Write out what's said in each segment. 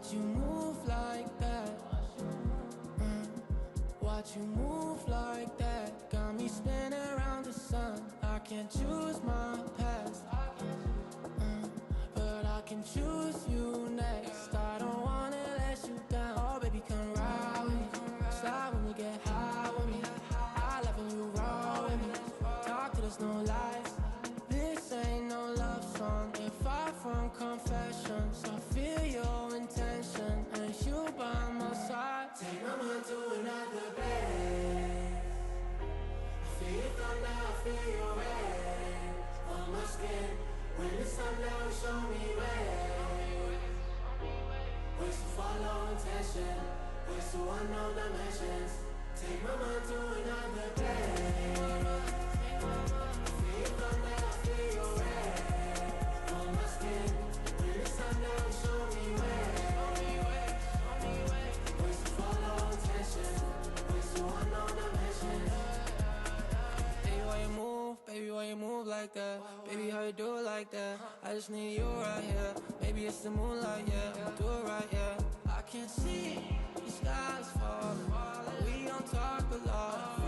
Watch you move like that. Watch you move like that. Got me spinning around the sun. I can't choose my past, but I can choose you next. I don't wanna let you down. Oh baby, come ride with me. Slide when we get high with me. I love when you roll with me. Talk to us, no lies. This ain't no love song. If far from confessions, I feel your intention, and you by my side. Take my mind to another place. I feel your thunder, I feel your rain on my skin. When the sun down, show me way. Ways to follow intention, ways to unknown dimensions. Take my mind to another place. I feel your thunder, I feel your rain on my skin. When the sun down, show me way. Ways to follow intention, ways to unknown dimensions. Baby, why you move? Baby, why you move like that? Baby, how you do it like that? I just need you right here. Maybe it's the moonlight, yeah. Do it right, yeah. I can't see the skies falling, but we don't talk a lot.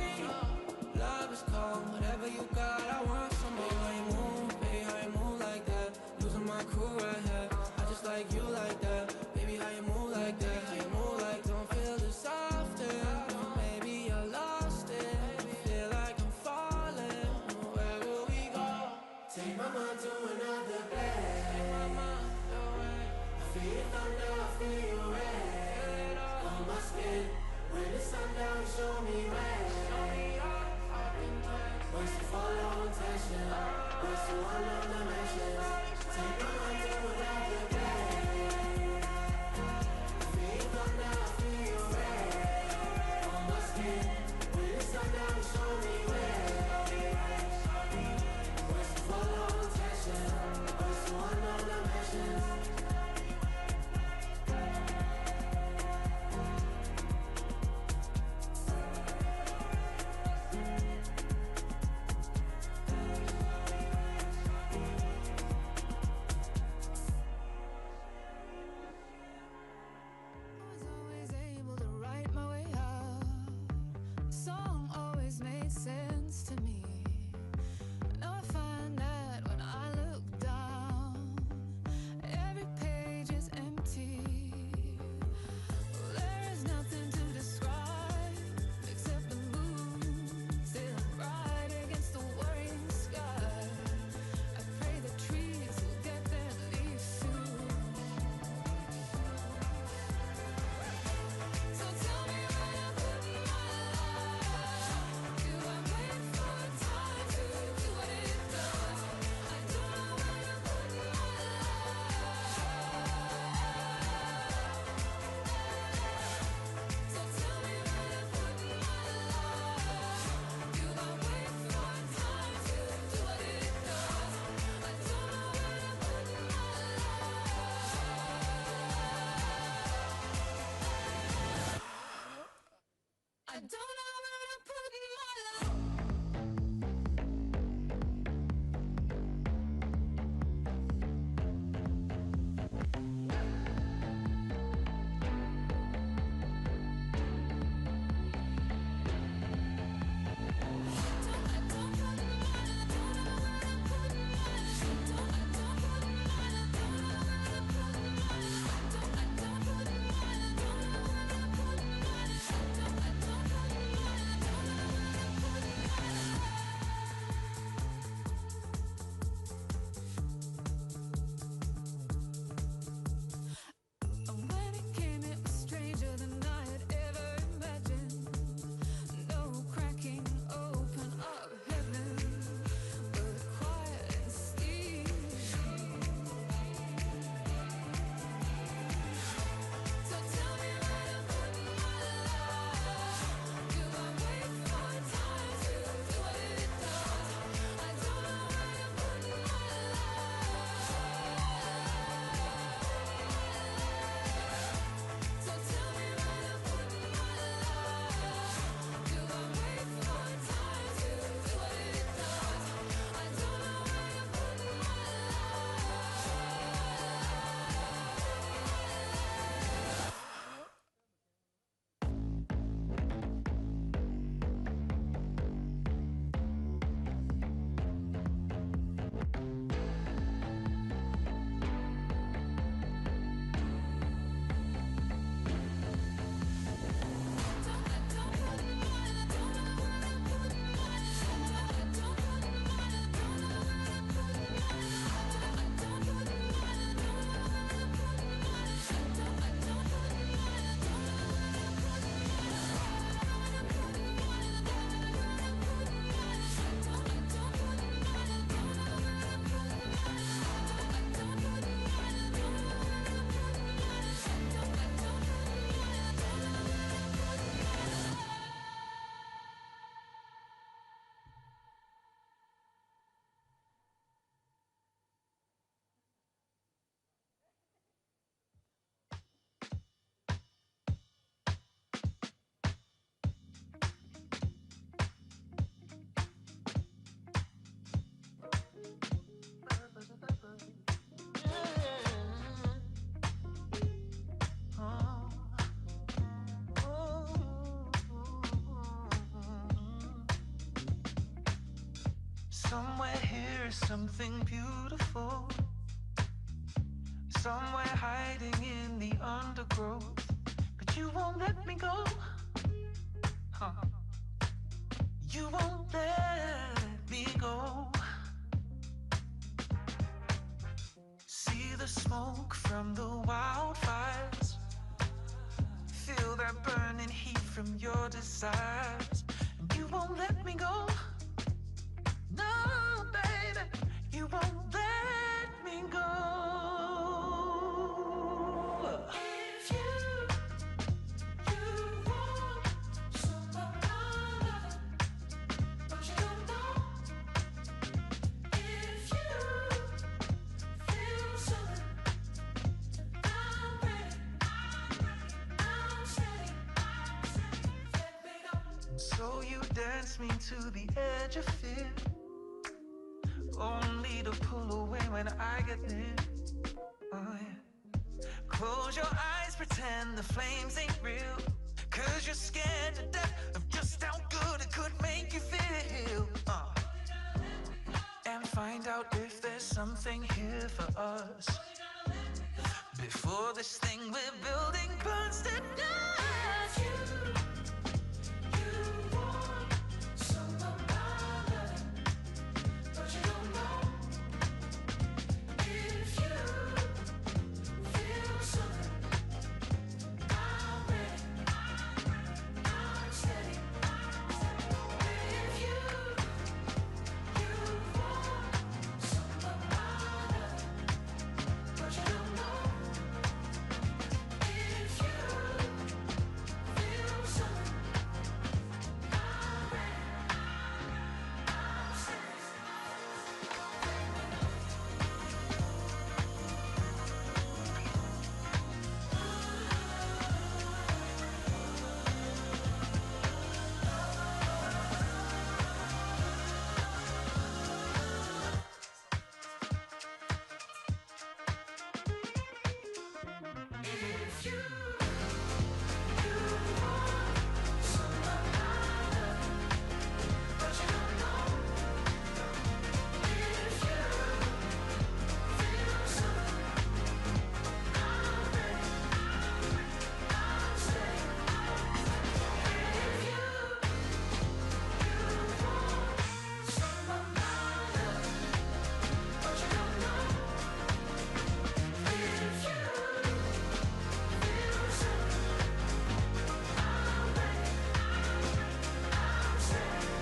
Love is cold, whatever you got, I want some. Baby, how you move? Baby, how you move like that? Losing my cool right here. I just like you like that. Baby, how you move like that? How you move like don't feel this often. Maybe I lost it. Feel like I'm falling. Where will we go? Take my mind to another place. Take my mind away. I feel your thunder, I feel your rain on my skin. When the sun down, show me way. Ways to follow intention, ways to unknown dimensions. Take my mind to another place. I feel your thunder, I feel your rain on my skin. When the sun down, show me way. Ways to follow intention, ways to unknown dimensions. Somewhere here is something beautiful, somewhere hiding in the undergrowth, but you won't let me go. You won't let me go. See the smoke from the wildfires, feel that burning heat from your desires, and you won't let me go. No, baby, you won't let me go. If you want some of my love, but you don't know. If you feel something, I'm ready, I'm steady, let me know. So you dance me to the edge of fear, only to pull away when I get near. Oh yeah. Close your eyes, pretend the flames ain't real, 'cause you're scared to death of just how good it could make you feel. And find out if there's something here for us before this thing we're building burns to dust. You want some of my love, but you don't know. If you feel something, I'm ready, I'm steady. If you want some of my love, but you don't know. If you feel something, I'm ready, I'm steady. If you want some of my love, but you don't know. If you feel something, I'm ready, I'm steady. If you want some of my love, but you don't know. If you feel something, I'm ready, I'm steady.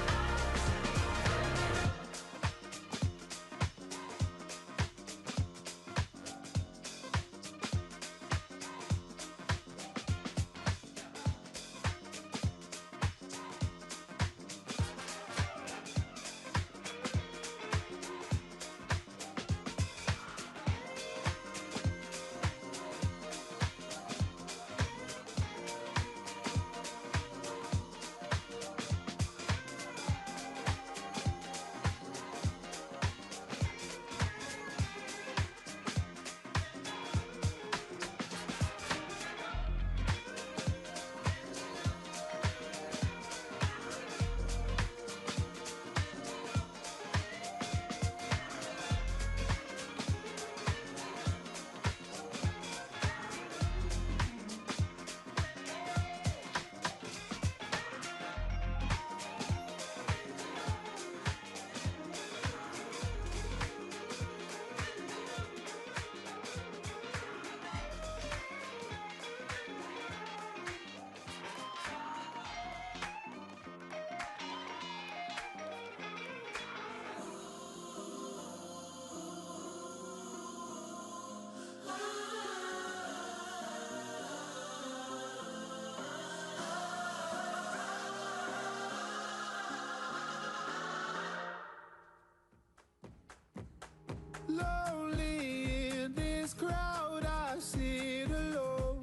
Lonely in this crowd, I sit alone.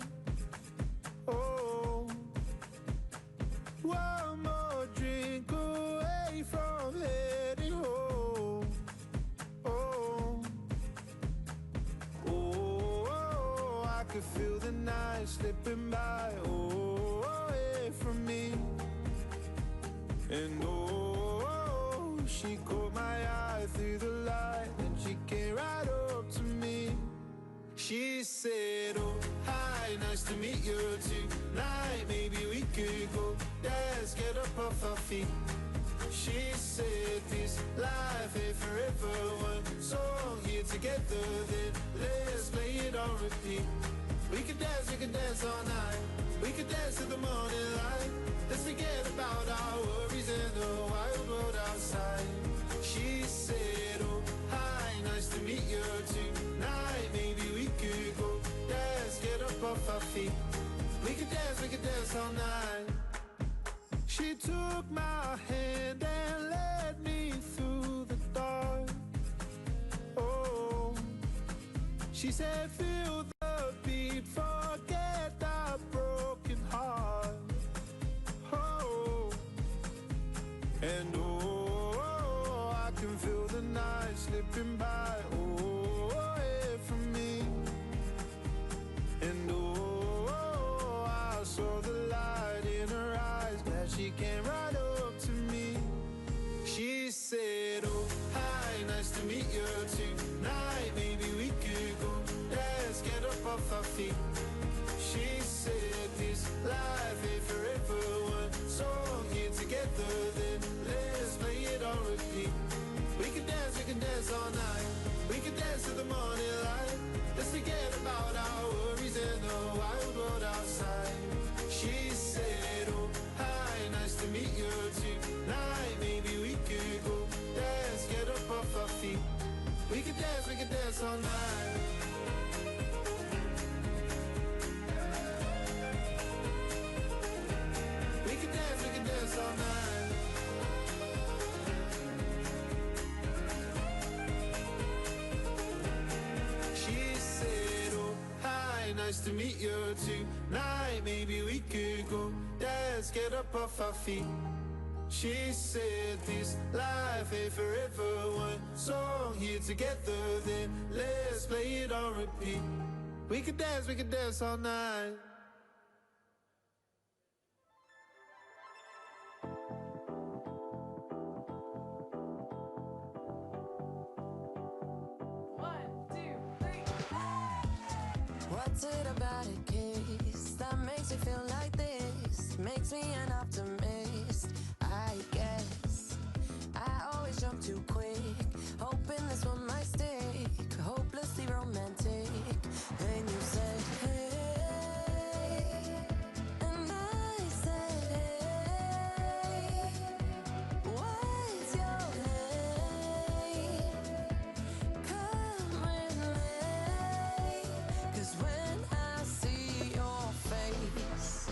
Oh, one more drink away from heading home. Oh, oh, I could feel the night slipping by. Oh, away from me. And oh, she caught my eye. you tonight. Maybe we could go dance, get up off our feet. She said this life ain't forever. One song here together, then let's play it on repeat. We could dance all night. We could dance till the morning light. Let's forget about our worries and the wild world outside. She said, oh, hi, nice to meet you tonight. Maybe we could go dance, get up off our feet. We could dance all night. She took my hand and led me through the dark. Oh, she said, feel the beat, forget our broken heart. Oh, and oh, I can feel the night slipping by. Oh, away from me. And oh, I saw the light in her eyes. Glad she came right up to me. She said, oh, hi, nice to meet you tonight. Maybe we could go dance, get up off our feet. She said this life ain't forever. One song here together, then let's play it on repeat. We can dance all night. We can dance till the morning light. Let's forget about our worries and the wild world outside. She said, oh, hi, nice to meet you tonight. Maybe we could go dance, get up off our feet. We can dance all night. We can dance all night. She said, oh, hi, nice to meet you tonight. Maybe we could go dance, get up off our feet. She said this life ain't forever. One song here together, then let's play it on repeat. We could dance all night. What's it about a kiss that makes you feel like this? Makes me an optimist, I guess. I always jump too quick, hoping this one might stick. Hopelessly romantic. And you said, hey, and I said, hey, what's your name? Come with me, 'cause when I see your face,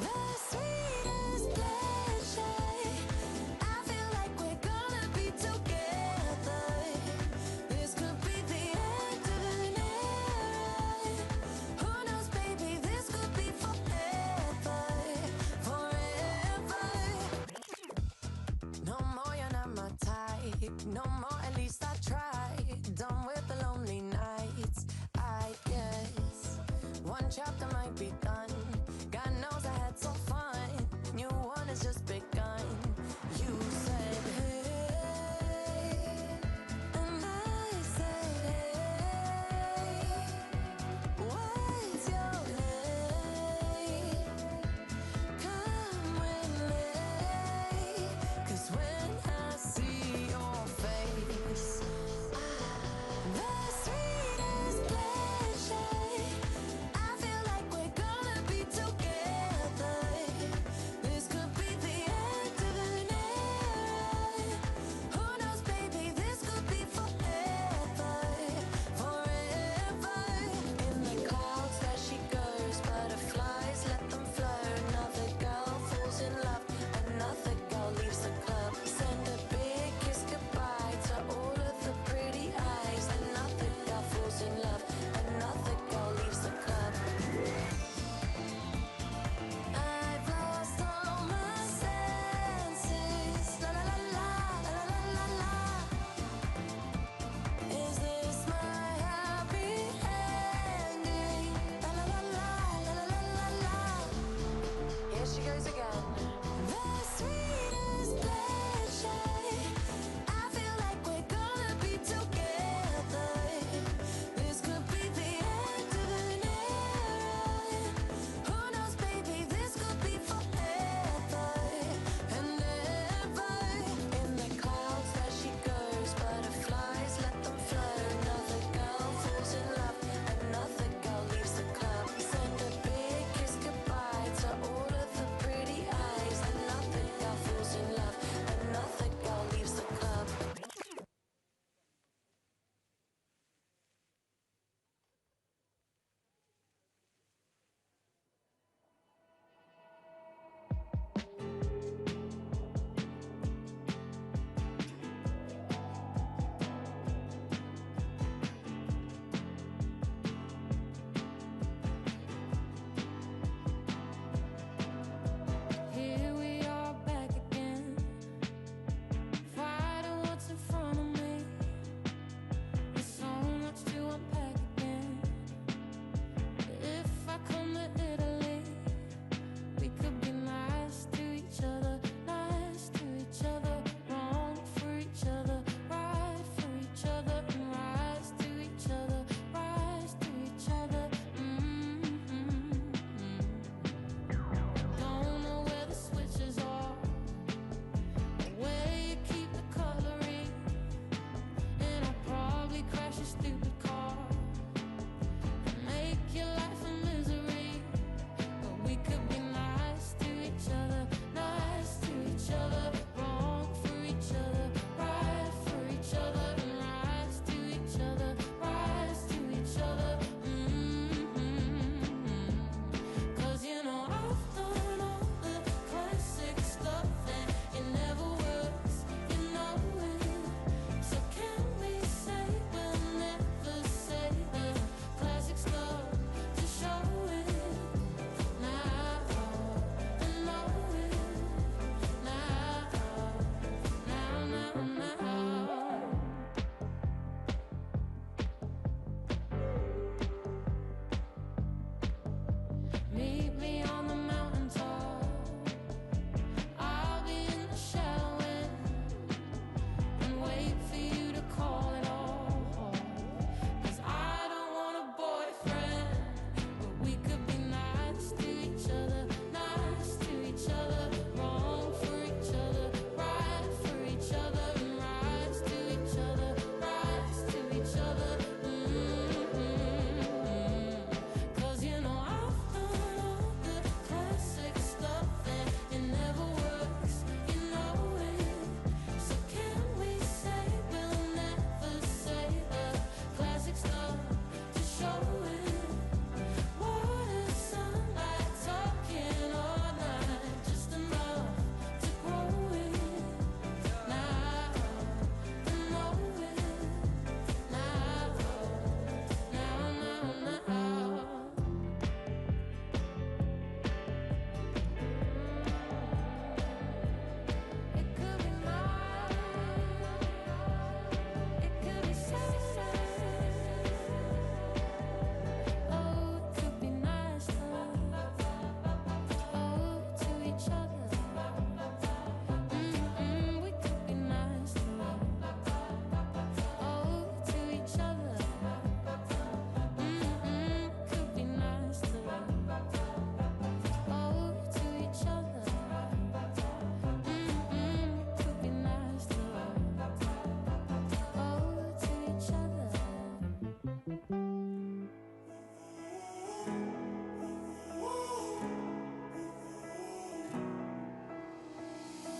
the sweetest pleasure, I feel like we're gonna be together. This could be the end of an era. Who knows, baby, this could be forever, forever. No more, you're not my type. No more, at least I tried. Done with the lonely nights, I guess. One chapter might be done. God knows I had so fun. New one has just begun. You said, hey, and I said, hey, what's your name? Come with me, 'cause when I see your face,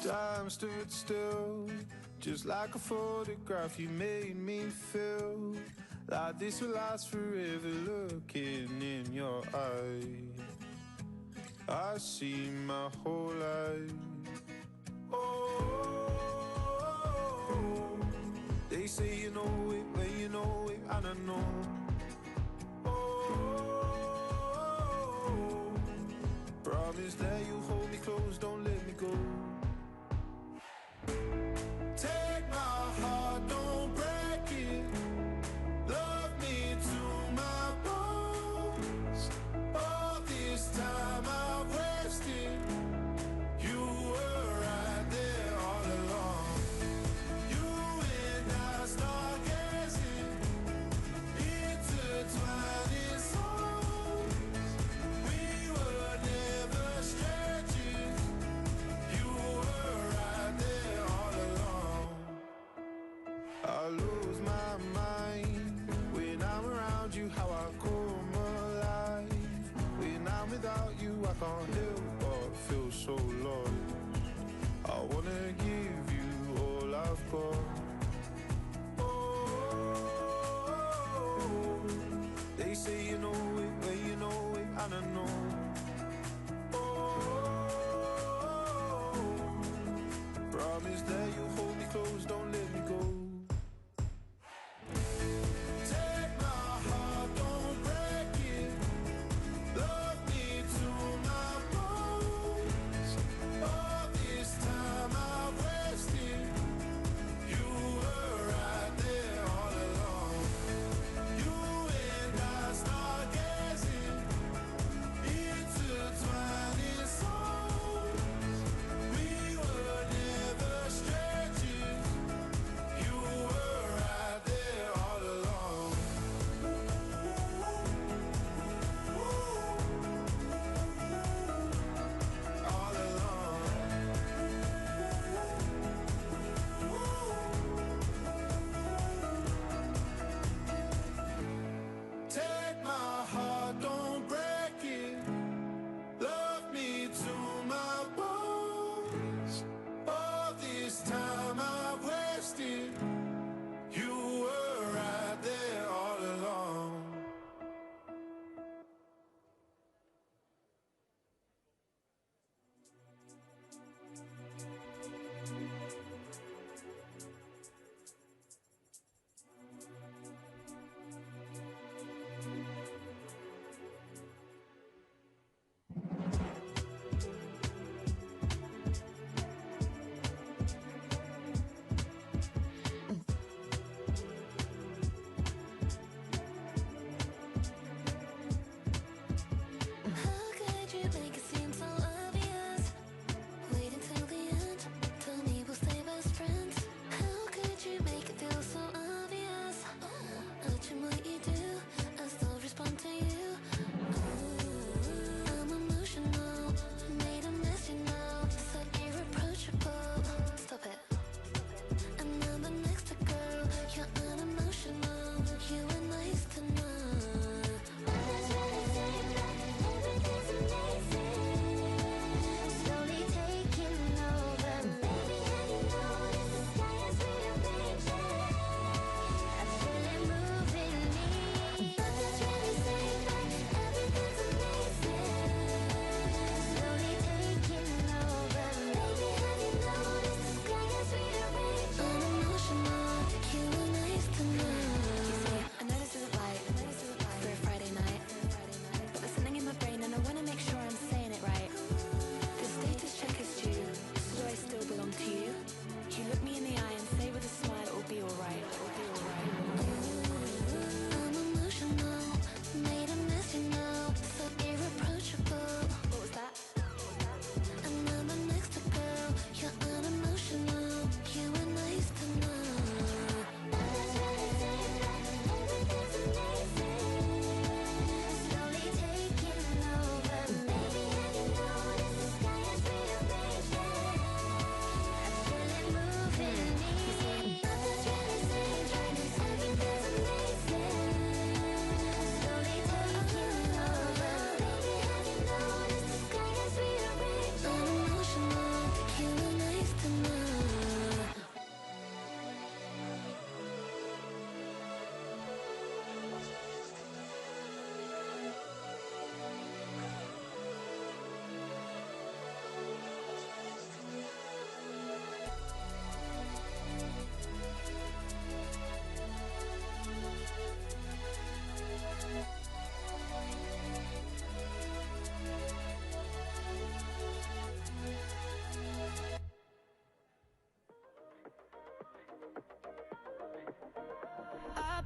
Time stood still, just like a photograph. You made me feel like this will last forever. Looking in your eyes, I see my whole life. Oh, they say you know it when you know it, and I know. Oh, promise that you hold me close, don't let me go. Take my heart, don't break it. Love me to my bones. All this time I've wasted. You were right there all along. You and I start gazing, intertwining souls. We were never strangers.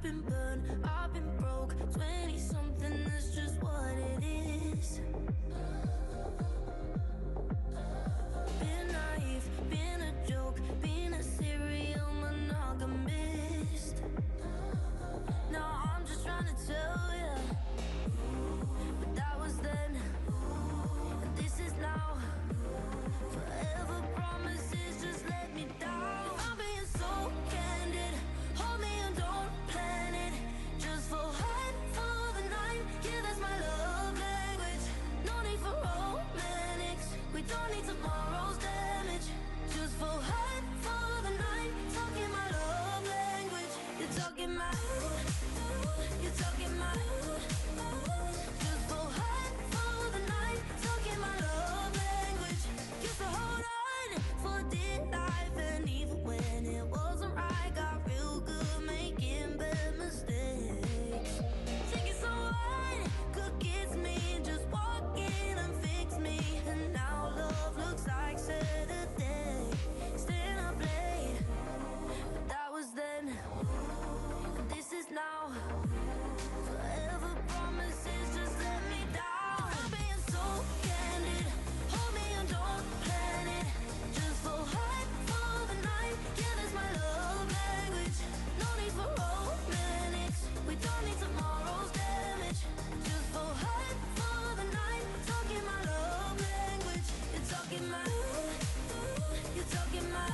been burned, I've been broke. 20-something, that's just what it is. Been naive, been a joke, been a serial monogamist. Now I'm just trying to tell ya, but that was then, and this is now. Forever promises just let me down. I'm being so candid, hold me and don't plan it. Just for head for the night, yeah, that's my love language. No need for romantics, we don't need tomorrow's damage. Just for head for the night, talking my love language. You're talking my, you're talking my. Just for head for the night, talking my love language. Used to hold on for dear life, and even when it wasn't right, got real good making bad mistakes. Take it so hard, could kiss me, just walk in and fix me. And now love looks like Saturday, staying up late. But that was then, and this is now. Forever promises just let me down. I'm being so candid, hold me and don't plan it. Just for head for the night, yeah, that's my love language. No need for romantics, we don't need tomorrow's damage. Just for head for the night, talking my love language. You're talking my, you're talking my.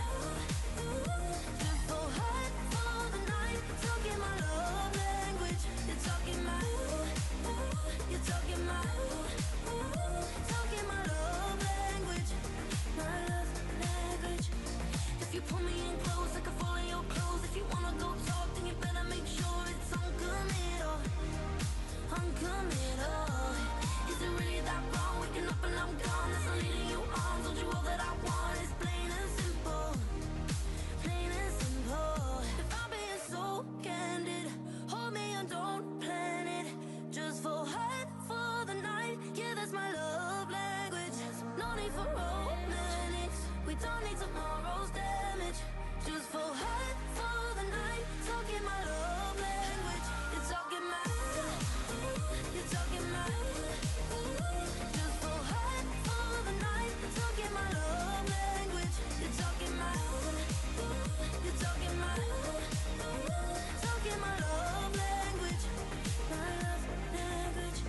Just for head for the night, talking my love language. You're talking my, you're talking my, talking my love language. My love language. If you pull me in close, I can follow your clothes. If you wanna go talk, then you better make sure it's uncommittal. Uncommittal. Is it really that wrong? Waking up and I'm gone. That's not leading you on. Told you all that I want is plain and simple. Plain and simple. If I'm being so candid, hold me and don't plan it. Just for head for the night, yeah, that's my love language. No need for romantics, we don't need tomorrow's damage. Just for head for the night, talking my love language. You're talking my, you're talking my. Just for head for the night, talking my love language. You're talking my, you're talking my, talking my love language. My love language.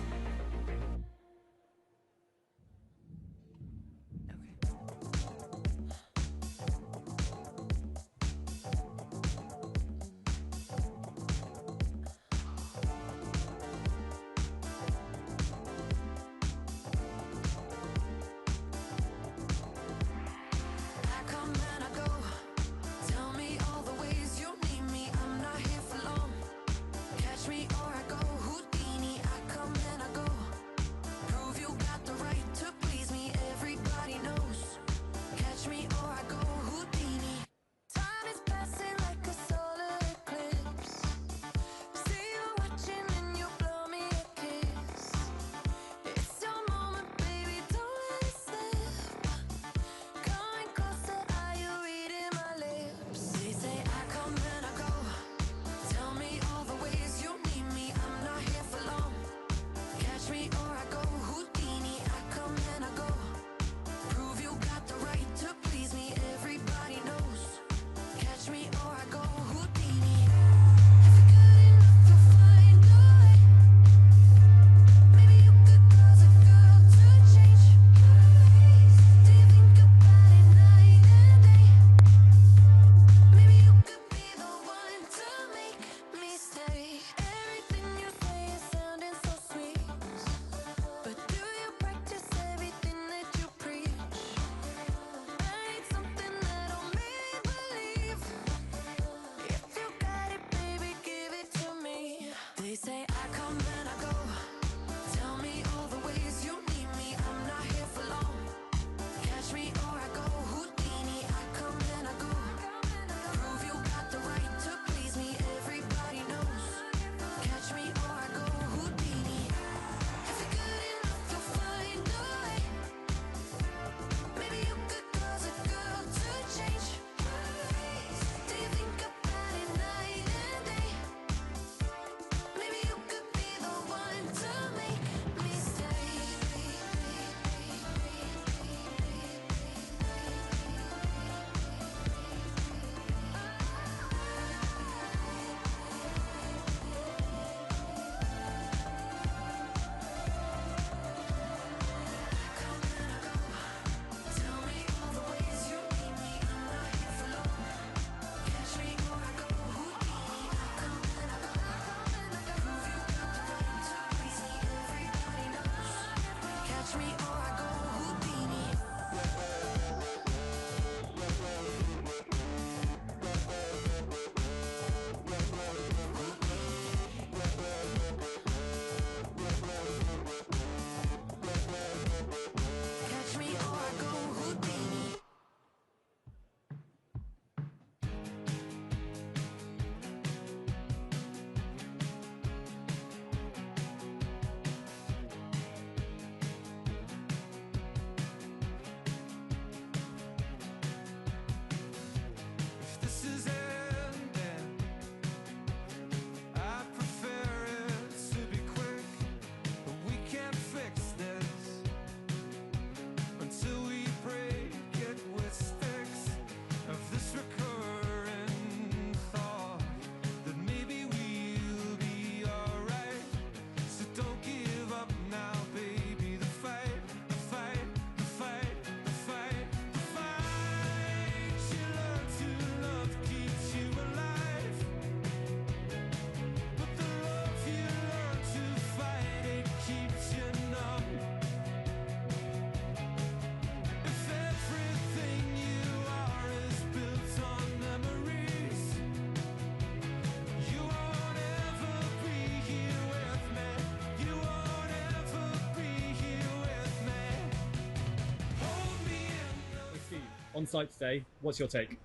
on site today. What's your take?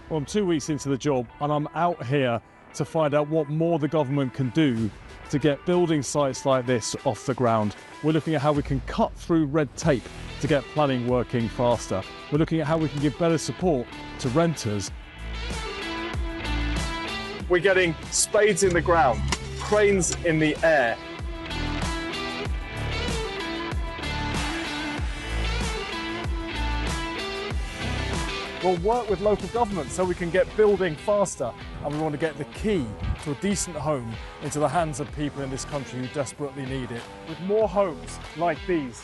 Well, I'm 2 weeks into the job and I'm out here to find out what more the government can do to get building sites like this off the ground. We're looking at how we can cut through red tape to get planning working faster. We're looking at how we can give better support to renters. We're getting spades in the ground, cranes in the air. We'll work with local government so we can get building faster, and we want to get the key to a decent home into the hands of people in this country who desperately need it, with more homes like these.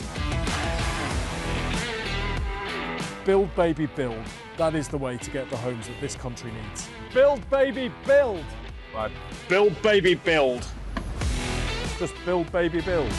Build, baby, build. That is the way to get the homes that this country needs. Build, baby, build. Right. Build, baby, build. Just build, baby, build.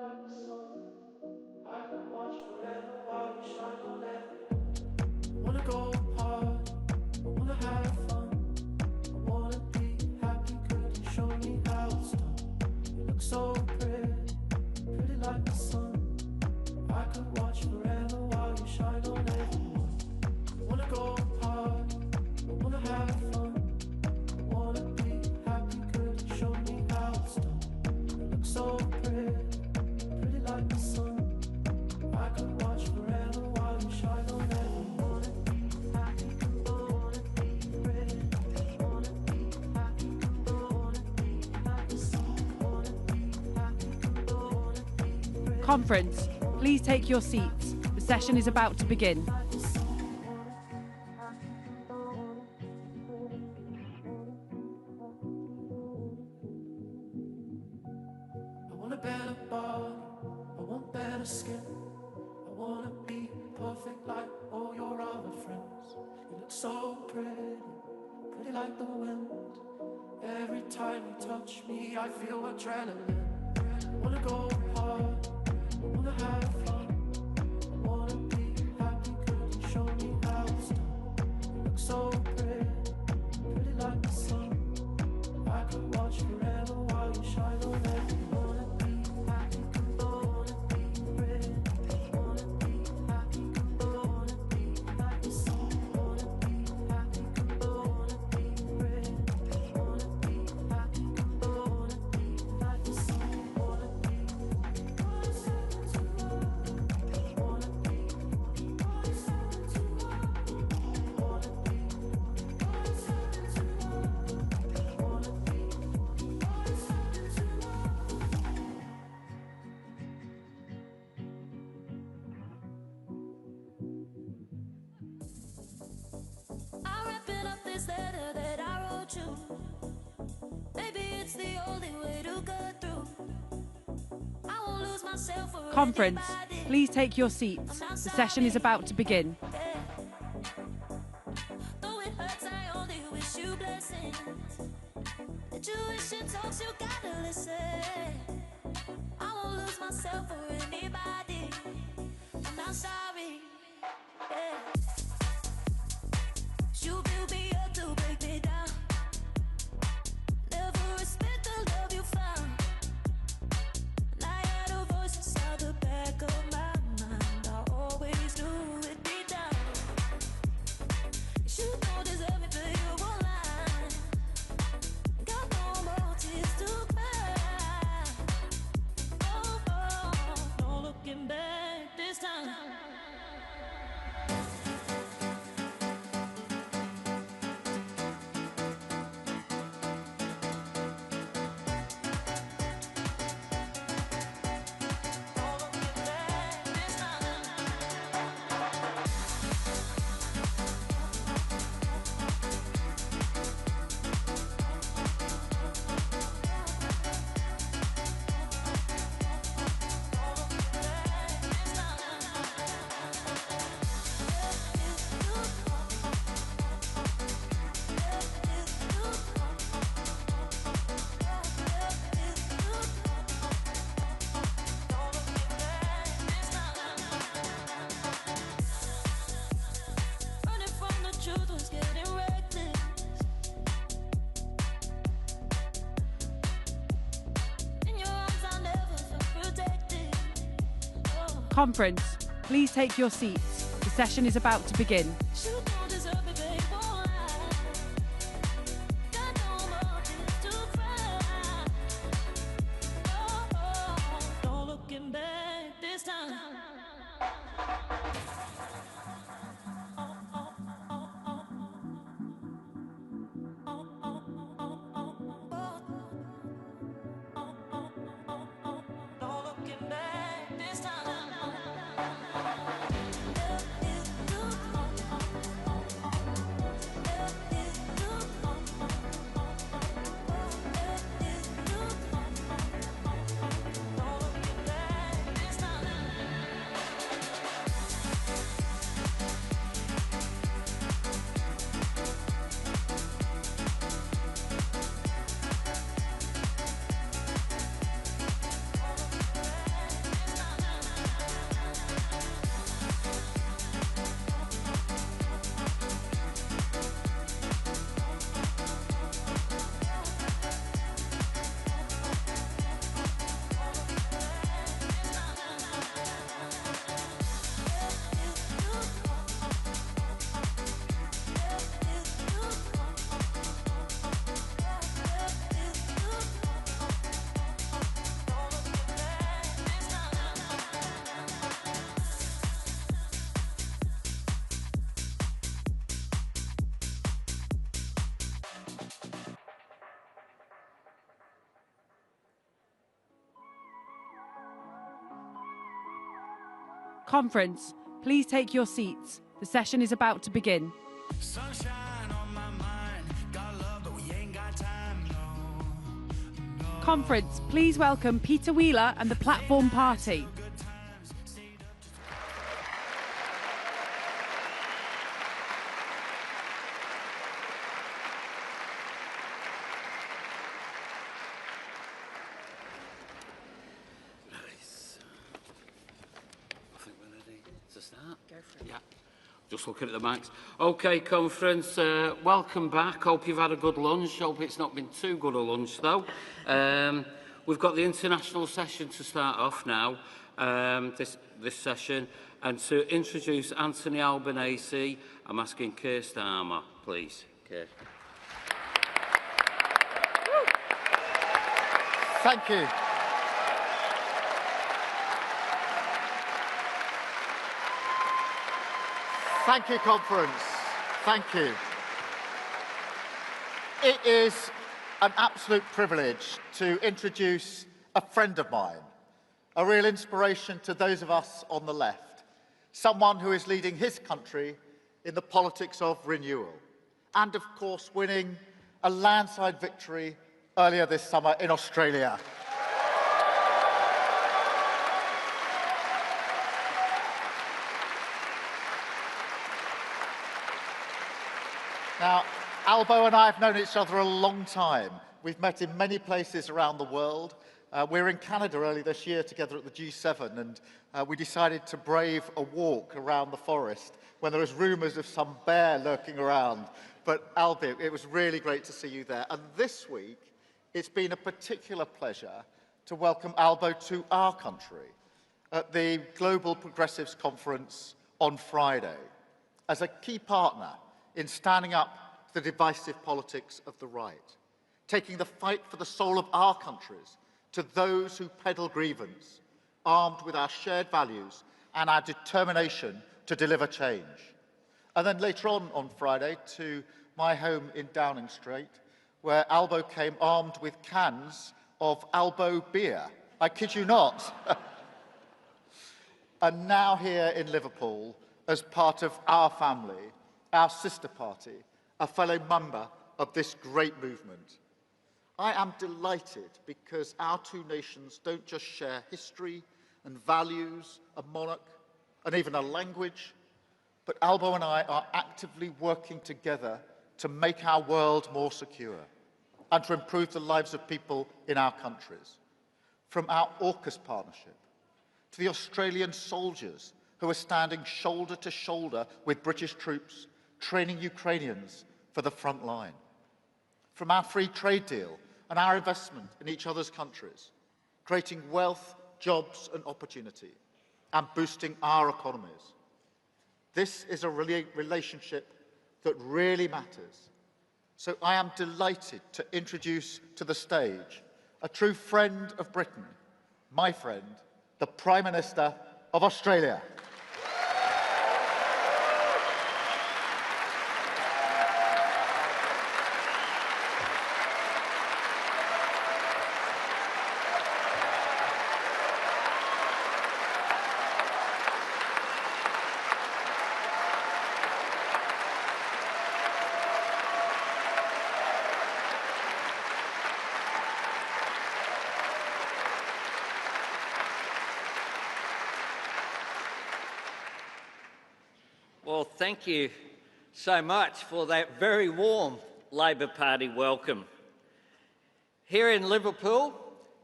Like the sun, I could watch forever while you shine on everyone. I wanna go hard, I wanna have fun, I wanna be happy. Could you show me how to start? You look so pretty like the sun. I could watch forever while you shine on everyone. I wanna go hard, I wanna have fun, I wanna be happy. Could you show me how to start? You look so pretty like the sun. I could watch forever while you shine on everyone. Wanna be happy, wanna be ready. Wanna be happy, wanna be like the sun. Wanna be happy, wanna be ready. Conference, please take your seats. The session is about to begin. I want a better body, I want better skin. I wanna be perfect like all your other friends. You look so pretty like the wind. Every time you touch me, I feel adrenaline. I wanna go hard, I wanna have fun, I wanna be happy. Could you show me how to start? You look so pretty like the sun. I could watch forever while you shine on everyone. this letter that I wrote you. Maybe it's the only way to go through. I won't lose myself for Conference, anybody. please take your seats. The session is about to begin. Though it hurts, I only wish you blessings. The tuition talks, you gotta listen. I won't lose myself for anybody. I'm not sorry. Yeah. You build me up to break me down. Never respect the love you found. And I had a voice inside the back of my mind. I always knew it'd be down. You don't deserve me, but you won't lie. Got no more tears to cry. Oh, no looking back this time. Running from the truth was getting reckless. In your arms I never felt protected. Oh, Conference, please take your seats. The session is about to begin. you don't deserve me, babe, won't lie. Got no more tears to cry. Oh, no looking back this time. No looking back this time. Conference, please take your seats. The session is about to begin. Sunshine on my mind. Got love, but we ain't got time, no. Conference, please welcome Peter Wheeler and the Platform Party. I think we're ready to start. Go for it. Yeah. Just looking at the mics. Okay, conference, welcome back. Hope you've had a good lunch. Hope it's not been too good a lunch, though. We've got the international session to start off now, this session. And to introduce Anthony Albanese, I'm asking Keir Starmer, please. Keir. Thank you. Thank you, conference. Thank you. It is an absolute privilege to introduce a friend of mine, a real inspiration to those of us on the left, someone who is leading his country in the politics of renewal, and of course winning a landslide victory earlier this summer in Australia. Now, Albo and I have known each other a long time. We've met in many places around the world. We were in Canada early this year together at the G7, and we decided to brave a walk around the forest when there was rumours of some bear lurking around. But Albo, it was really great to see you there. And this week, it's been a particular pleasure to welcome Albo to our country at the Global Progressives Conference on Friday as a key partner in standing up to the divisive politics of the right, taking the fight for the soul of our countries to those who peddle grievance, armed with our shared values and our determination to deliver change. And then later on Friday to my home in Downing Street, where Albo came armed with cans of Albo beer. I kid you not. And now here in Liverpool as part of our family, our sister party, a fellow member of this great movement. I am delighted because our two nations don't just share history and values, a monarch, and even a language, but Albo and I are actively working together to make our world more secure and to improve the lives of people in our countries. From our AUKUS partnership to the Australian soldiers who are standing shoulder to shoulder with British troops, training Ukrainians for the front line. From our free trade deal and our investment in each other's countries, creating wealth, jobs and opportunity, and boosting our economies. This is a relationship that really matters. So I am delighted to introduce to the stage a true friend of Britain, my friend, the Prime Minister of Australia. Well, thank you so much for that very warm Labor Party welcome. Here in Liverpool,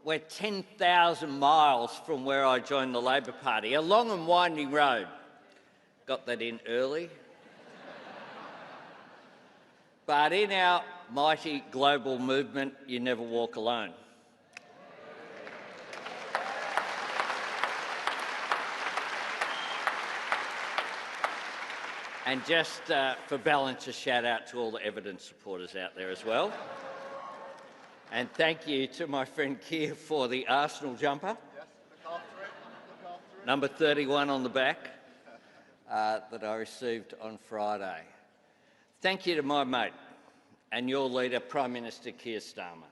we're 10,000 miles from where I joined the Labor Party, a long and winding road. Got that in early. But in our mighty global movement, you never walk alone. And just for balance, a shout out to all the evidence supporters out there as well. And thank you to my friend Keir for the Arsenal jumper. Yes, look after it. Look after it. Number 31 on the back that I received on Friday. Thank you to my mate and your leader, Prime Minister Keir Starmer.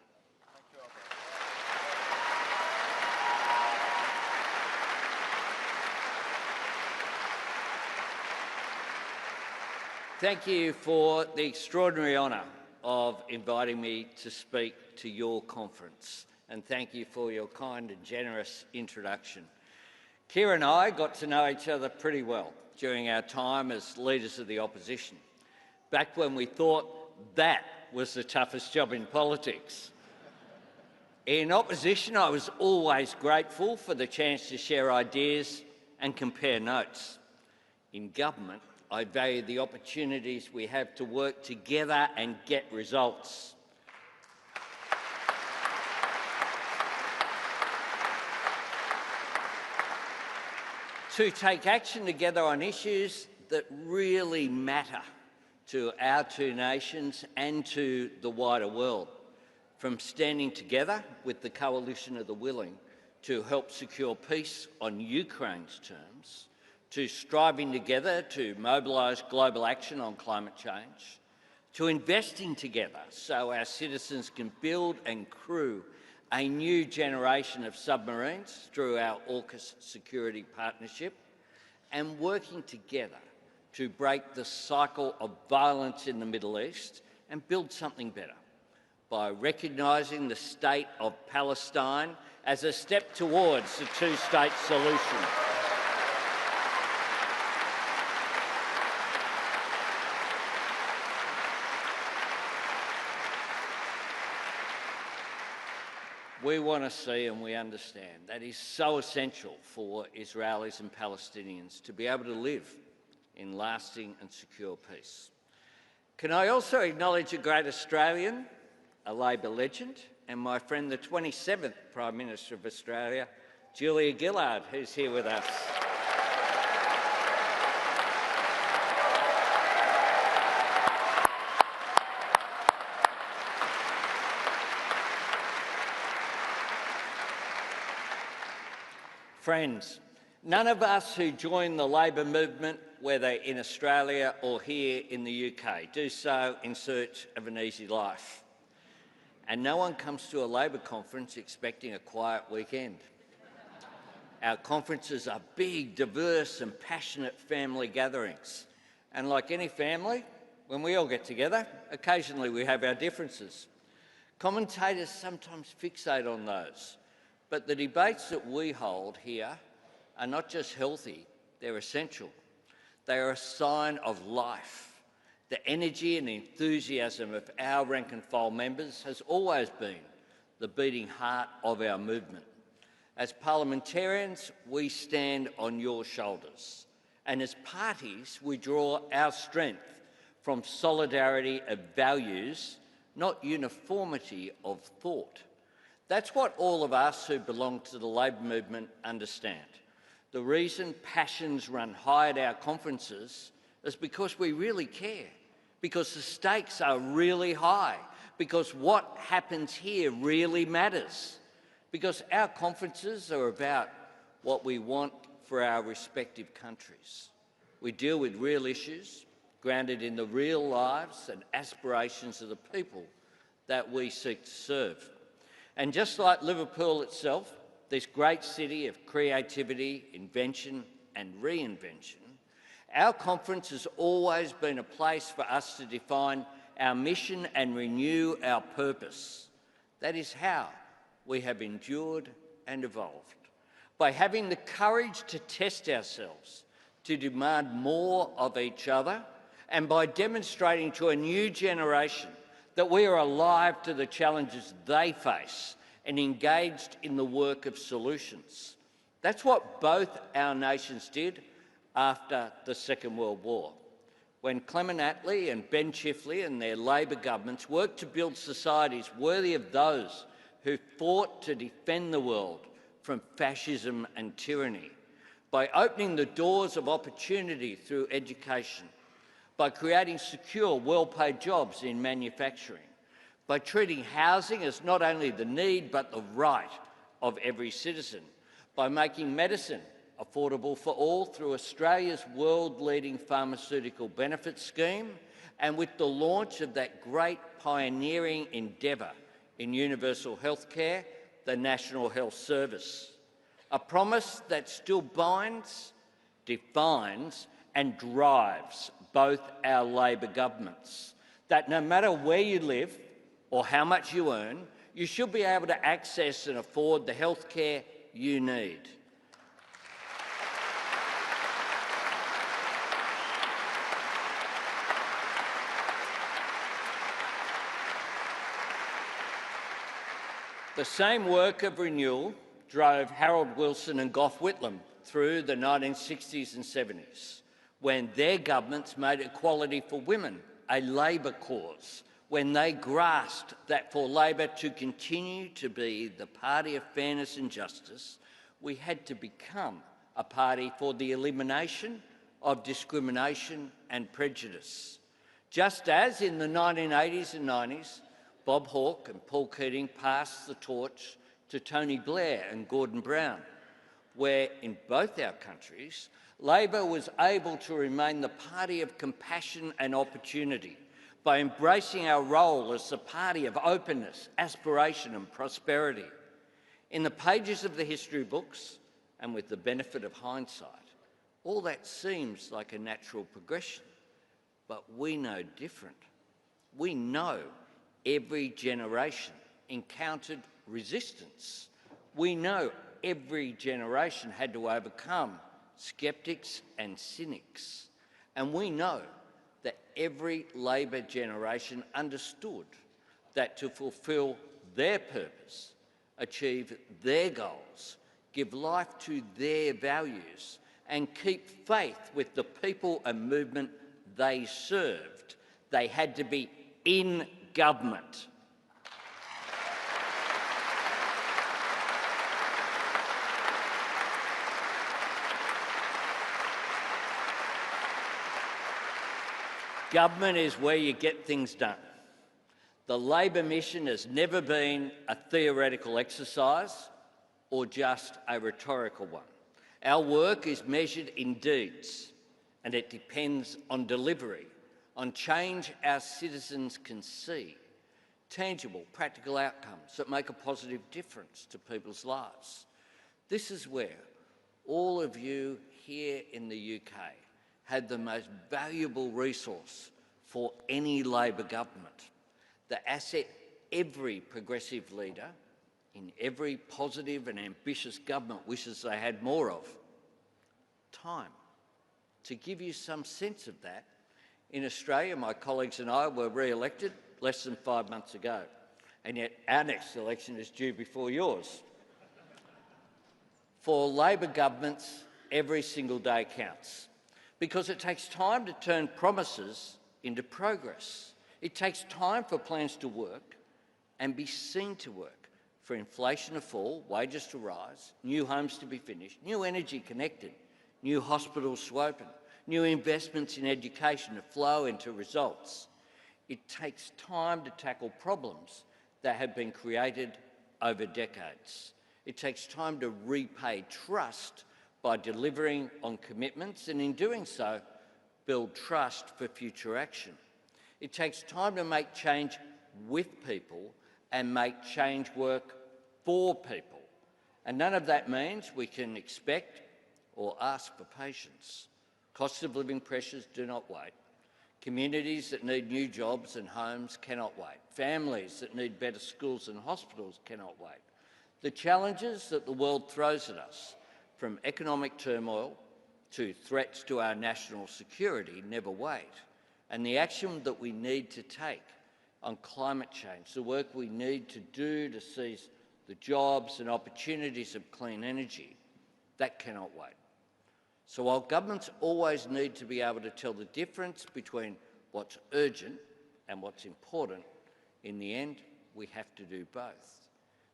Thank you for the extraordinary honour of inviting me to speak to your conference, and thank you for your kind and generous introduction. Keir and I got to know each other pretty well during our time as leaders of the opposition, back when we thought that was the toughest job in politics. In opposition, I was always grateful for the chance to share ideas and compare notes. In government, I value the opportunities we have to work together and get results. To take action together on issues that really matter to our two nations and to the wider world, from standing together with the coalition of the willing to help secure peace on Ukraine's terms, to striving together to mobilise global action on climate change, to investing together so our citizens can build and crew a new generation of submarines through our AUKUS security partnership, and working together to break the cycle of violence in the Middle East and build something better by recognising the state of Palestine as a step towards the two-state solution. We want to see and we understand that is so essential for Israelis and Palestinians to be able to live in lasting and secure peace. Can I also acknowledge a great Australian, a Labor legend, and my friend, the 27th Prime Minister of Australia, Julia Gillard, who's here with us. Friends, none of us who join the Labor movement, whether in Australia or here in the UK, do so in search of an easy life. And no one comes to a Labor conference expecting a quiet weekend. Our conferences are big, diverse and passionate family gatherings. And like any family, when we all get together, occasionally we have our differences. Commentators sometimes fixate on those. But the debates that we hold here are not just healthy, they're essential. They are a sign of life. The energy and enthusiasm of our rank and file members has always been the beating heart of our movement. As parliamentarians, we stand on your shoulders. And as parties, we draw our strength from solidarity of values, not uniformity of thought. That's what all of us who belong to the Labor movement understand. The reason passions run high at our conferences is because we really care, because the stakes are really high, because what happens here really matters, because our conferences are about what we want for our respective countries. We deal with real issues grounded in the real lives and aspirations of the people that we seek to serve. And just like Liverpool itself, this great city of creativity, invention and reinvention, our conference has always been a place for us to define our mission and renew our purpose. That is how we have endured and evolved. By having the courage to test ourselves, to demand more of each other, and by demonstrating to a new generation that we are alive to the challenges they face and engaged in the work of solutions. That's what both our nations did after the Second World War, when Clement Attlee and Ben Chifley and their Labor governments worked to build societies worthy of those who fought to defend the world from fascism and tyranny, by opening the doors of opportunity through education, by creating secure, well-paid jobs in manufacturing, by treating housing as not only the need but the right of every citizen, by making medicine affordable for all through Australia's world-leading pharmaceutical benefits scheme, and with the launch of that great pioneering endeavour in universal healthcare, the National Health Service. A promise that still binds, defines and drives both our Labor governments, that no matter where you live or how much you earn, you should be able to access and afford the healthcare you need. The same work of renewal drove Harold Wilson and Gough Whitlam through the 1960s and 70s, when their governments made equality for women a Labor cause, when they grasped that for Labor to continue to be the party of fairness and justice, we had to become a party for the elimination of discrimination and prejudice. Just as in the 1980s and 90s, Bob Hawke and Paul Keating passed the torch to Tony Blair and Gordon Brown, where in both our countries, Labor was able to remain the party of compassion and opportunity by embracing our role as the party of openness, aspiration and prosperity. In the pages of the history books, and with the benefit of hindsight, All that seems like a natural progression, but we know different. We know every generation encountered resistance. We know every generation had to overcome sceptics and cynics. And we know that every Labor generation understood that to fulfil their purpose, achieve their goals, give life to their values, and keep faith with the people and movement they served, they had to be in government. Government is where you get things done. The Labor mission has never been a theoretical exercise or just a rhetorical one. Our work is measured in deeds, and it depends on delivery, on change our citizens can see, tangible, practical outcomes that make a positive difference to people's lives. This is where all of you here in the UK had the most valuable resource for any Labor government, the asset every progressive leader in every positive and ambitious government wishes they had more of: time. To give you some sense of that, in Australia, my colleagues and I were re-elected less than 5 months ago, and yet our next election is due before yours. For Labor governments, every single day counts, because it takes time to turn promises into progress. It takes time for plans to work and be seen to work, for inflation to fall, wages to rise, new homes to be finished, new energy connected, new hospitals to open, new investments in education to flow into results. It takes time to tackle problems that have been created over decades. It takes time to repay trust by delivering on commitments, and in doing so, build trust for future action. It takes time to make change with people and make change work for people. And none of that means we can expect or ask for patience. Cost of living pressures do not wait. Communities that need new jobs and homes cannot wait. Families that need better schools and hospitals cannot wait. The challenges that the world throws at us, from economic turmoil to threats to our national security, never wait. And the action that we need to take on climate change, the work we need to do to seize the jobs and opportunities of clean energy, that cannot wait. So while governments always need to be able to tell the difference between what's urgent and what's important, in the end, we have to do both.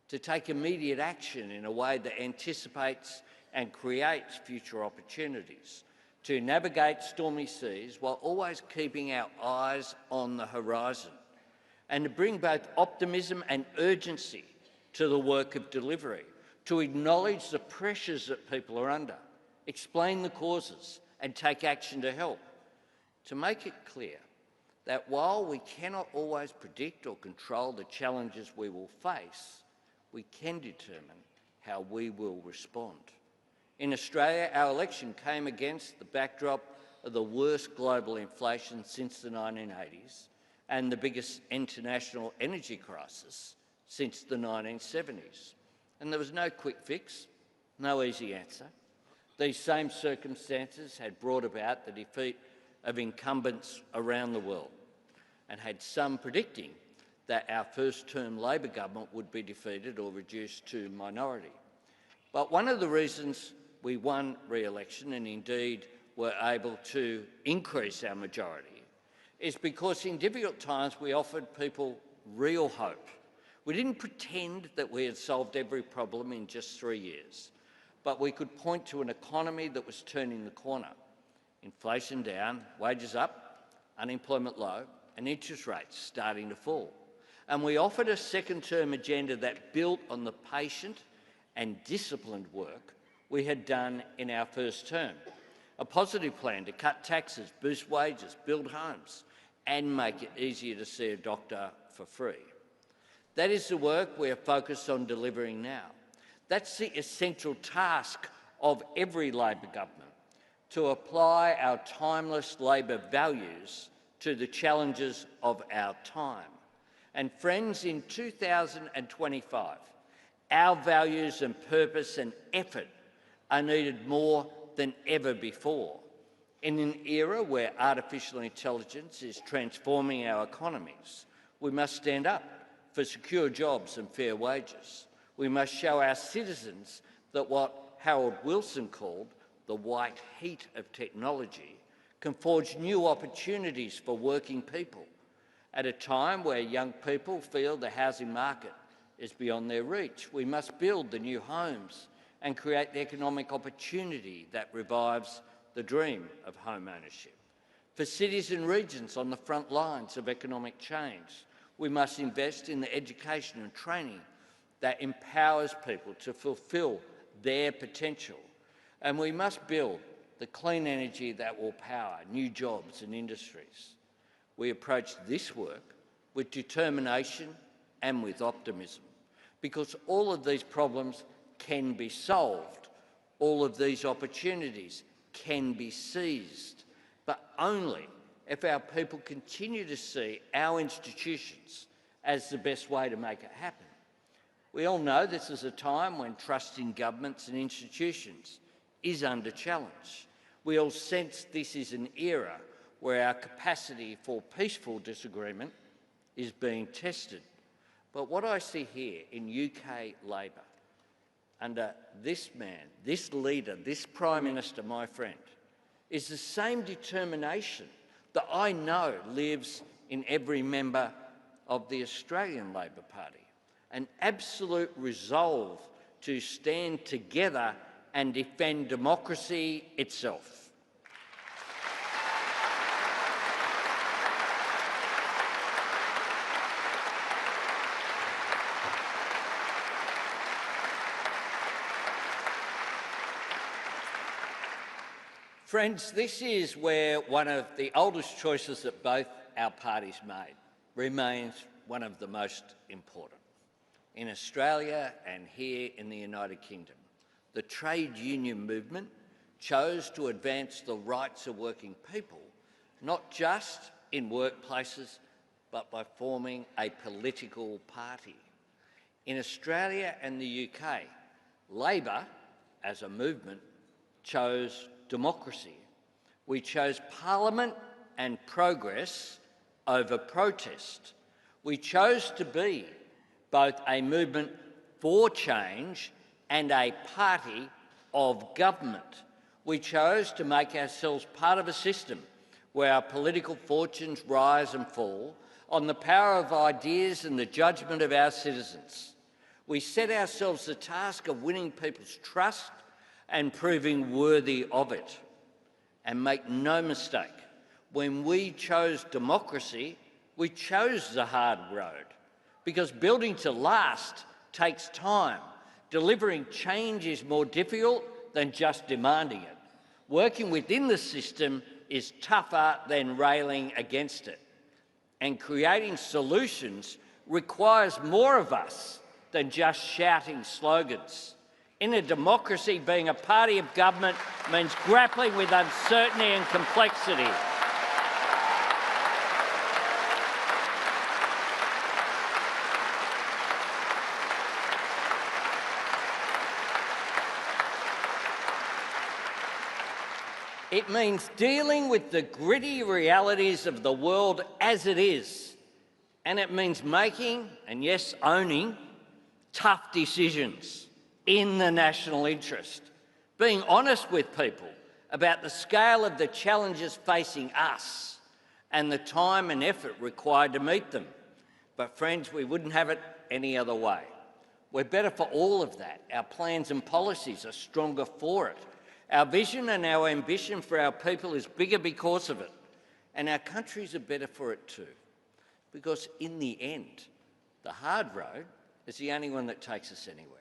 To take immediate action in a way that anticipates and creates future opportunities, to navigate stormy seas while always keeping our eyes on the horizon, and to bring both optimism and urgency to the work of delivery, to acknowledge the pressures that people are under, explain the causes and take action to help, to make it clear that while we cannot always predict or control the challenges we will face, we can determine how we will respond. In Australia, our election came against the backdrop of the worst global inflation since the 1980s and the biggest international energy crisis since the 1970s. And there was no quick fix, no easy answer. These same circumstances had brought about the defeat of incumbents around the world, and had some predicting that our first-term Labor government would be defeated or reduced to minority. But one of the reasons we won re-election, and indeed were able to increase our majority, is because in difficult times we offered people real hope. We didn't pretend that we had solved every problem in just 3 years, but we could point to an economy that was turning the corner. Inflation down, wages up, unemployment low, and interest rates starting to fall. And we offered a second-term agenda that built on the patient and disciplined work we had done in our first term. A positive plan to cut taxes, boost wages, build homes, and make it easier to see a doctor for free. That is the work we are focused on delivering now. That's the essential task of every Labor government, to apply our timeless Labor values to the challenges of our time. And friends, in 2025, our values and purpose and effort are needed more than ever before. In an era where artificial intelligence is transforming our economies, we must stand up for secure jobs and fair wages. We must show our citizens that what Harold Wilson called the white heat of technology can forge new opportunities for working people at a time where young people feel the housing market is beyond their reach. We must build the new homes and create the economic opportunity that revives the dream of home ownership. For cities and regions on the front lines of economic change, we must invest in the education and training that empowers people to fulfil their potential. And we must build the clean energy that will power new jobs and industries. We approach this work with determination and with optimism, because all of these problems can be solved, all of these opportunities can be seized, but only if our people continue to see our institutions as the best way to make it happen. We all know this is a time when trust in governments and institutions is under challenge. We all sense this is an era where our capacity for peaceful disagreement is being tested. But what I see here in UK Labour, under this man, this leader, this Prime Minister, my friend, is the same determination that I know lives in every member of the Australian Labor Party, an absolute resolve to stand together and defend democracy itself. Friends, this is where one of the oldest choices that both our parties made remains one of the most important. In Australia and here in the United Kingdom, the trade union movement chose to advance the rights of working people, not just in workplaces, but by forming a political party. In Australia and the UK, Labor, as a movement, chose democracy. We chose Parliament and progress over protest. We chose to be both a movement for change and a party of government. We chose to make ourselves part of a system where our political fortunes rise and fall on the power of ideas and the judgment of our citizens. We set ourselves the task of winning people's trust and proving worthy of it. And make no mistake, when we chose democracy, we chose the hard road, because building to last takes time. Delivering change is more difficult than just demanding it. Working within the system is tougher than railing against it. And creating solutions requires more of us than just shouting slogans. In a democracy, being a party of government means grappling with uncertainty and complexity. It means dealing with the gritty realities of the world as it is. And it means making, and yes, owning, tough decisions in the national interest, being honest with people about the scale of the challenges facing us and the time and effort required to meet them. But friends, we wouldn't have it any other way. We're better for all of that. Our plans and policies are stronger for it. Our vision and our ambition for our people is bigger because of it. And our countries are better for it too. Because in the end, the hard road is the only one that takes us anywhere.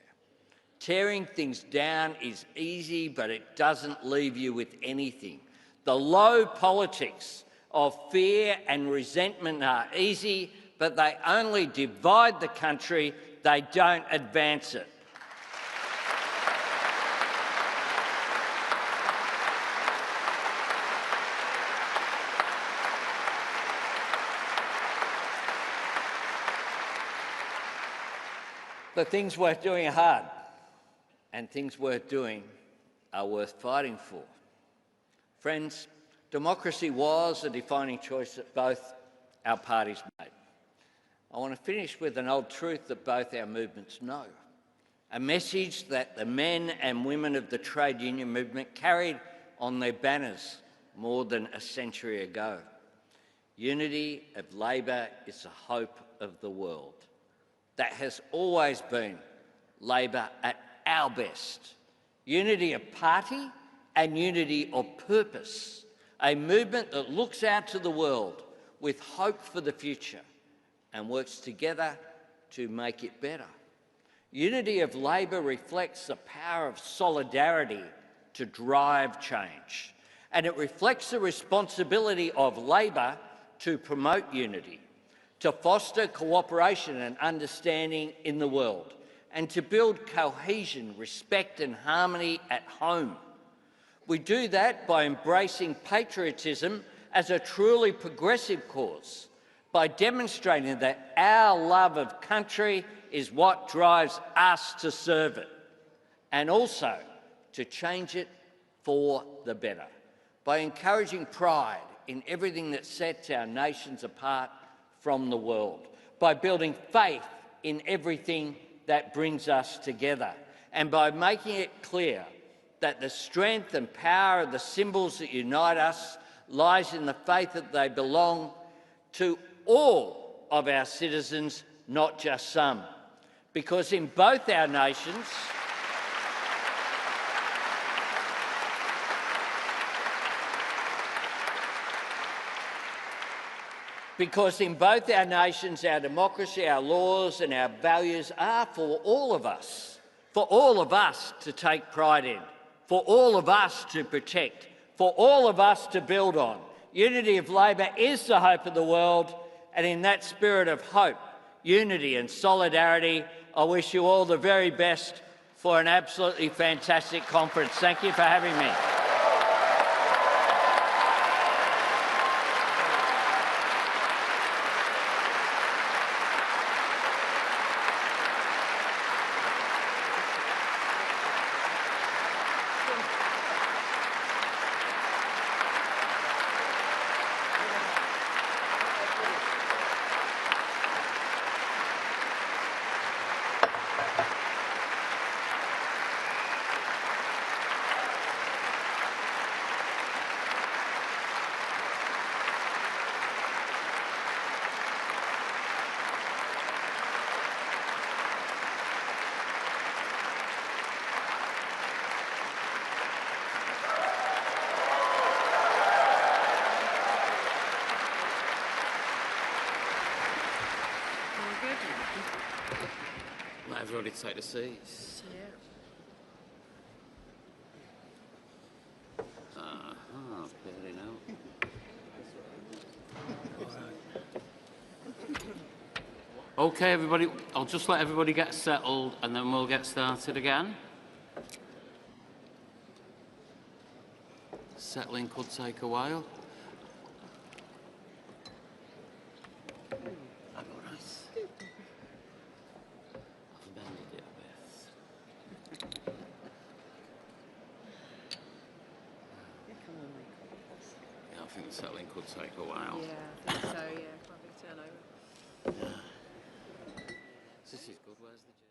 Tearing things down is easy, but it doesn't leave you with anything. The low politics of fear and resentment are easy, but they only divide the country, they don't advance it. But things worth doing are hard, and things worth doing are worth fighting for. Friends, democracy was a defining choice that both our parties made. I want to finish with an old truth that both our movements know, a message that the men and women of the trade union movement carried on their banners more than a century ago. Unity of Labour is the hope of the world. That has always been Labour at our best. Unity of party and unity of purpose. A movement that looks out to the world with hope for the future and works together to make it better. Unity of Labour reflects the power of solidarity to drive change, and it reflects the responsibility of Labour to promote unity, to foster cooperation and understanding in the world, and to build cohesion, respect and harmony at home. We do that by embracing patriotism as a truly progressive cause, by demonstrating that our love of country is what drives us to serve it, and also to change it for the better, by encouraging pride in everything that sets our nations apart from the world, by building faith in everything that brings us together, and by making it clear that the strength and power of the symbols that unite us lies in the faith that they belong to all of our citizens, not just some. Because in both our nations, our democracy, our laws and our values are for all of us to take pride in, for all of us to protect, for all of us to build on. Unity of Labour is the hope of the world, and in that spirit of hope, unity and solidarity, I wish you all the very best for an absolutely fantastic conference. Thank you for having me. Let everybody take the seats. Barely now. Okay, everybody, I'll just let everybody get settled and then we'll get started again. Settling could take a while. I think the settling could take a while. Yeah, I think so, yeah. Quite a big turnover. Yeah. This is good. Where's the gym?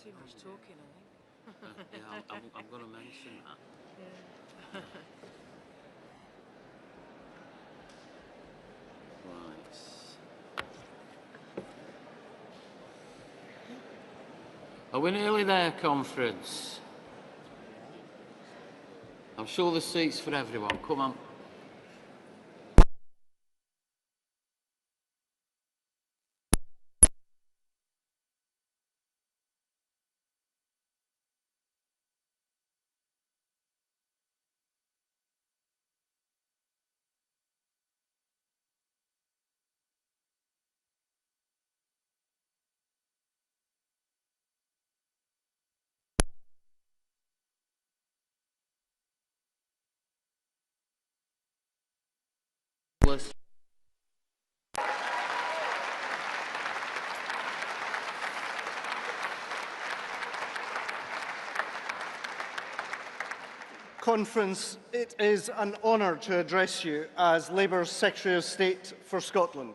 Too much talking, I think. Yeah, I'm going to mention that. Yeah. Are we nearly there, conference? I'm sure there's seats for everyone. Come on. Conference, it is an honour to address you as Labour's Secretary of State for Scotland.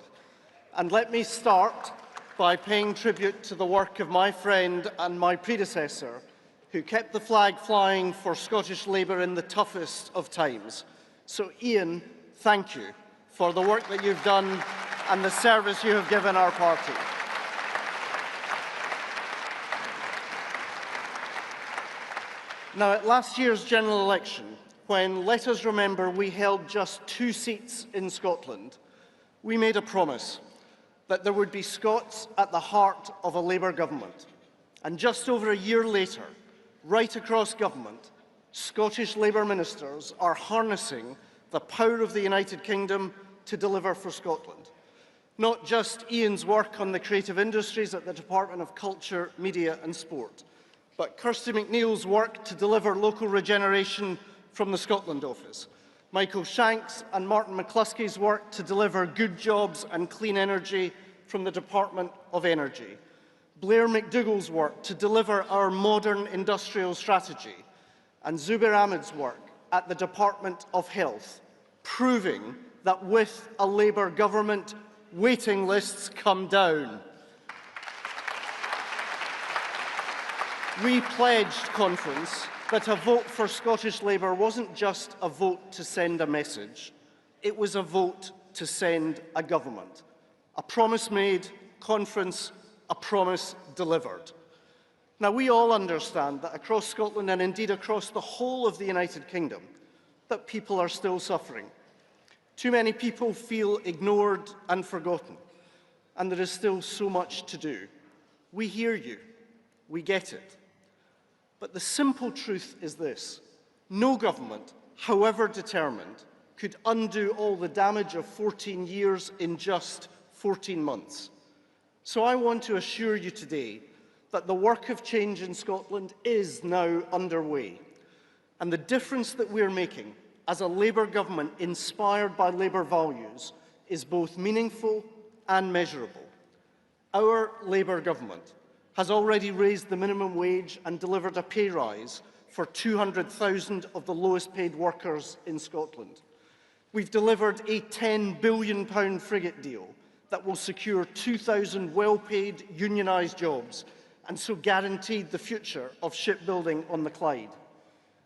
And let me start by paying tribute to the work of my friend and my predecessor, who kept the flag flying for Scottish Labour in the toughest of times. So, Ian, thank you for the work that you've done and the service you have given our party. Now, at last year's general election, when, let us remember, we held just 2 seats in Scotland, we made a promise that there would be Scots at the heart of a Labour government. And just over a year later, right across government, Scottish Labour ministers are harnessing the power of the United Kingdom to deliver for Scotland. Not just Ian's work on the creative industries at the Department of Culture, Media and Sport, but Kirsty McNeil's work to deliver local regeneration from the Scotland office, Michael Shanks and Martin McCluskey's work to deliver good jobs and clean energy from the Department of Energy, Blair McDougall's work to deliver our modern industrial strategy, and Zubair Ahmed's work at the Department of Health, proving that with a Labour government, waiting lists come down. We pledged, conference, that a vote for Scottish Labour wasn't just a vote to send a message, it was a vote to send a government. A promise made, conference, a promise delivered. Now, we all understand that across Scotland and indeed across the whole of the United Kingdom, that people are still suffering. Too many people feel ignored and forgotten, and there is still so much to do. We hear you. We get it. But the simple truth is this: no government, however determined, could undo all the damage of 14 years in just 14 months. So I want to assure you today that the work of change in Scotland is now underway. And the difference that we're making as a Labour government inspired by Labour values is both meaningful and measurable. Our Labour government has already raised the minimum wage and delivered a pay rise for 200,000 of the lowest paid workers in Scotland. We've delivered a £10 billion frigate deal that will secure 2,000 well-paid unionised jobs and so guaranteed the future of shipbuilding on the Clyde.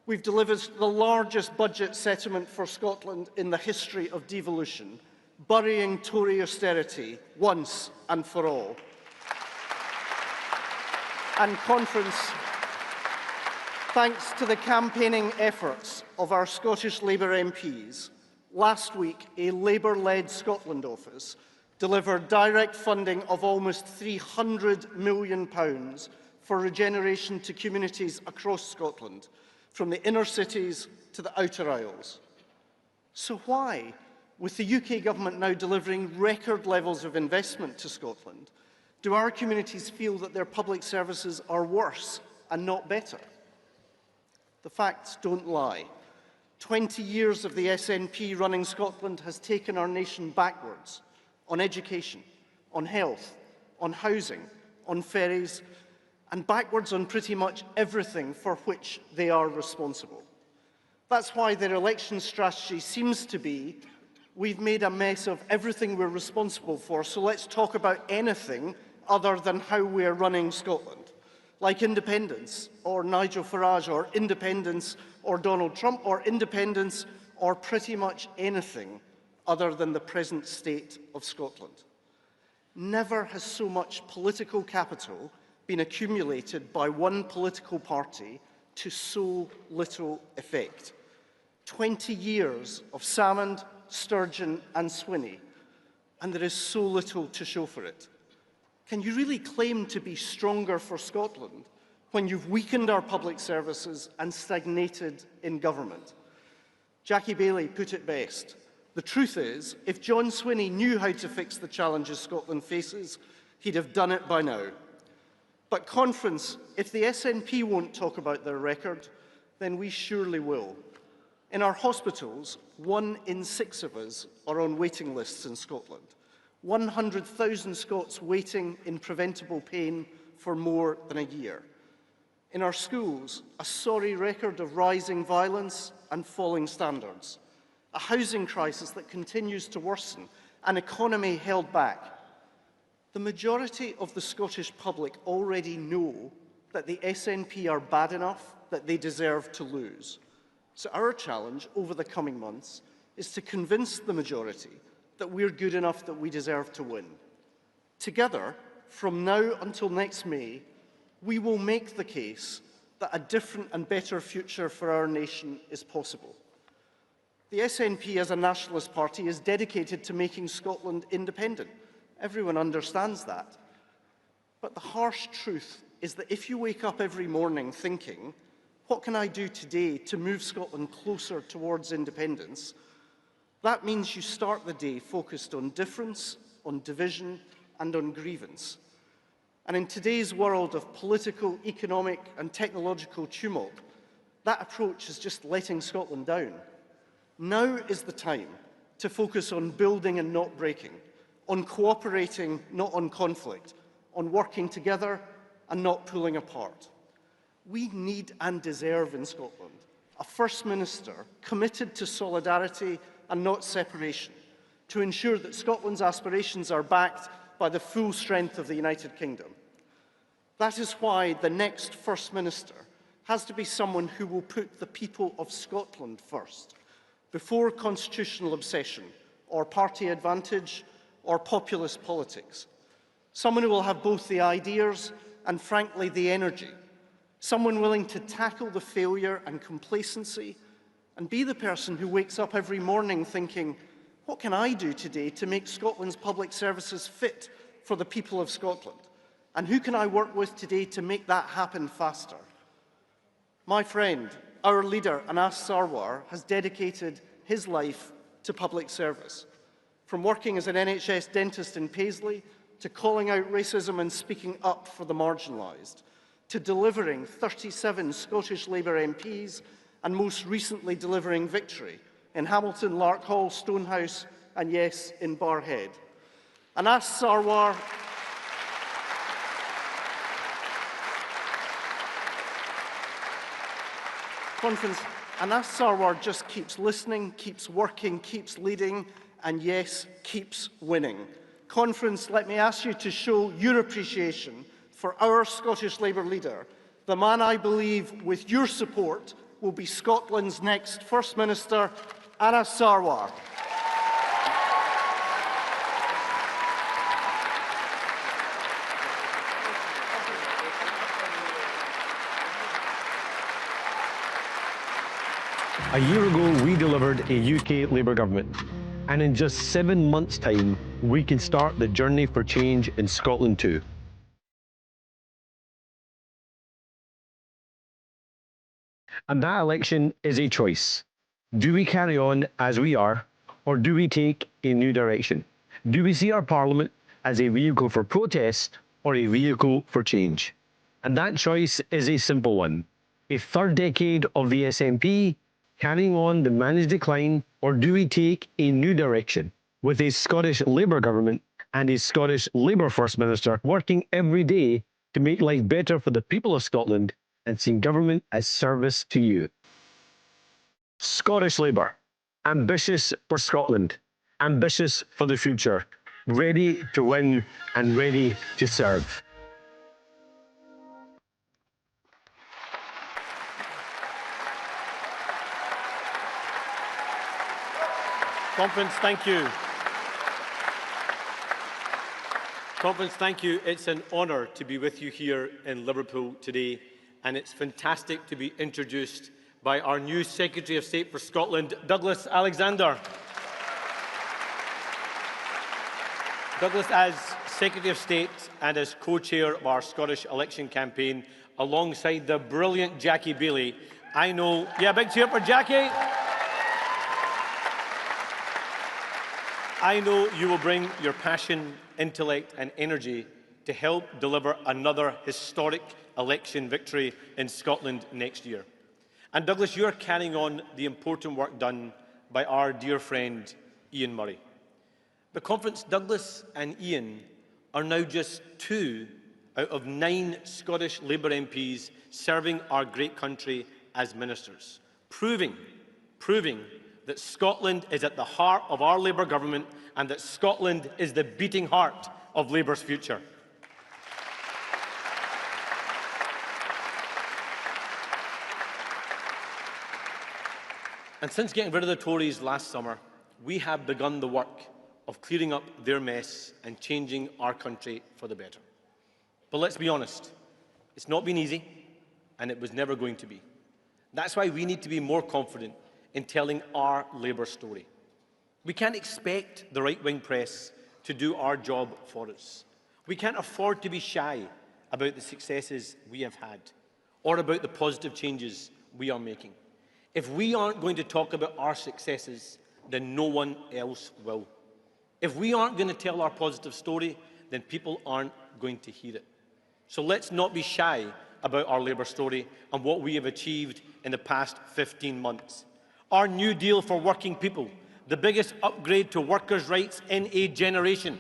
We've delivered the largest budget settlement for Scotland in the history of devolution, burying Tory austerity once and for all. And conference, thanks to the campaigning efforts of our Scottish Labour MPs, last week a Labour-led Scotland office delivered direct funding of almost £300 million for regeneration to communities across Scotland, from the inner cities to the outer isles. So why, with the UK government now delivering record levels of investment to Scotland, do our communities feel that their public services are worse and not better? The facts don't lie. 20 years of the SNP running Scotland has taken our nation backwards on education, on health, on housing, on ferries, and backwards on pretty much everything for which they are responsible. That's why their election strategy seems to be, we've made a mess of everything we're responsible for, so let's talk about anything other than how we're running Scotland, like independence, or Nigel Farage, or independence, or Donald Trump, or independence, or pretty much anything other than the present state of Scotland. Never has so much political capital been accumulated by one political party to so little effect. 20 years of salmon, sturgeon and swinny, and there is so little to show for it. Can you really claim to be stronger for Scotland when you've weakened our public services and stagnated in government? Jackie Baillie put it best. The truth is, if John Swinney knew how to fix the challenges Scotland faces, he'd have done it by now. But conference, if the SNP won't talk about their record, then we surely will. In our hospitals, 1 in 6 of us are on waiting lists in Scotland. 100,000 Scots waiting in preventable pain for more than a year. In our schools, a sorry record of rising violence and falling standards. A housing crisis that continues to worsen, an economy held back. The majority of the Scottish public already know that the SNP are bad enough that they deserve to lose. So our challenge over the coming months is to convince the majority that we're good enough that we deserve to win. Together, from now until next May, we will make the case that a different and better future for our nation is possible. The SNP as a nationalist party is dedicated to making Scotland independent. Everyone understands that. But the harsh truth is that if you wake up every morning thinking, what can I do today to move Scotland closer towards independence? That means you start the day focused on difference, on division, and on grievance. And in today's world of political, economic, and technological tumult, that approach is just letting Scotland down. Now is the time to focus on building and not breaking, on cooperating, not on conflict, on working together and not pulling apart. We need and deserve in Scotland a First Minister committed to solidarity and not separation, to ensure that Scotland's aspirations are backed by the full strength of the United Kingdom. That is why the next First Minister has to be someone who will put the people of Scotland first, before constitutional obsession, or party advantage, or populist politics. Someone who will have both the ideas and, frankly, the energy. Someone willing to tackle the failure and complacency and be the person who wakes up every morning thinking, what can I do today to make Scotland's public services fit for the people of Scotland? And who can I work with today to make that happen faster? My friend, our leader, Anas Sarwar, has dedicated his life to public service. From working as an NHS dentist in Paisley, to calling out racism and speaking up for the marginalised, to delivering 37 Scottish Labour MPs, and most recently delivering victory in Hamilton, Larkhall, Stonehouse, and yes, in Barrhead. Anas Sarwar Conference, Anas Sarwar just keeps listening, keeps working, keeps leading, and yes, keeps winning. Conference, let me ask you to show your appreciation for our Scottish Labour leader, the man I believe, with your support, will be Scotland's next First Minister, Anas Sarwar. A year ago, we delivered a UK Labour government, and in just 7 months' time, we can start the journey for change in Scotland too. And that election is a choice. Do we carry on as we are, or do we take a new direction? Do we see our Parliament as a vehicle for protest or a vehicle for change? And that choice is a simple one. A third decade of the SNP, carrying on the managed decline, or do we take a new direction with a Scottish Labour government and a Scottish Labour First Minister working every day to make life better for the people of Scotland and seeing government as service to you? Scottish Labour, ambitious for Scotland, ambitious for the future, ready to win and ready to serve. Conference, thank you. Conference, thank you. It's an honour to be with you here in Liverpool today, and it's fantastic to be introduced by our new Secretary of State for Scotland, Douglas Alexander. Douglas, as Secretary of State and as co-chair of our Scottish election campaign, alongside the brilliant Jackie Bailey, I know, yeah, big cheer for Jackie. I know you will bring your passion, intellect and energy to help deliver another historic election victory in Scotland next year. And Douglas, you are carrying on the important work done by our dear friend Ian Murray. The Conference, Douglas and Ian are now just 2 out of 9 Scottish Labour MPs serving our great country as ministers, proving that Scotland is at the heart of our Labour government and that Scotland is the beating heart of Labour's future. And since getting rid of the Tories last summer, we have begun the work of clearing up their mess and changing our country for the better. But let's be honest, it's not been easy, and it was never going to be. That's why we need to be more confident in telling our Labour story. We can't expect the right-wing press to do our job for us. We can't afford to be shy about the successes we have had or about the positive changes we are making. If we aren't going to talk about our successes, then no one else will. If we aren't going to tell our positive story, then people aren't going to hear it. So let's not be shy about our Labour story and what we have achieved in the past 15 months. Our new deal for working people, the biggest upgrade to workers' rights in a generation,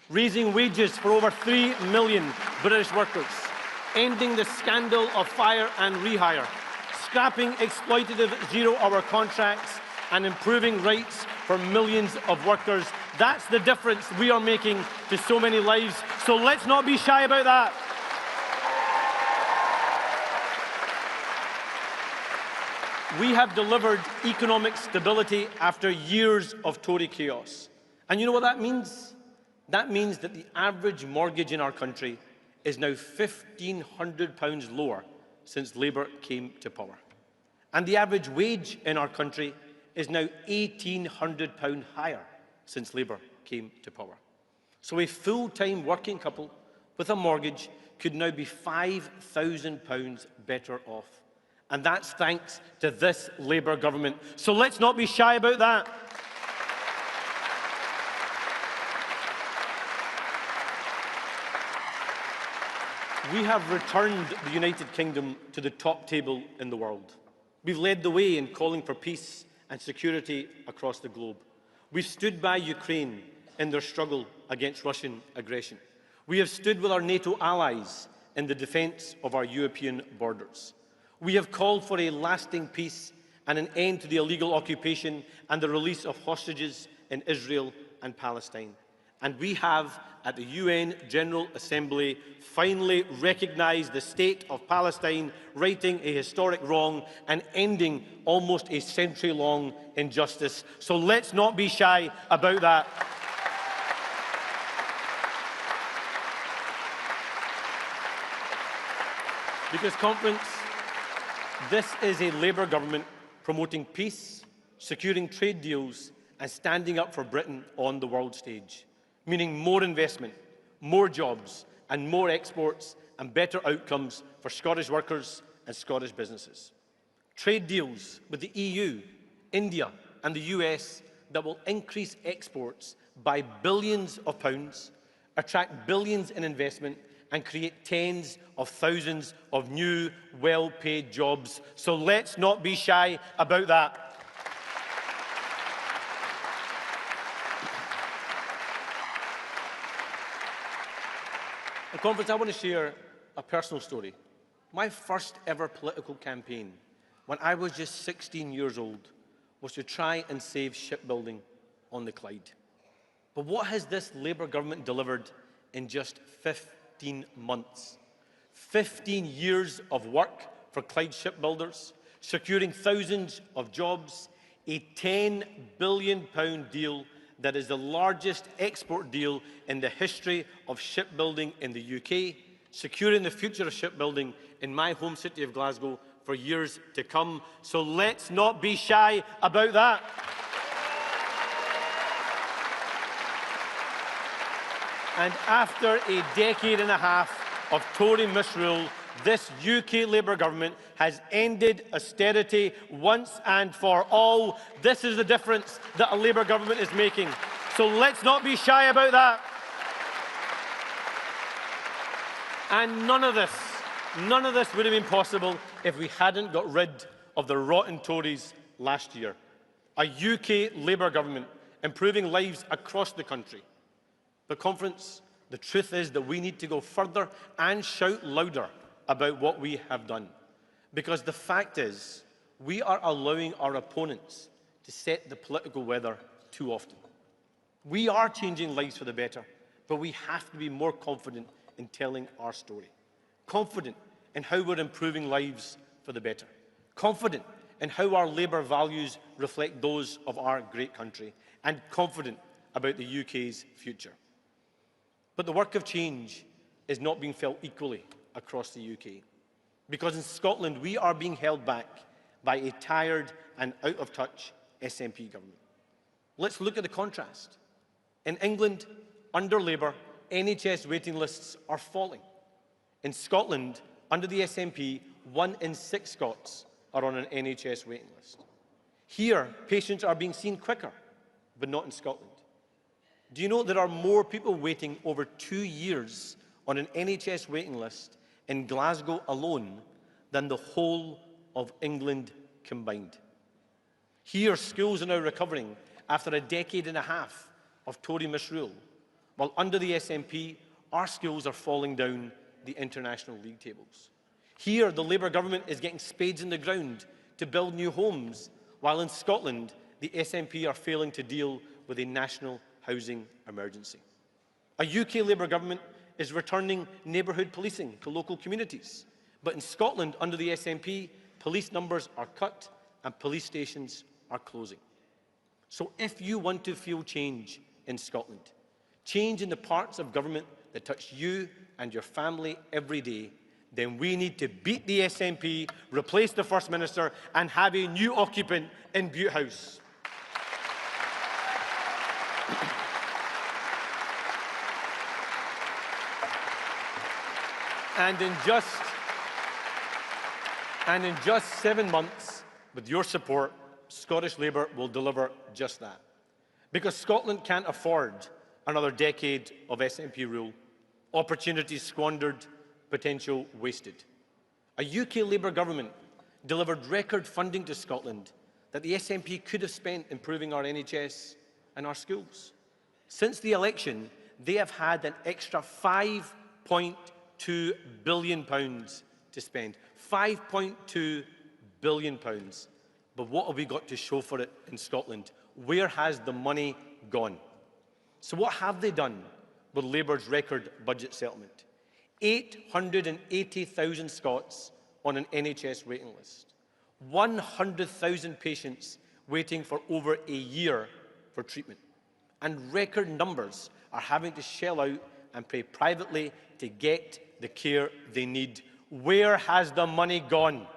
raising wages for over 3 million British workers, ending the scandal of fire and rehire, scrapping exploitative zero-hour contracts and improving rights for millions of workers. That's the difference we are making to so many lives. So let's not be shy about that. We have delivered economic stability after years of Tory chaos. And you know what that means? That means that the average mortgage in our country is now £1,500 lower since Labour came to power. And the average wage in our country is now £1,800 higher since Labour came to power. So a full-time working couple with a mortgage could now be £5,000 better off. And that's thanks to this Labour government. So let's not be shy about that. We have returned the United Kingdom to the top table in the world. We've led the way in calling for peace and security across the globe. We've stood by Ukraine in their struggle against Russian aggression. We have stood with our NATO allies in the defence of our European borders. We have called for a lasting peace and an end to the illegal occupation and the release of hostages in Israel and Palestine. And we have, at the UN General Assembly, finally recognised the state of Palestine, righting a historic wrong and ending almost a century-long injustice. So let's not be shy about that. Because, Conference, this is a Labour government promoting peace, securing trade deals and standing up for Britain on the world stage, meaning more investment, more jobs and more exports and better outcomes for Scottish workers and Scottish businesses. Trade deals with the EU, India and the US that will increase exports by billions of pounds, attract billions in investment and create tens of thousands of new, well-paid jobs. So let's not be shy about that. Conference, I want to share a personal story. My first ever political campaign, when I was just 16 years old, was to try and save shipbuilding on the Clyde. But what has this Labour government delivered in just 15 months? 15 years of work for Clyde shipbuilders, securing thousands of jobs, a £10 billion deal that is the largest export deal in the history of shipbuilding in the UK, securing the future of shipbuilding in my home city of Glasgow for years to come. So let's not be shy about that. And after a decade and a half of Tory misrule, this UK Labour government has ended austerity once and for all. This is the difference that a Labour government is making. So let's not be shy about that. And none of this would have been possible if we hadn't got rid of the rotten Tories last year. A UK Labour government improving lives across the country. But, Conference, the truth is that we need to go further and shout louder about what we have done. Because the fact is, we are allowing our opponents to set the political weather too often. We are changing lives for the better, but we have to be more confident in telling our story. Confident in how we're improving lives for the better. Confident in how our Labour values reflect those of our great country. And confident about the UK's future. But the work of change is not being felt equally across the UK. Because in Scotland, we are being held back by a tired and out-of-touch SNP government. Let's look at the contrast. In England, under Labour, NHS waiting lists are falling. In Scotland, under the SNP, 1 in 6 Scots are on an NHS waiting list. Here, patients are being seen quicker, but not in Scotland. Do you know there are more people waiting over 2 years on an NHS waiting list in Glasgow alone than the whole of England combined? Here, schools are now recovering after a decade and a half of Tory misrule, while under the SNP, our schools are falling down the international league tables. Here, the Labour government is getting spades in the ground to build new homes, while in Scotland, the SNP are failing to deal with a national housing emergency. A UK Labour government is returning neighbourhood policing to local communities. But in Scotland, under the SNP, police numbers are cut and police stations are closing. So if you want to feel change in Scotland, change in the parts of government that touch you and your family every day, then we need to beat the SNP, replace the First Minister and have a new occupant in Bute House. And in just 7 months, with your support, Scottish Labour will deliver just that. Because Scotland can't afford another decade of SNP rule, opportunities squandered, potential wasted. A UK Labour government delivered record funding to Scotland that the SNP could have spent improving our NHS and our schools. Since the election, they have had an extra £5.2 billion to spend. £5.2 billion. But what have we got to show for it in Scotland? Where has the money gone? So what have they done with Labour's record budget settlement? 880,000 Scots on an NHS waiting list. 100,000 patients waiting for over a year for treatment. And record numbers are having to shell out and pay privately to get the care they need. Where has the money gone?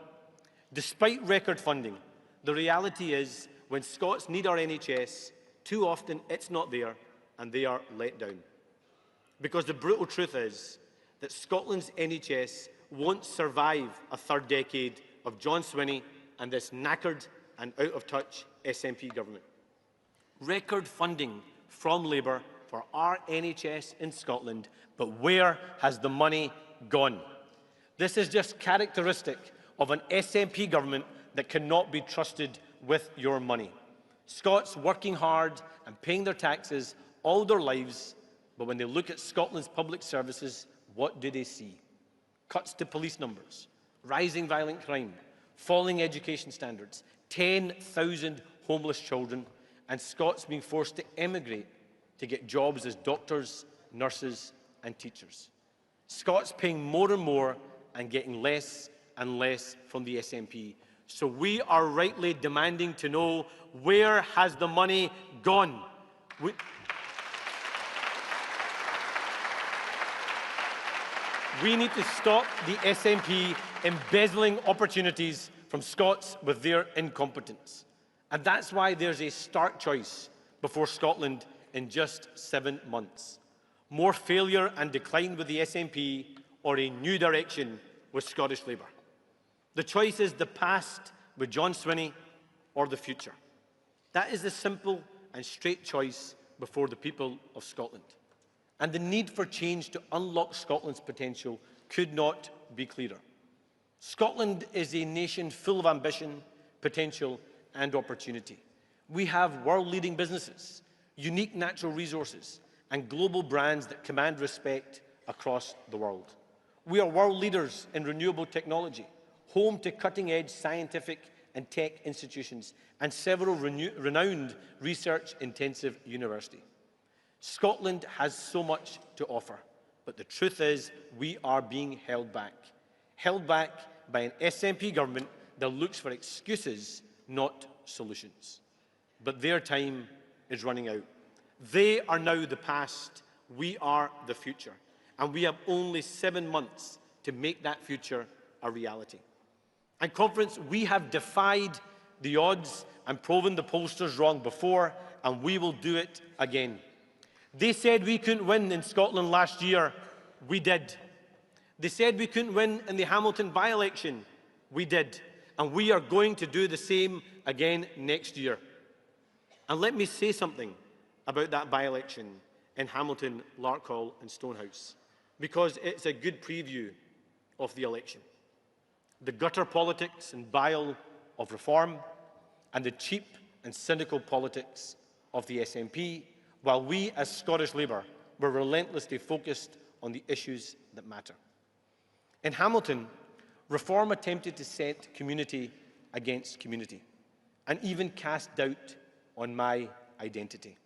Despite record funding, the reality is when Scots need our NHS, too often it's not there and they are let down. Because the brutal truth is that Scotland's NHS won't survive a third decade of John Swinney and this knackered and out-of-touch SNP government. Record funding from Labour for our NHS in Scotland, but where has the money gone? This is just characteristic of an SNP government that cannot be trusted with your money. Scots working hard and paying their taxes all their lives, but when they look at Scotland's public services, what do they see? Cuts to police numbers, rising violent crime, falling education standards, 10,000 homeless children, and Scots being forced to emigrate to get jobs as doctors, nurses and teachers. Scots paying more and more and getting less and less from the SNP. So we are rightly demanding to know, where has the money gone? We need to stop the SNP embezzling opportunities from Scots with their incompetence. And that's why there's a stark choice before Scotland in just 7 months. More failure and decline with the SNP or a new direction with Scottish Labour. The choice is the past with John Swinney or the future. That is the simple and straight choice before the people of Scotland. And the need for change to unlock Scotland's potential could not be clearer. Scotland is a nation full of ambition, potential and opportunity. We have world-leading businesses, unique natural resources and global brands that command respect across the world. We are world leaders in renewable technology, home to cutting-edge scientific and tech institutions and several renowned research-intensive universities. Scotland has so much to offer, but the truth is we are being held back by an SNP government that looks for excuses, not solutions. But their time is running out. They are now the past, we are the future, and we have only 7 months to make that future a reality. And conference, we have defied the odds and proven the pollsters wrong before, and we will do it again. They said we couldn't win in Scotland last year. We did. They said we couldn't win in the Hamilton by-election. We did. And we are going to do the same again next year. And let me say something about that by-election in Hamilton, Larkhall and Stonehouse, because it's a good preview of the election. The gutter politics and bile of reform and the cheap and cynical politics of the SNP, while we as Scottish Labour were relentlessly focused on the issues that matter. In Hamilton, reform attempted to set community against community and even cast doubt on my identity.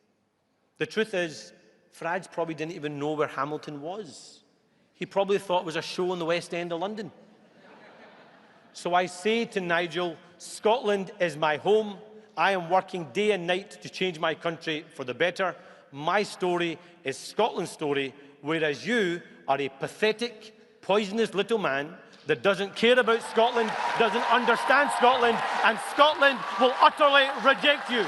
The truth is, Farage probably didn't even know where Hamilton was. He probably thought it was a show in the West End of London. So I say to Nigel, Scotland is my home. I am working day and night to change my country for the better. My story is Scotland's story, whereas you are a pathetic, poisonous little man that doesn't care about Scotland, doesn't understand Scotland, and Scotland will utterly reject you.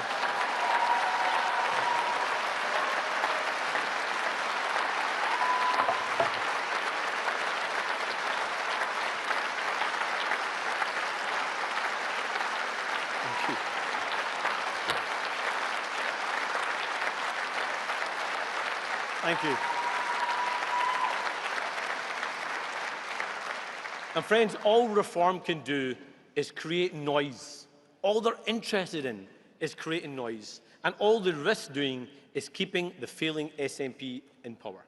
Thank you. And friends, all reform can do is create noise. All they're interested in is creating noise. And all they risk doing is keeping the failing SNP in power.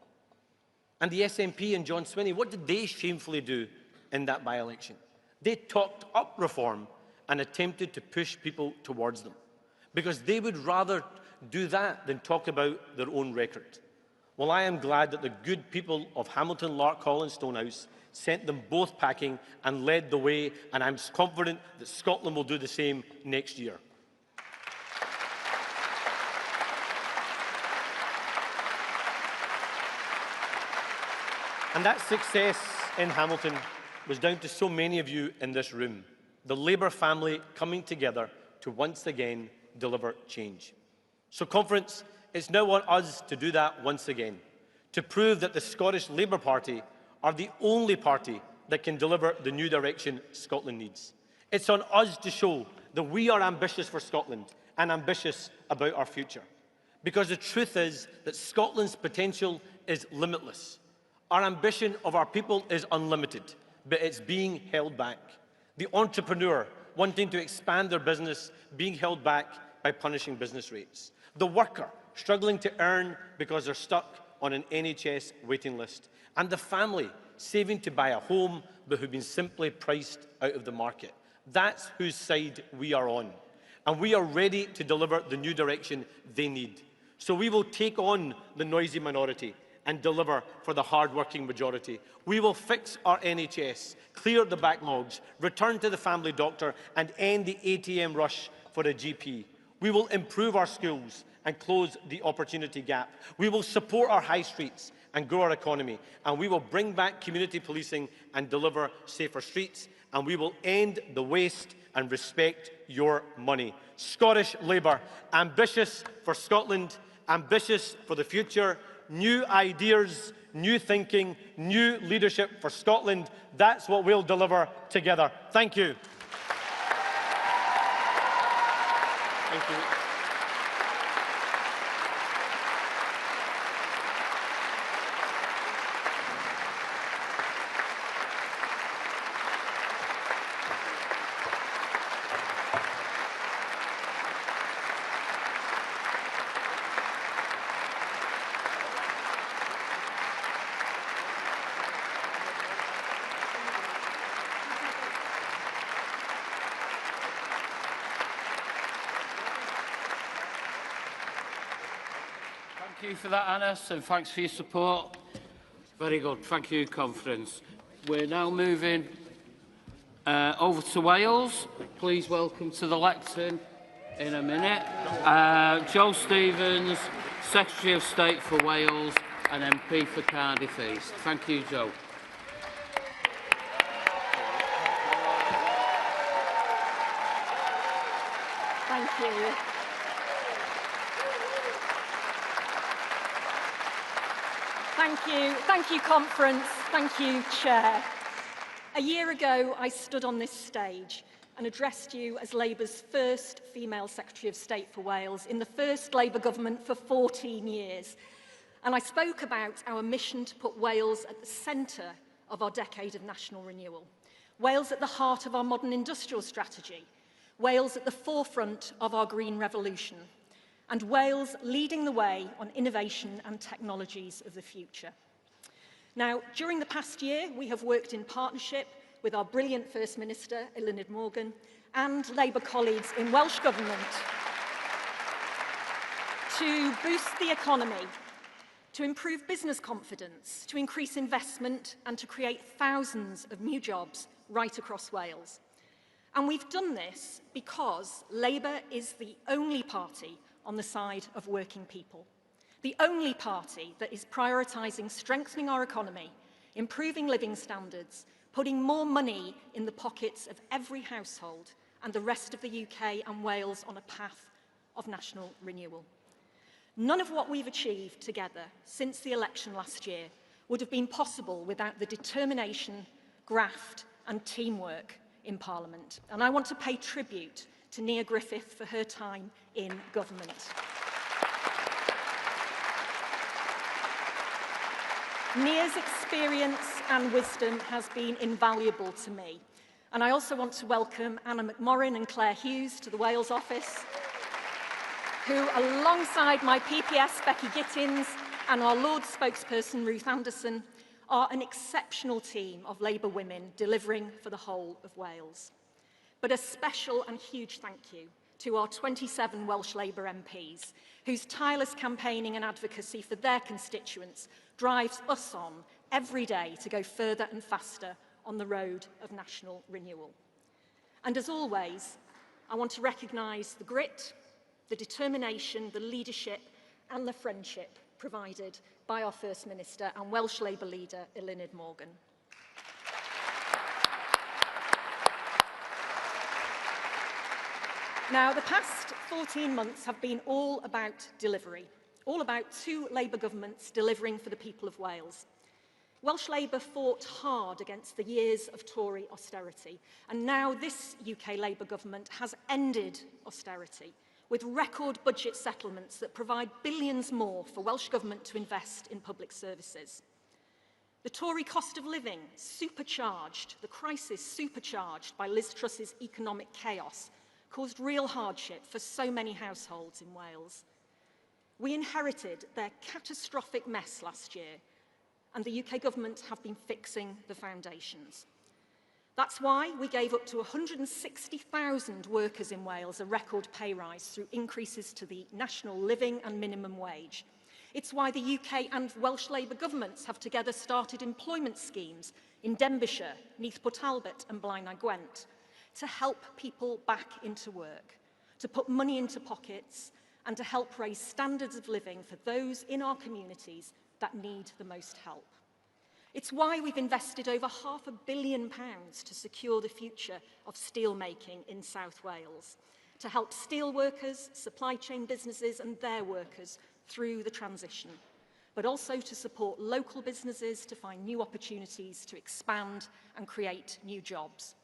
And the SNP and John Swinney, what did they shamefully do in that by-election? They talked up reform and attempted to push people towards them, because they would rather do that than talk about their own record. Well, I am glad that the good people of Hamilton, Larkhall and Stonehouse sent them both packing and led the way, and I'm confident that Scotland will do the same next year. And that success in Hamilton was down to so many of you in this room, the Labour family coming together to once again deliver change. So, conference, it's now on us to do that once again, to prove that the Scottish Labour Party are the only party that can deliver the new direction Scotland needs. It's on us to show that we are ambitious for Scotland and ambitious about our future. Because the truth is that Scotland's potential is limitless. Our ambition of our people is unlimited, but it's being held back. The entrepreneur wanting to expand their business being held back by punishing business rates. The worker struggling to earn because they're stuck on an NHS waiting list. And the family saving to buy a home but who've been simply priced out of the market. That's whose side we are on. And we are ready to deliver the new direction they need. So we will take on the noisy minority and deliver for the hard-working majority. We will fix our NHS, clear the backlogs, return to the family doctor and end the ATM rush for a GP. We will improve our schools and close the opportunity gap. We will support our high streets and grow our economy, and we will bring back community policing and deliver safer streets, and we will end the waste and respect your money. Scottish Labour, ambitious for Scotland, ambitious for the future, new ideas, new thinking, new leadership for Scotland. That's what we'll deliver together. Thank you. Thank you. Thank you for that, Anas, and thanks for your support. Very good. Thank you, Conference. We're now moving over to Wales. Please welcome to the lectern in a minute Joe Stevens, Secretary of State for Wales and MP for Cardiff East. Thank you, Joe. Thank you. Thank you, Conference. Thank you, Chair. A year ago, I stood on this stage and addressed you as Labour's first female Secretary of State for Wales in the first Labour government for 14 years. And I spoke about our mission to put Wales at the centre of our decade of national renewal. Wales at the heart of our modern industrial strategy. Wales at the forefront of our green revolution. And Wales leading the way on innovation and technologies of the future. Now, during the past year, we have worked in partnership with our brilliant First Minister, Eluned Morgan, and Labour colleagues in Welsh Government to boost the economy, to improve business confidence, to increase investment, and to create thousands of new jobs right across Wales. And we've done this because Labour is the only party on the side of working people. The only party that is prioritising strengthening our economy, improving living standards, putting more money in the pockets of every household and the rest of the UK and Wales on a path of national renewal. None of what we've achieved together since the election last year would have been possible without the determination, graft and teamwork in Parliament. And I want to pay tribute to Nia Griffith for her time in government. Nia's experience and wisdom has been invaluable to me. And I also want to welcome Anna McMorrin and Claire Hughes to the Wales office, who, alongside my PPS Becky Gittins and our Lord spokesperson Ruth Anderson, are an exceptional team of Labour women delivering for the whole of Wales. But a special and huge thank you to our 27 Welsh Labour MPs, whose tireless campaigning and advocacy for their constituents drives us on every day to go further and faster on the road of national renewal. And as always, I want to recognise the grit, the determination, the leadership and the friendship provided by our First Minister and Welsh Labour leader, Eluned Morgan. Now, the past 14 months have been all about delivery, all about two Labour governments delivering for the people of Wales. Welsh Labour fought hard against the years of Tory austerity, and now this UK Labour government has ended austerity with record budget settlements that provide billions more for Welsh Government to invest in public services. The Tory cost of living supercharged, the crisis supercharged by Liz Truss's economic chaos, caused real hardship for so many households in Wales. We inherited their catastrophic mess last year, and the UK government have been fixing the foundations. That's why we gave up to 160,000 workers in Wales a record pay rise through increases to the national living and minimum wage. It's why the UK and Welsh Labour governments have together started employment schemes in Denbighshire, Neath Port Talbot and Blaenau Gwent to help people back into work, to put money into pockets and to help raise standards of living for those in our communities that need the most help. It's why we've invested over £500 million to secure the future of steelmaking in South Wales, to help steel workers, supply chain businesses and their workers through the transition, but also to support local businesses to find new opportunities to expand and create new jobs.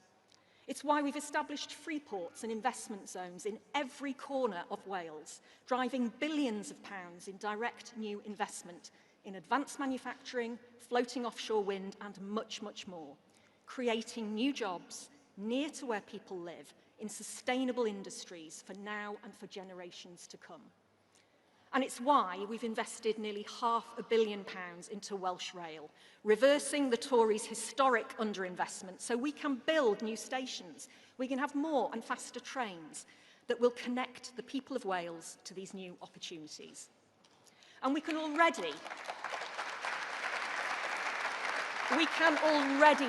It's why we've established free ports and investment zones in every corner of Wales, driving billions of pounds in direct new investment in advanced manufacturing, floating offshore wind and much, much more, creating new jobs near to where people live in sustainable industries for now and for generations to come. And it's why we've invested nearly £500 million into Welsh Rail, reversing the Tories' historic underinvestment so we can build new stations, we can have more and faster trains that will connect the people of Wales to these new opportunities. And we can already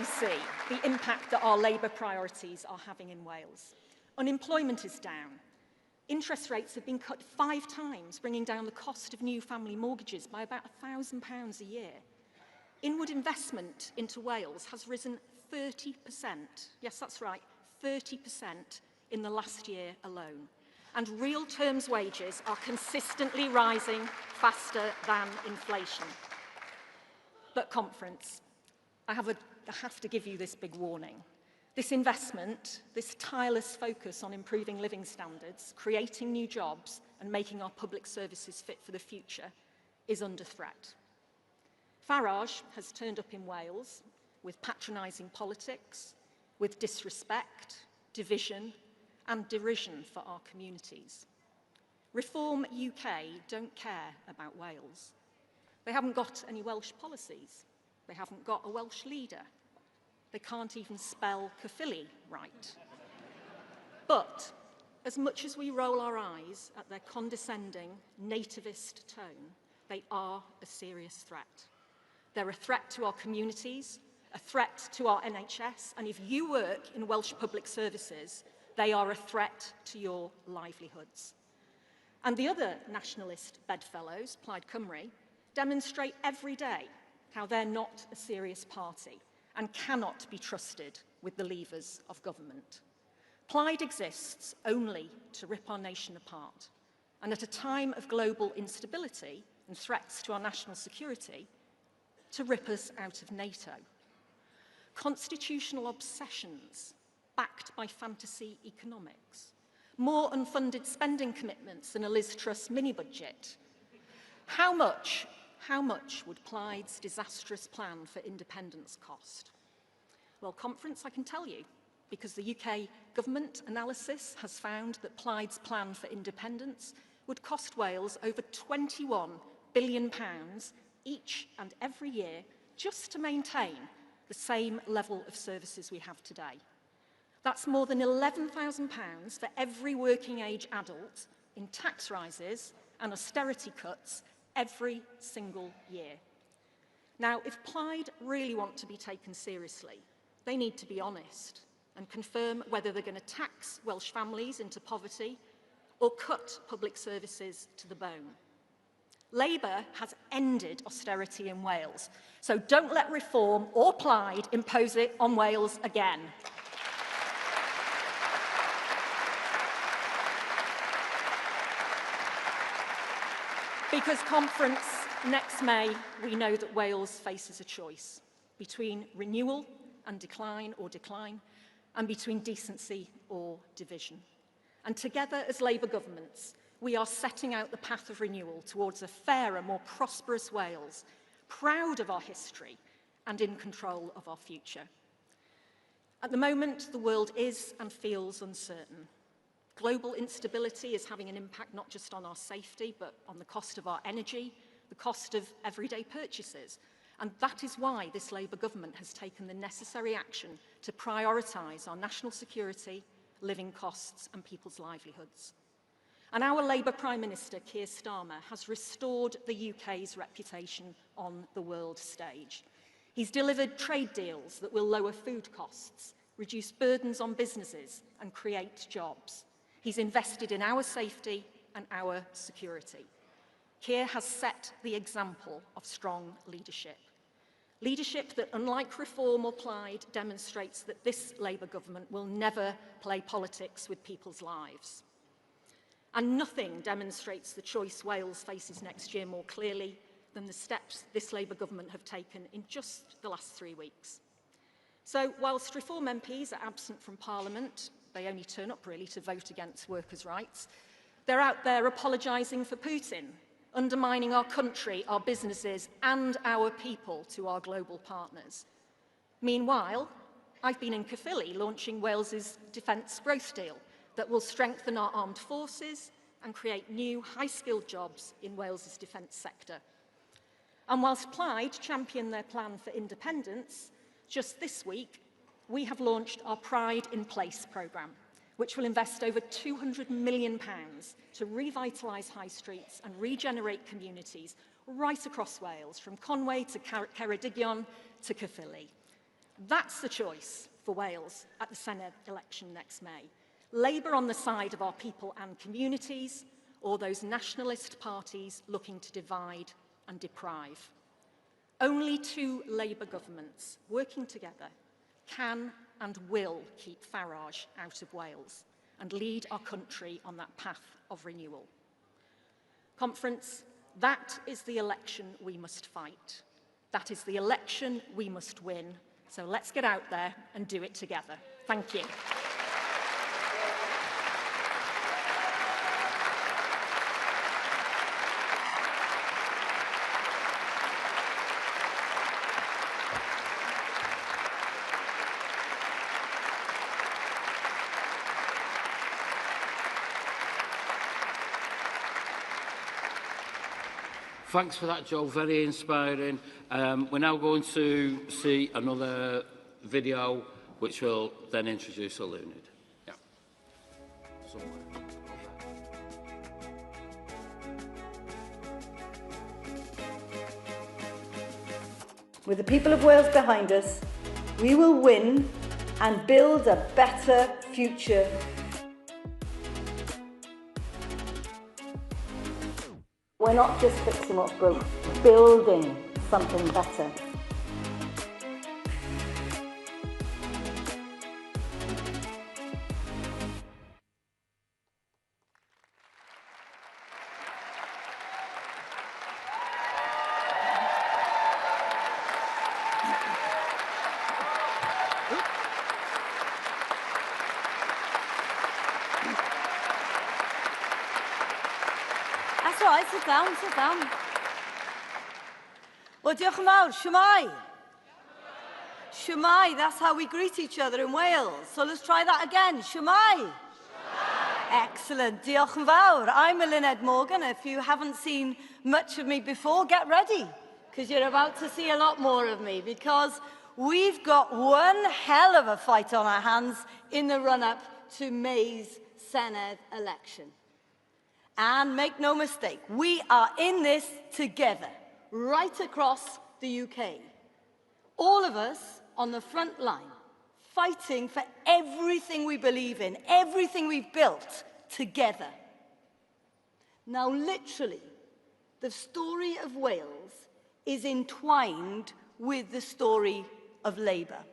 see the impact that our Labour priorities are having in Wales. Unemployment is down. Interest rates have been cut 5 times, bringing down the cost of new family mortgages by about £1,000 a year. Inward investment into Wales has risen 30%. Yes, that's right, 30% in the last year alone. And real terms wages are consistently rising faster than inflation. But conference, I have to give you this big warning. This investment, this tireless focus on improving living standards, creating new jobs and making our public services fit for the future is under threat. Farage has turned up in Wales with patronising politics, with disrespect, division and derision for our communities. Reform UK don't care about Wales. They haven't got any Welsh policies. They haven't got a Welsh leader. They can't even spell Caerphilly right. But as much as we roll our eyes at their condescending, nativist tone, they are a serious threat. They're a threat to our communities, a threat to our NHS, and if you work in Welsh public services, they are a threat to your livelihoods. And the other nationalist bedfellows, Plaid Cymru, demonstrate every day how they're not a serious party and cannot be trusted with the levers of government. Plaid exists only to rip our nation apart, and at a time of global instability and threats to our national security, to rip us out of NATO. Constitutional obsessions backed by fantasy economics, more unfunded spending commitments than a Liz Truss mini-budget. How much would Plaid's disastrous plan for independence cost? Well, conference, I can tell you, because the UK government analysis has found that Plaid's plan for independence would cost Wales over £21 billion each and every year just to maintain the same level of services we have today. That's more than £11,000 for every working-age adult in tax rises and austerity cuts every single year. Now, if Plaid really want to be taken seriously, they need to be honest and confirm whether they're going to tax Welsh families into poverty or cut public services to the bone. Labour has ended austerity in Wales, so don't let Reform or Plaid impose it on Wales again. Because conference, next May, we know that Wales faces a choice between renewal and decline, and between decency or division. And together as Labour governments, we are setting out the path of renewal towards a fairer, more prosperous Wales, proud of our history and in control of our future. At the moment, the world is and feels uncertain. Global instability is having an impact not just on our safety, but on the cost of our energy, the cost of everyday purchases. And that is why this Labour government has taken the necessary action to prioritise our national security, living costs and people's livelihoods. And our Labour Prime Minister, Keir Starmer, has restored the UK's reputation on the world stage. He's delivered trade deals that will lower food costs, reduce burdens on businesses and create jobs. He's invested in our safety and our security. Keir has set the example of strong leadership. Leadership that, unlike Reform or Plaid, demonstrates that this Labour government will never play politics with people's lives. And nothing demonstrates the choice Wales faces next year more clearly than the steps this Labour government have taken in just the last 3 weeks. So, whilst Reform MPs are absent from Parliament, they only turn up really to vote against workers' rights, they're out there apologising for Putin, undermining our country, our businesses and our people to our global partners. Meanwhile, I've been in Caerphilly launching Wales's defence growth deal that will strengthen our armed forces and create new high-skilled jobs in Wales's defence sector. And whilst Plaid championed their plan for independence, just this week we have launched our Pride in Place programme, which will invest over £200 million to revitalise high streets and regenerate communities right across Wales, from Conway to Ceredigion to Caerphilly. That's the choice for Wales at the Senedd election next May. Labour on the side of our people and communities, or those nationalist parties looking to divide and deprive. Only two Labour governments working together can and will keep Farage out of Wales and lead our country on that path of renewal. Conference, that is the election we must fight. That is the election we must win. So let's get out there and do it together. Thank you. Thanks for that, Joe. Very inspiring. We're now going to see another video, which will then introduce Eluned. Yeah. Somewhere. With the people of Wales behind us, we will win and build a better future. We're not just fixing what's broke, building something better. That's all right, sit down, sit down. Well, diolch yn fawr, shwmai. Shwmai, that's how we greet each other in Wales. So let's try that again, shwmai. Excellent, diolch yn fawr. I'm Eluned Morgan. If you haven't seen much of me before, get ready, because you're about to see a lot more of me, because we've got one hell of a fight on our hands in the run-up to May's Senedd election. And make no mistake, we are in this together, right across the UK. All of us on the front line, fighting for everything we believe in, everything we've built together. Now, literally, the story of Wales is entwined with the story of Labour.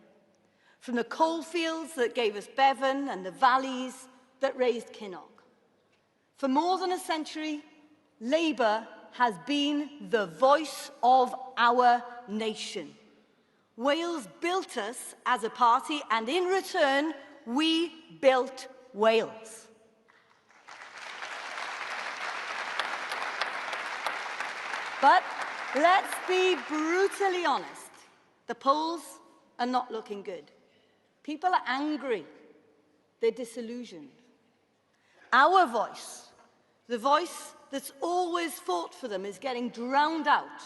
From the coalfields that gave us Bevan and the valleys that raised Kinnock. For more than a century, Labour has been the voice of our nation. Wales built us as a party, and in return, we built Wales. But let's be brutally honest. The polls are not looking good. People are angry. They're disillusioned. Our voice, the voice that's always fought for them, is getting drowned out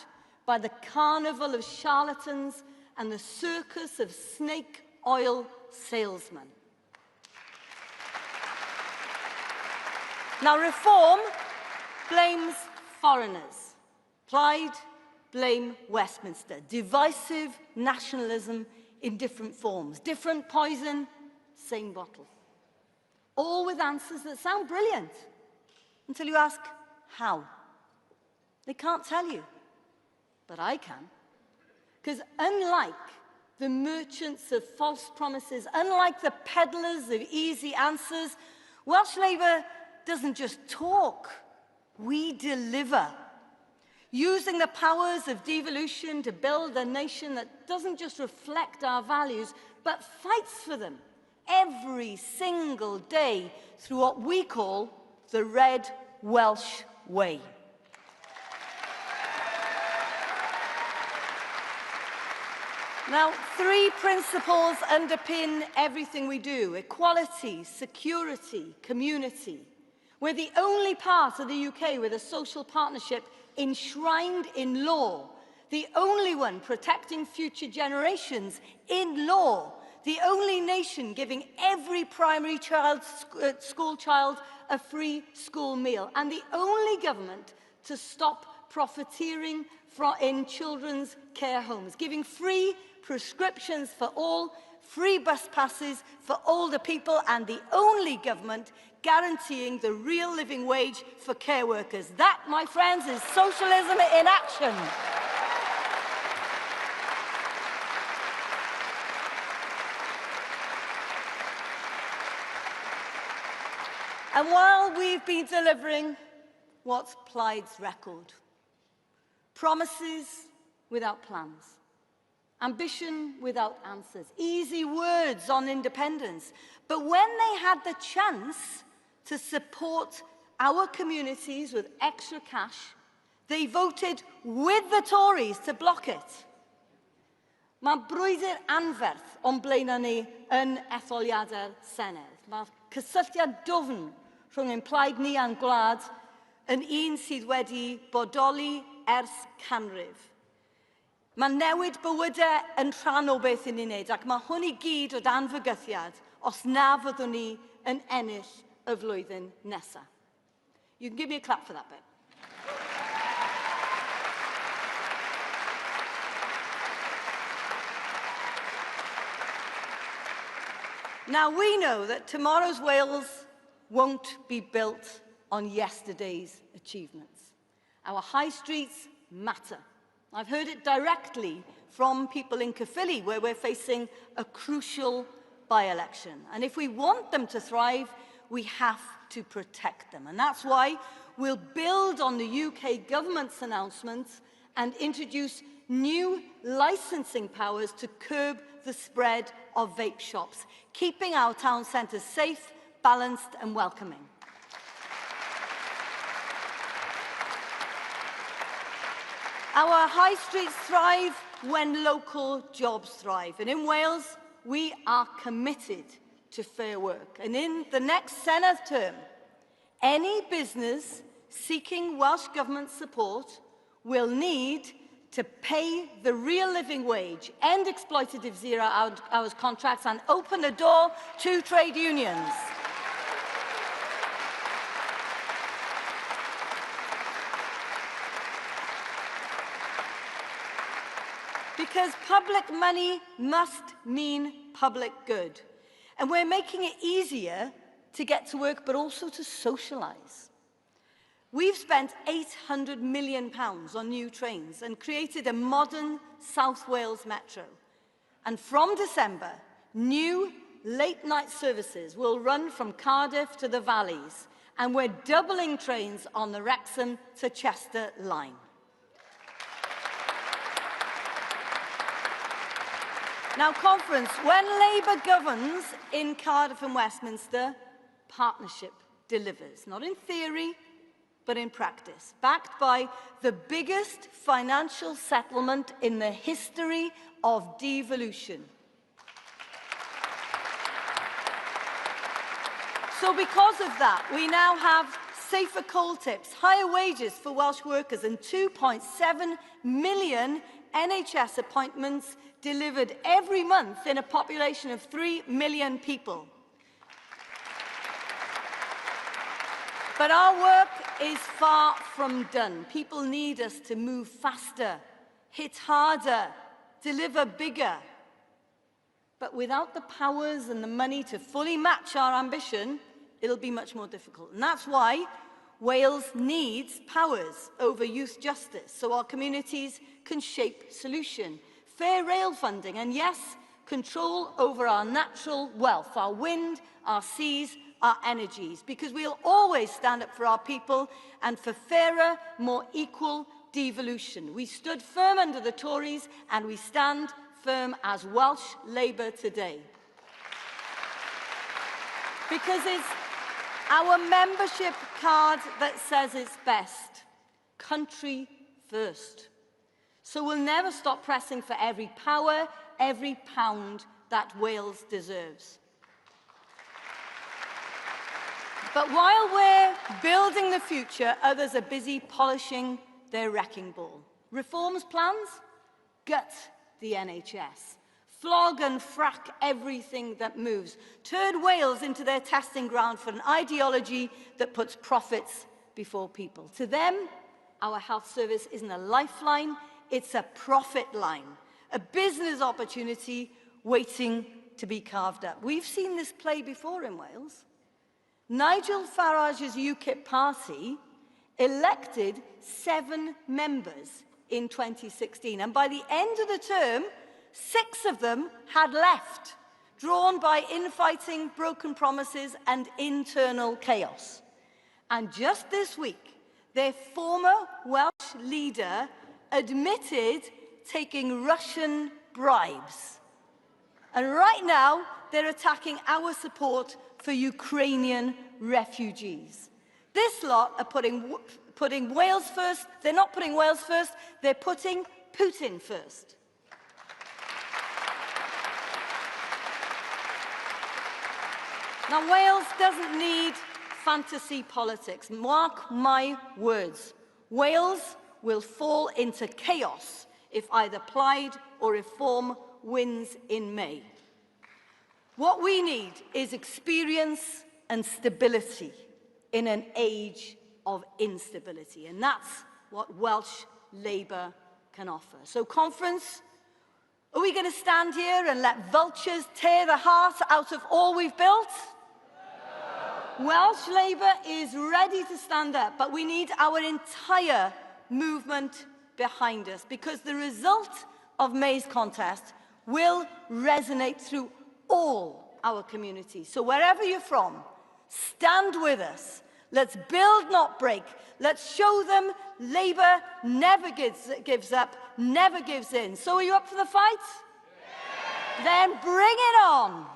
by the carnival of charlatans and the circus of snake oil salesmen. Now, Reform blames foreigners. Plaid blame Westminster. Divisive nationalism in different forms. Different poison, same bottle. All with answers that sound brilliant. until you ask, how? They can't tell you, but I can. Because unlike the merchants of false promises, unlike the peddlers of easy answers, Welsh Labour doesn't just talk, we deliver. Using the powers of devolution to build a nation that doesn't just reflect our values, but fights for them every single day through what we call the Red Welsh Way. Now, three principles underpin everything we do: equality, security, community. We're the only part of the UK with a social partnership enshrined in law, the only one protecting future generations in law, the only nation giving every primary school child a free school meal, and the only government to stop profiteering in children's care homes, giving free prescriptions for all, free bus passes for older people, and the only government guaranteeing the real living wage for care workers. That, my friends, is socialism in action. And while we've been delivering what's Plaid's record, promises without plans, ambition without answers, easy words on independence, but when they had the chance to support our communities with extra cash, they voted with the Tories to block it. Mae brwydr anferth o'n blaenau ni yn etholiadau'r Senedd. Mae cysylltiad dwfn rhwng ein plaid ni a'n gwlad yn un sydd wedi bodoli ers canrif. Mae newid bywydau yn rhan o beth yn unig, ac mae hwn i gyd o dan fygythiad os na fyddwn ni yn ennill y flwyddyn nesaf. You can give me a clap for that bit. Now, we know that tomorrow's Wales won't be built on yesterday's achievements. Our high streets matter. I've heard it directly from people in Caerphilly, where we're facing a crucial by-election. And if we want them to thrive, we have to protect them. And that's why we'll build on the UK government's announcements and introduce new licensing powers to curb the spread of vape shops, keeping our town centres safe, balanced and welcoming. Our high streets thrive when local jobs thrive. And in Wales, we are committed to fair work. And in the next Senedd term, any business seeking Welsh Government support will need to pay the real living wage, end exploitative zero-hours contracts, and open the door to trade unions. Because public money must mean public good. And we're making it easier to get to work, but also to socialise. We've spent £800 million on new trains and created a modern South Wales metro. And from December, new late-night services will run from Cardiff to the Valleys, and we're doubling trains on the Wrexham to Chester line. Now, Conference, when Labour governs in Cardiff and Westminster, partnership delivers, not in theory, but in practice, backed by the biggest financial settlement in the history of devolution. So because of that, we now have safer coal tips, higher wages for Welsh workers, and 2.7 million NHS appointments delivered every month in a population of 3 million people. But our work is far from done. People need us to move faster, hit harder, deliver bigger. But without the powers and the money to fully match our ambition, it'll be much more difficult. And that's why Wales needs powers over youth justice so our communities can shape solution, fair rail funding, and yes, control over our natural wealth, our wind, our seas, our energies, because we'll always stand up for our people and for fairer, more equal devolution. We stood firm under the Tories and we stand firm as Welsh Labour today. Because it's our membership card that says it's best. Country first. So we'll never stop pressing for every power, every pound that Wales deserves. But while we're building the future, others are busy polishing their wrecking ball. Reforms plans? Gut the NHS. Flog and frack everything that moves. Turn Wales into their testing ground for an ideology that puts profits before people. To them, our health service isn't a lifeline, it's a profit line, a business opportunity waiting to be carved up. We've seen this play before in Wales. Nigel Farage's UKIP party elected 7 members in 2016, and by the end of the term, 6 of them had left, drawn by infighting, broken promises, and internal chaos. And just this week, their former Welsh leader admitted taking Russian bribes. And right now, they're attacking our support for Ukrainian refugees. This lot are putting Wales first. They're not putting Wales first, they're putting Putin first. Now, Wales doesn't need fantasy politics. Mark my words. Wales will fall into chaos if either Plaid or Reform wins in May. What we need is experience and stability in an age of instability, and that's what Welsh Labour can offer. So, conference, are we going to stand here and let vultures tear the heart out of all we've built? No. Welsh Labour is ready to stand up, but we need our entire movement behind us, because the result of May's contest will resonate through all our communities. So wherever you're from, stand with us. Let's build, not break. Let's show them Labour never gives up, never gives in. So are you up for the fight? Yeah. Then bring it on.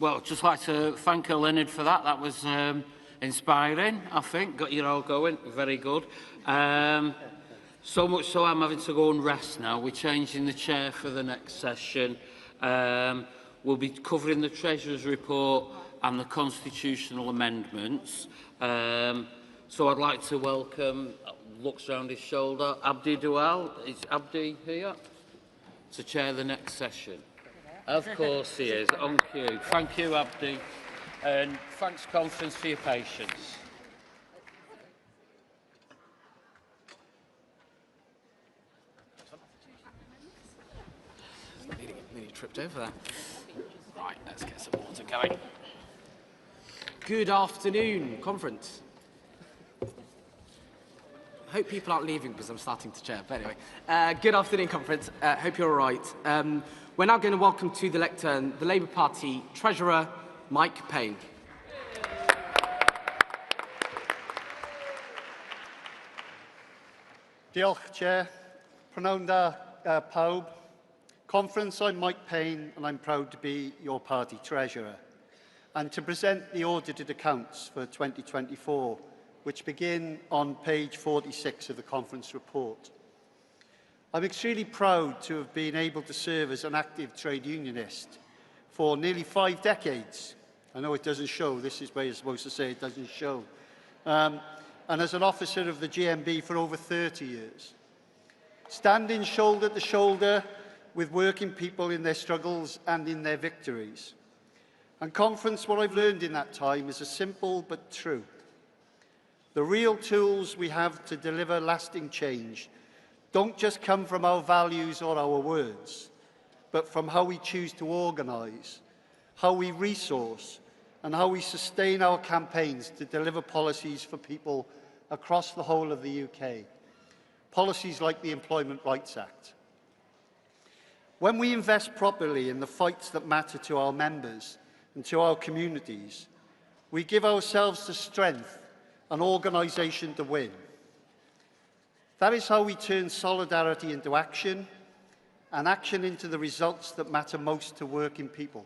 Well, I'd just like to thank Elined for that. That was inspiring, I think. Got you all going. Very good. So much so I'm having to go and rest now. We're changing the chair for the next session. We'll be covering the Treasurer's report and the constitutional amendments. So I'd like to welcome, looks round his shoulder, Abdi Dual. Is Abdi here to chair the next session? Of course he is, on cue. Thank you, Abdi, and thanks, conference, for your patience. Nearly tripped over that. Right, let's get some water going. Good afternoon, conference. I hope people aren't leaving because I'm starting to chair, but anyway. Good afternoon, conference. Hope you're all right. We're now going to welcome to the lectern the Labour Party Treasurer, Mike Payne. Diolch, Chair. Prynawn da pawb. Conference, I'm Mike Payne and I'm proud to be your party Treasurer and to present the audited accounts for 2024, which begin on page 46 of the conference report. I'm extremely proud to have been able to serve as an active trade unionist for nearly 5 decades I know it doesn't show. This is where you're supposed to say it doesn't show. And as an officer of the GMB for over 30 years. Standing shoulder to shoulder with working people in their struggles and in their victories. And conference, what I've learned in that time is a simple but true. The real tools we have to deliver lasting change don't just come from our values or our words, but from how we choose to organise, how we resource, and how we sustain our campaigns to deliver policies for people across the whole of the UK. Policies like the Employment Rights Act. When we invest properly in the fights that matter to our members and to our communities, we give ourselves the strength and organisation to win. That is how we turn solidarity into action, and action into the results that matter most to working people.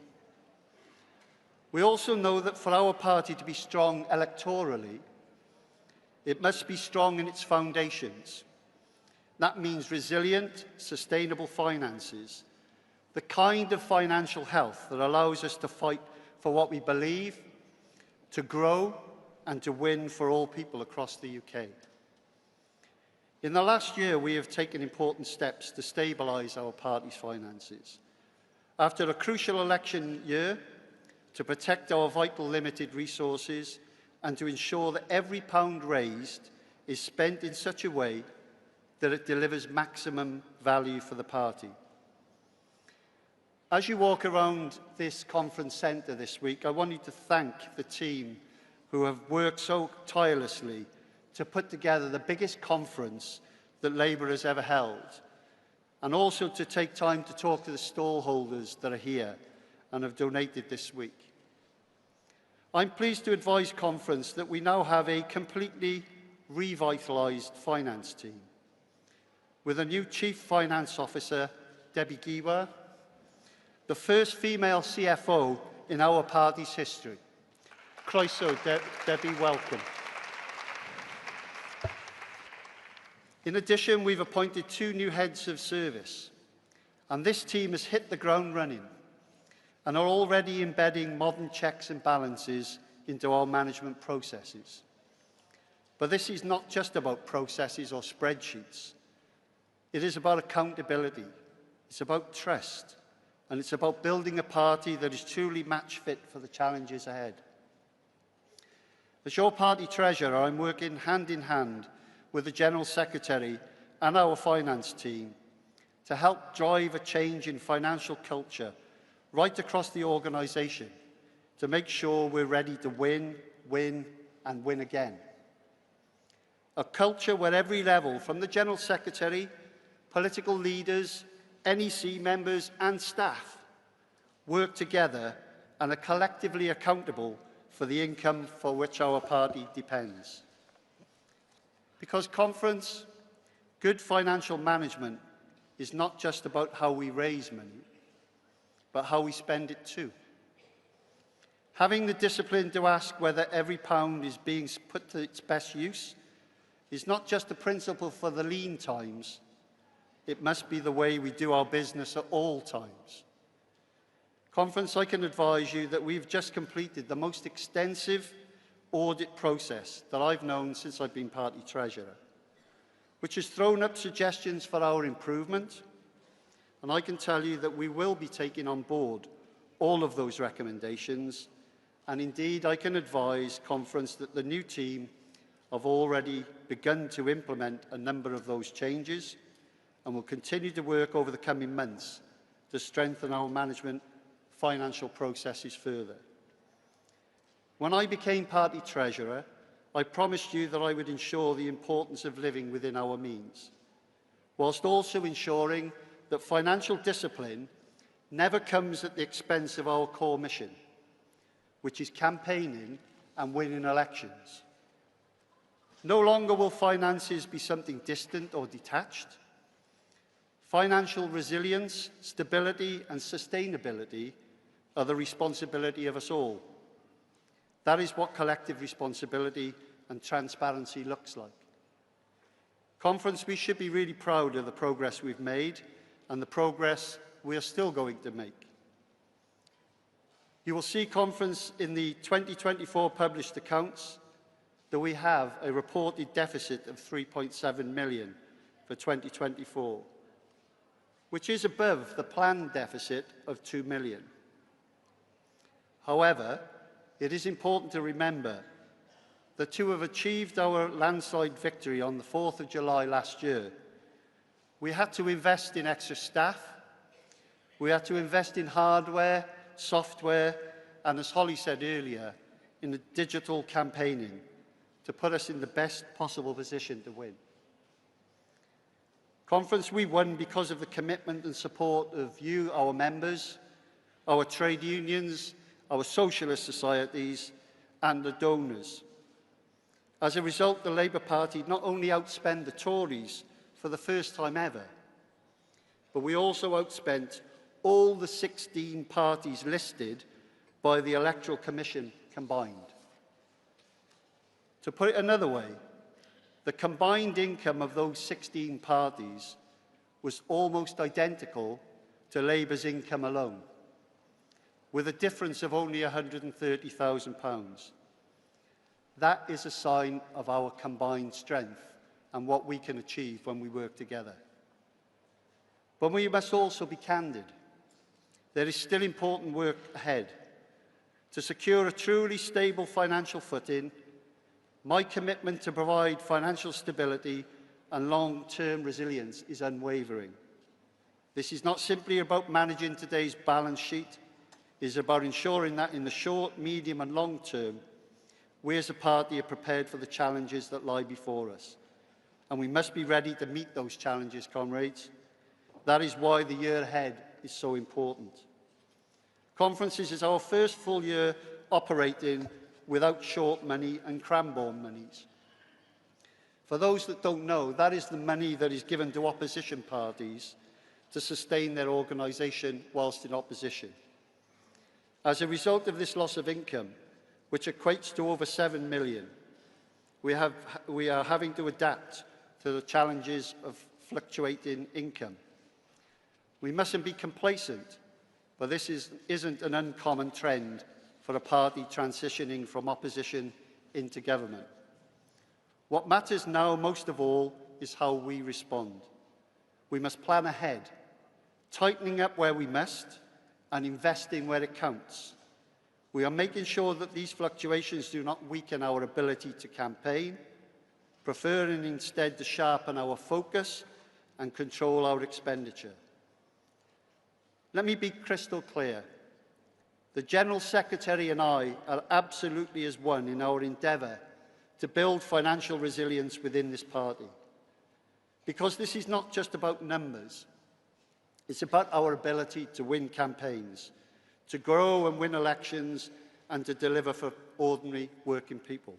We also know that for our party to be strong electorally, it must be strong in its foundations. That means resilient, sustainable finances, the kind of financial health that allows us to fight for what we believe, to grow, and to win for all people across the UK. In the last year, we have taken important steps to stabilise our party's finances. After a crucial election year, to protect our vital limited resources and to ensure that every pound raised is spent in such a way that it delivers maximum value for the party. As you walk around this conference centre this week, I want you to thank the team who have worked so tirelessly to put together the biggest conference that Labour has ever held, and also to take time to talk to the stallholders that are here and have donated this week. I'm pleased to advise conference that we now have a completely revitalised finance team, with a new Chief Finance Officer, Debbie Giwa, the first female CFO in our party's history. Croeso, Debbie, welcome. In addition, we've appointed 2 new heads of service, and this team has hit the ground running and are already embedding modern checks and balances into our management processes. But this is not just about processes or spreadsheets. It is about accountability, it's about trust, and it's about building a party that is truly match fit for the challenges ahead. As your party treasurer, I'm working hand in hand with the General Secretary and our finance team to help drive a change in financial culture right across the organisation to make sure we're ready to win, win and win again. A culture where every level, from the General Secretary, political leaders, NEC members and staff, work together and are collectively accountable for the income for which our party depends. Because conference, good financial management is not just about how we raise money, but how we spend it too. Having the discipline to ask whether every pound is being put to its best use is not just a principle for the lean times, it must be the way we do our business at all times. Conference, I can advise you that we've just completed the most extensive audit process that I've known since I've been party treasurer, which has thrown up suggestions for our improvement, and I can tell you that we will be taking on board all of those recommendations, and indeed I can advise conference that the new team have already begun to implement a number of those changes and will continue to work over the coming months to strengthen our management financial processes further. When I became party treasurer, I promised you that I would ensure the importance of living within our means, whilst also ensuring that financial discipline never comes at the expense of our core mission, which is campaigning and winning elections. No longer will finances be something distant or detached. Financial resilience, stability and sustainability are the responsibility of us all. That is what collective responsibility and transparency looks like. Conference, we should be really proud of the progress we've made and the progress we are still going to make. You will see, Conference, in the 2024 published accounts that we have a reported deficit of 3.7 million for 2024, which is above the planned deficit of 2 million. However, it is important to remember that to have achieved our landslide victory on the 4th of July last year, we had to invest in extra staff, we had to invest in hardware, software, and as Holly said earlier, in the digital campaigning to put us in the best possible position to win. Conference, we won because of the commitment and support of you, our members, our trade unions, our socialist societies, and the donors. As a result, the Labour Party not only outspent the Tories for the first time ever, but we also outspent all the 16 parties listed by the Electoral Commission combined. To put it another way, the combined income of those 16 parties was almost identical to Labour's income alone, with a difference of only £130,000. That is a sign of our combined strength and what we can achieve when we work together. But we must also be candid. There is still important work ahead. To secure a truly stable financial footing, my commitment to provide financial stability and long-term resilience is unwavering. This is not simply about managing today's balance sheet. It is about ensuring that in the short, medium and long term, we as a party are prepared for the challenges that lie before us. And we must be ready to meet those challenges, comrades. That is why the year ahead is so important. Conferences is our first full year operating without short money and Cranbourne monies. For those that don't know, that is the money that is given to opposition parties to sustain their organisation whilst in opposition. As a result of this loss of income, which equates to over 7 million, we are having to adapt to the challenges of fluctuating income. We mustn't be complacent, but this isn't an uncommon trend for a party transitioning from opposition into government. What matters now most of all is how we respond. We must plan ahead, tightening up where we must and investing where it counts. We are making sure that these fluctuations do not weaken our ability to campaign, preferring instead to sharpen our focus and control our expenditure. Let me be crystal clear. The General Secretary and I are absolutely as one in our endeavour to build financial resilience within this party. Because this is not just about numbers. It's about our ability to win campaigns, to grow and win elections, and to deliver for ordinary working people.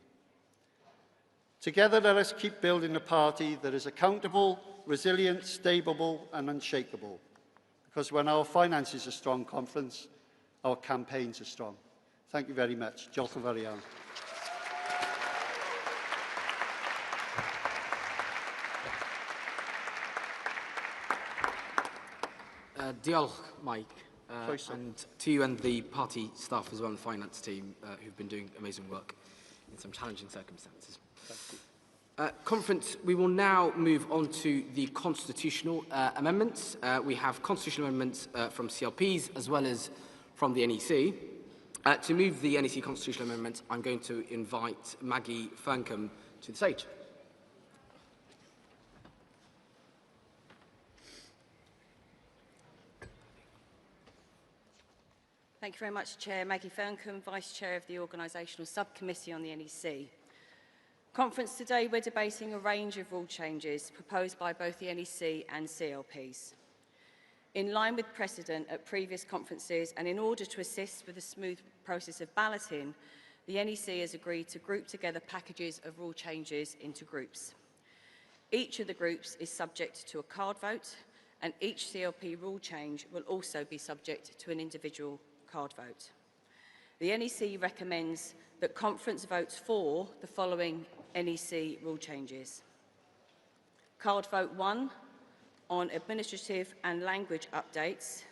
Together, let us keep building a party that is accountable, resilient, stable, and unshakable. Because when our finances are strong, Conference, our campaigns are strong. Thank you very much. Diolch yn fawr iawn. Diolch, Mike, and to you and the party staff as well, and the finance team, who've been doing amazing work in some challenging circumstances. Conference, we will now move on to the constitutional amendments. We have constitutional amendments from CLPs as well as from the NEC. To move the NEC constitutional amendments, I'm going to invite Maggie Ferncombe to the stage. Thank you very much, Chair. Maggie Ferncombe, Vice Chair of the Organisational Subcommittee on the NEC. Conference, today we're debating a range of rule changes proposed by both the NEC and CLPs. In line with precedent at previous conferences and in order to assist with the smooth process of balloting, the NEC has agreed to group together packages of rule changes into groups. Each of the groups is subject to a card vote, and each CLP rule change will also be subject to an individual card vote. The NEC recommends that Conference votes for the following NEC rule changes. Card vote 1 on administrative and language updates.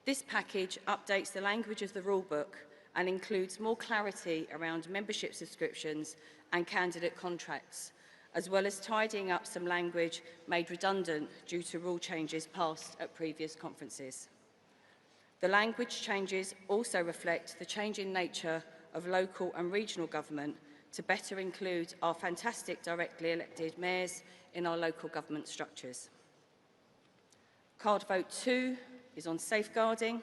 This package updates the language of the rulebook and includes more clarity around membership subscriptions and candidate contracts, as well as tidying up some language made redundant due to rule changes passed at previous conferences. The language changes also reflect the changing nature of local and regional government to better include our fantastic directly elected mayors in our local government structures. Card Vote 2 is on safeguarding.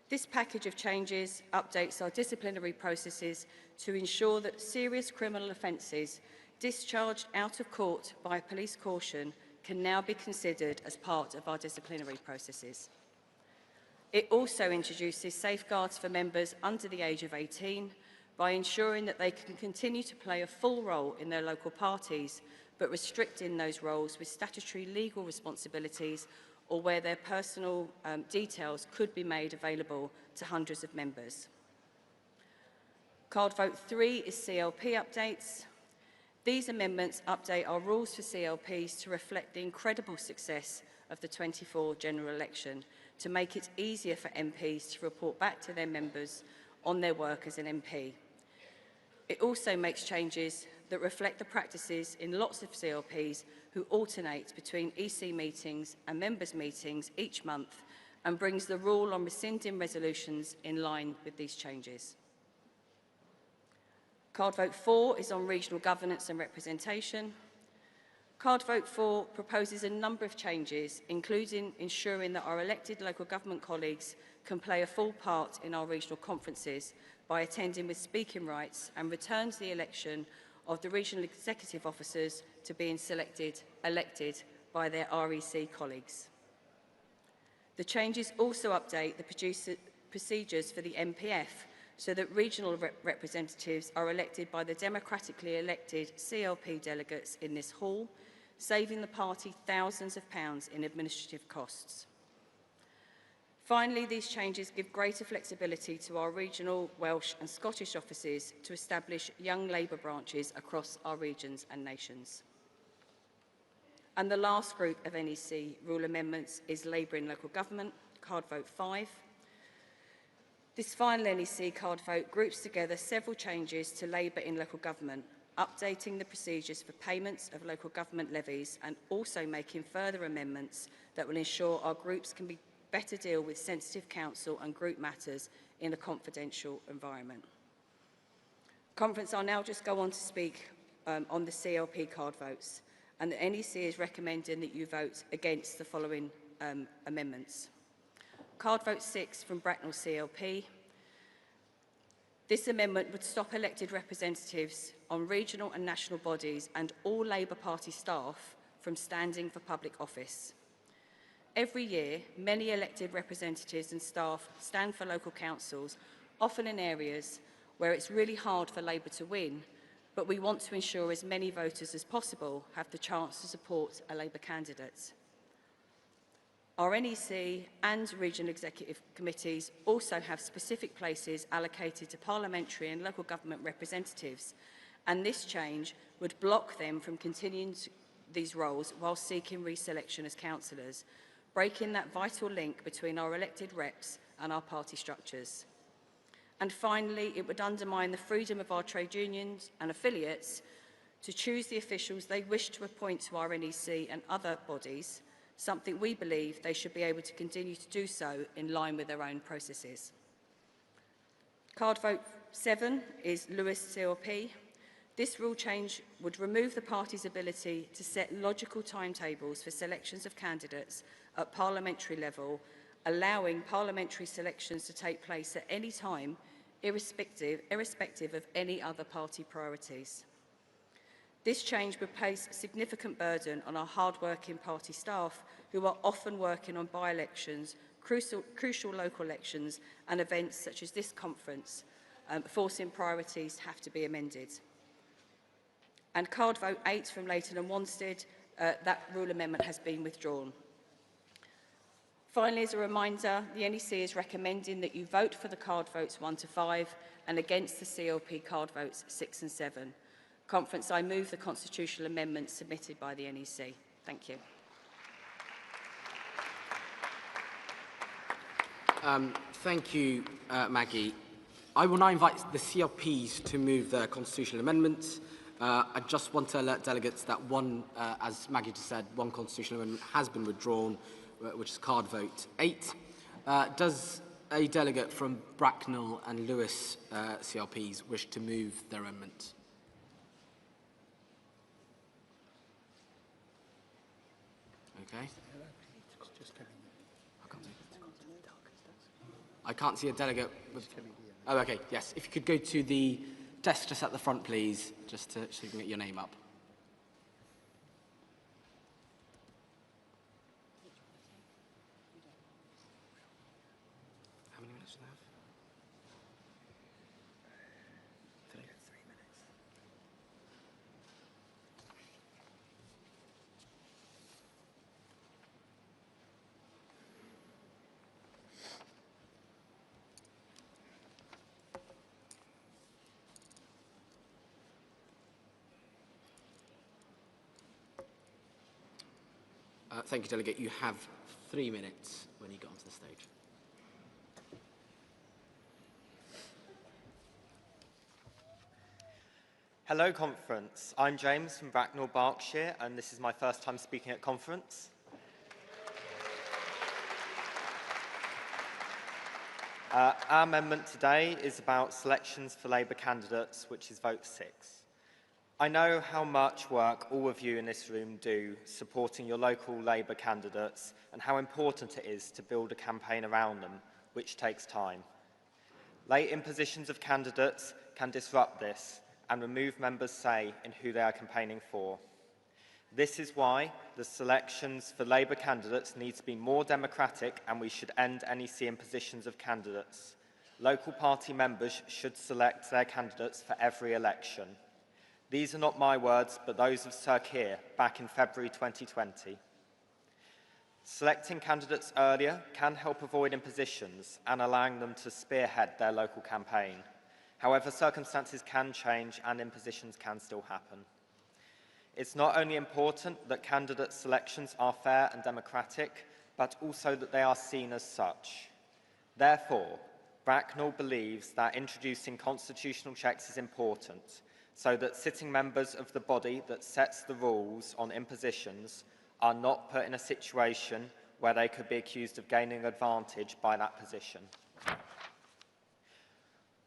This package of changes updates our disciplinary processes to ensure that serious criminal offences discharged out of court by police caution can now be considered as part of our disciplinary processes. It also introduces safeguards for members under the age of 18 by ensuring that they can continue to play a full role in their local parties, but restricting those roles with statutory legal responsibilities or where their personal details could be made available to hundreds of members. Card Vote 3 is CLP updates. These amendments update our rules for CLPs to reflect the incredible success of the 24 general election, to make it easier for MPs to report back to their members on their work as an MP. It also makes changes that reflect the practices in lots of CLPs who alternate between EC meetings and members' meetings each month, and brings the rule on rescinding resolutions in line with these changes. Card Vote 4 is on regional governance and representation. Card Vote 4 proposes a number of changes, including ensuring that our elected local government colleagues can play a full part in our regional conferences by attending with speaking rights, and returns the election of the regional executive officers to being elected by their REC colleagues. The changes also update the procedures for the MPF so that regional representatives are elected by the democratically elected CLP delegates in this hall, saving the party thousands of pounds in administrative costs. Finally, these changes give greater flexibility to our regional, Welsh and Scottish offices to establish young Labour branches across our regions and nations. And the last group of NEC rule amendments is Labour in local government, Card Vote 5. This final NEC card vote groups together several changes to Labour in local government, updating the procedures for payments of local government levies, and also making further amendments that will ensure our groups can better deal with sensitive council and group matters in a confidential environment. Conference, I'll now just go on to speak on the CLP card votes, and the NEC is recommending that you vote against the following amendments. Card Vote 6 from Bracknell CLP. This amendment would stop elected representatives on regional and national bodies and all Labour Party staff from standing for public office. Every year, many elected representatives and staff stand for local councils, often in areas where it's really hard for Labour to win, but we want to ensure as many voters as possible have the chance to support a Labour candidate. Our NEC and regional executive committees also have specific places allocated to parliamentary and local government representatives, and this change would block them from continuing these roles while seeking reselection as councillors, breaking that vital link between our elected reps and our party structures. And finally, it would undermine the freedom of our trade unions and affiliates to choose the officials they wish to appoint to our NEC and other bodies, something we believe they should be able to continue to do so in line with their own processes. Card Vote 7 is Lewis CLP. This rule change would remove the party's ability to set logical timetables for selections of candidates at parliamentary level, allowing parliamentary selections to take place at any time, irrespective of any other party priorities. This change would place significant burden on our hard-working party staff who are often working on by-elections, crucial local elections and events such as this conference, forcing priorities have to be amended. And Card Vote 8 from Leighton and Wanstead, that rule amendment has been withdrawn. Finally, as a reminder, the NEC is recommending that you vote for the card votes 1 to 5 and against the CLP card votes 6 and 7. Conference, I move the constitutional amendments submitted by the NEC. Thank you. Thank you, Maggie. I will now invite the CLPs to move their constitutional amendments. I just want to alert delegates that as Maggie just said, one constitutional amendment has been withdrawn, which is card vote 8. Does a delegate from Bracknell and Lewis CLPs wish to move their amendment? Okay. I can't see a delegate with... Oh, okay, yes. If you could go to the desk just at the front, please, just so you can get your name up. How many minutes do they have? 3 minutes. Thank you, Delegate. You have 3 minutes when you get onto the stage. Hello, Conference. I'm James from Bracknell, Berkshire, and this is my first time speaking at Conference. Our amendment today is about selections for Labour candidates, which is vote 6. I know how much work all of you in this room do supporting your local Labour candidates and how important it is to build a campaign around them, which takes time. Late impositions of candidates can disrupt this and remove members' say in who they are campaigning for. This is why the selections for Labour candidates need to be more democratic, and we should end NEC impositions of candidates. Local party members should select their candidates for every election. These are not my words, but those of Sir Keir back in February 2020. Selecting candidates earlier can help avoid impositions and allowing them to spearhead their local campaign. However, circumstances can change and impositions can still happen. It's not only important that candidate selections are fair and democratic, but also that they are seen as such. Therefore, Bracknell believes that introducing constitutional checks is important, so that sitting members of the body that sets the rules on impositions are not put in a situation where they could be accused of gaining advantage by that position.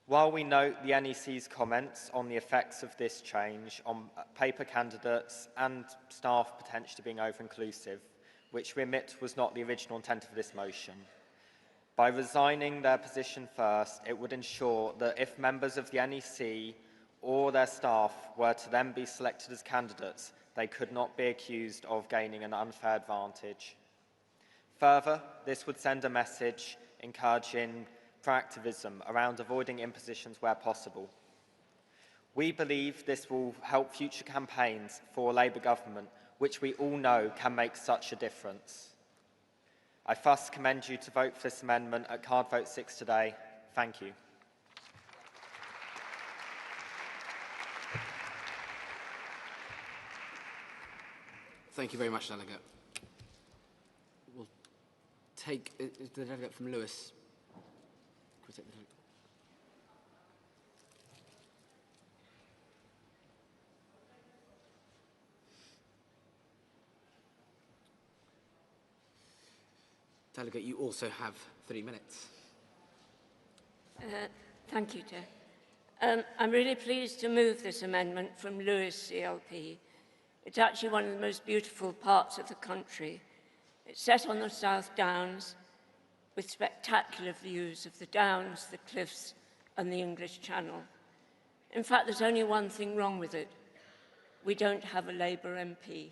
While we note the NEC's comments on the effects of this change on paper candidates and staff potentially being over-inclusive, which we admit was not the original intent of this motion, by resigning their position first, it would ensure that if members of the NEC or their staff were to then be selected as candidates, they could not be accused of gaining an unfair advantage. Further, this would send a message encouraging proactivism around avoiding impositions where possible. We believe this will help future campaigns for a Labour government, which we all know can make such a difference. I thus commend you to vote for this amendment at card vote 6 today. Thank you. Thank you very much, Delegate. We'll take the delegate from Lewis. Can we take the delegate? Delegate, you also have 3 minutes. Thank you, Chair. I'm really pleased to move this amendment from Lewis CLP. It's actually one of the most beautiful parts of the country. It's set on the South Downs with spectacular views of the Downs, the cliffs and the English Channel. In fact, there's only one thing wrong with it. We don't have a Labour MP.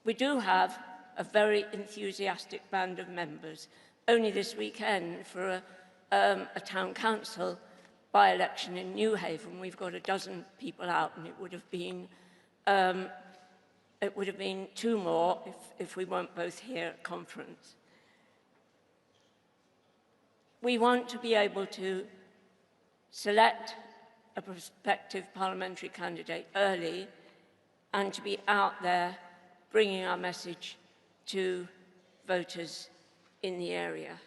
We do have a very enthusiastic band of members. Only this weekend for a town council by-election in Newhaven, we've got a dozen people out, and it would have been 2 more if we weren't both here at conference. We want to be able to select a prospective parliamentary candidate early and to be out there bringing our message to voters in the area.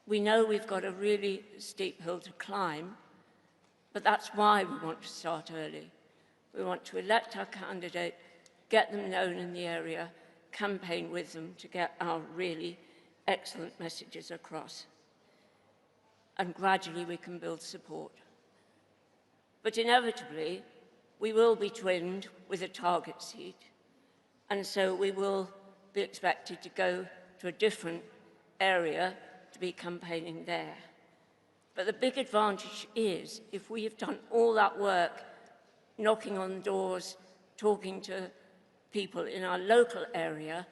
We know we've got a really steep hill to climb, but that's why we want to start early. We want to elect our candidate, get them known in the area, campaign with them to get our really excellent messages across. And gradually we can build support. But inevitably, we will be twinned with a target seat, and so we will be expected to go to a different area to be campaigning there. But the big advantage is, if we have done all that work, knocking on doors, talking to people in our local area,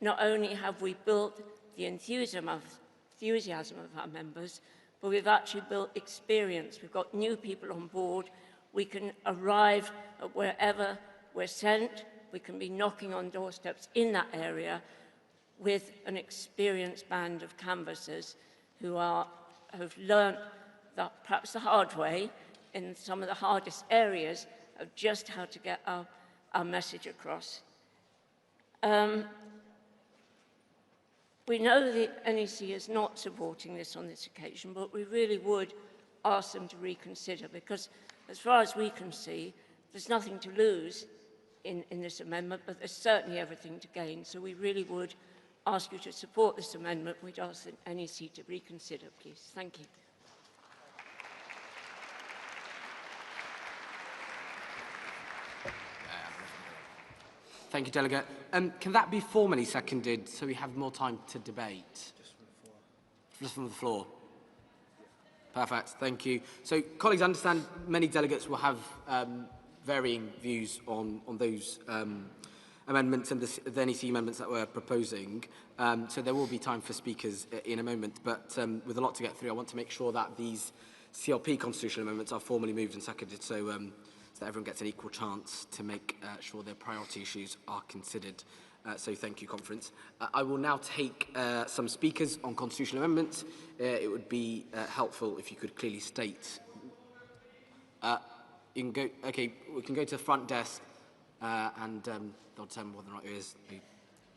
not only have we built the enthusiasm of our members, but we've actually built experience. We've got new people on board. We can arrive at wherever we're sent. We can be knocking on doorsteps in that area with an experienced band of canvassers who have learnt that perhaps the hard way in some of the hardest areas of just how to get our message across. We know the NEC is not supporting this on this occasion, but we really would ask them to reconsider, because as far as we can see, there's nothing to lose in this amendment, but there's certainly everything to gain. So we really would ask you to support this amendment. We'd ask the NEC to reconsider, please. Thank you. Thank you, Delegate. Can that be formally seconded so we have more time to debate? Just from the floor. Perfect, thank you. So, colleagues, I understand many delegates will have varying views on those amendments and the NEC amendments that we're proposing. So there will be time for speakers in a moment, but with a lot to get through, I want to make sure that these CLP constitutional amendments are formally moved and seconded, so that everyone gets an equal chance to make sure their priority issues are considered. So thank you, Conference. I will now take some speakers on constitutional amendments. It would be helpful if you could clearly state. You can go, okay, we can go to the front desk and they'll determine whether or not it is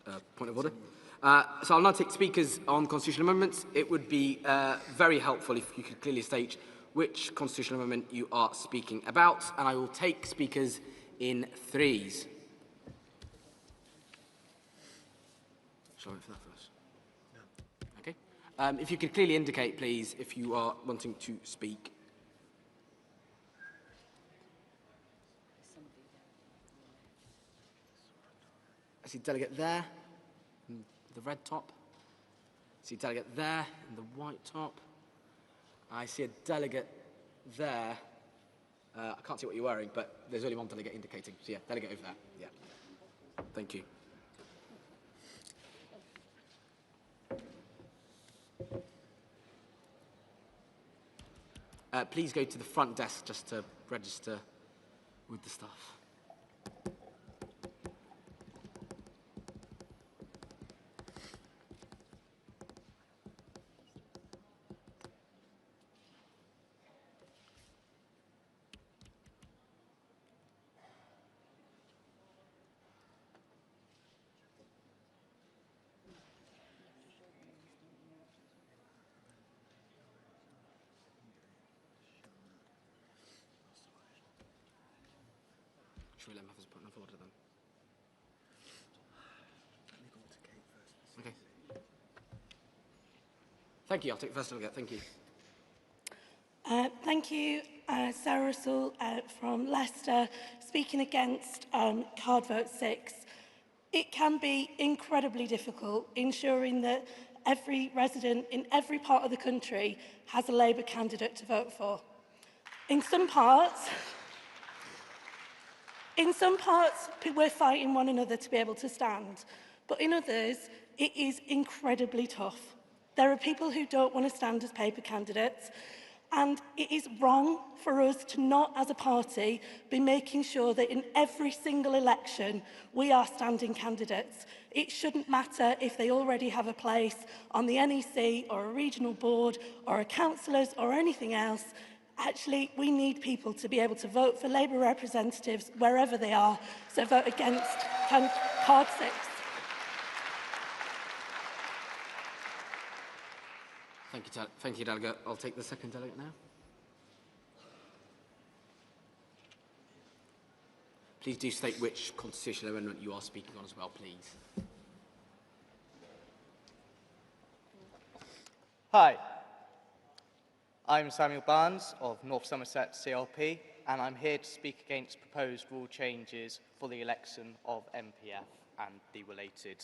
a point of order. So I'll now take speakers on constitutional amendments. It would be very helpful if you could clearly state which constitutional amendment you are speaking about, and I will take speakers in threes. Shall I wait for that first? No. Okay. If you could clearly indicate, please, if you are wanting to speak. I see a delegate there, in the red top. I see a delegate there, in the white top. I see a delegate there. I can't see what you're wearing, but there's only one delegate indicating. So yeah, delegate over there. Yeah. Thank you. Please go to the front desk just to register with the staff. Should we let him have his point of order then? Okay. Thank you. I'll take the first delegate. Thank you. Thank you, Sarah Russell from Leicester, speaking against card vote 6. It can be incredibly difficult ensuring that every resident in every part of the country has a Labour candidate to vote for. In some parts, we're fighting one another to be able to stand, but in others, it is incredibly tough. There are people who don't want to stand as paper candidates, and it is wrong for us to not, as a party, be making sure that in every single election, we are standing candidates. It shouldn't matter if they already have a place on the NEC or a regional board or a councillors or anything else. Actually, we need people to be able to vote for Labour representatives wherever they are, so vote against card 6. Thank you, Delegate. I'll take the second delegate now. Please do state which constitutional amendment you are speaking on as well, please. Hi, I'm Samuel Barnes of North Somerset CLP, and I'm here to speak against proposed rule changes for the election of MPF and the related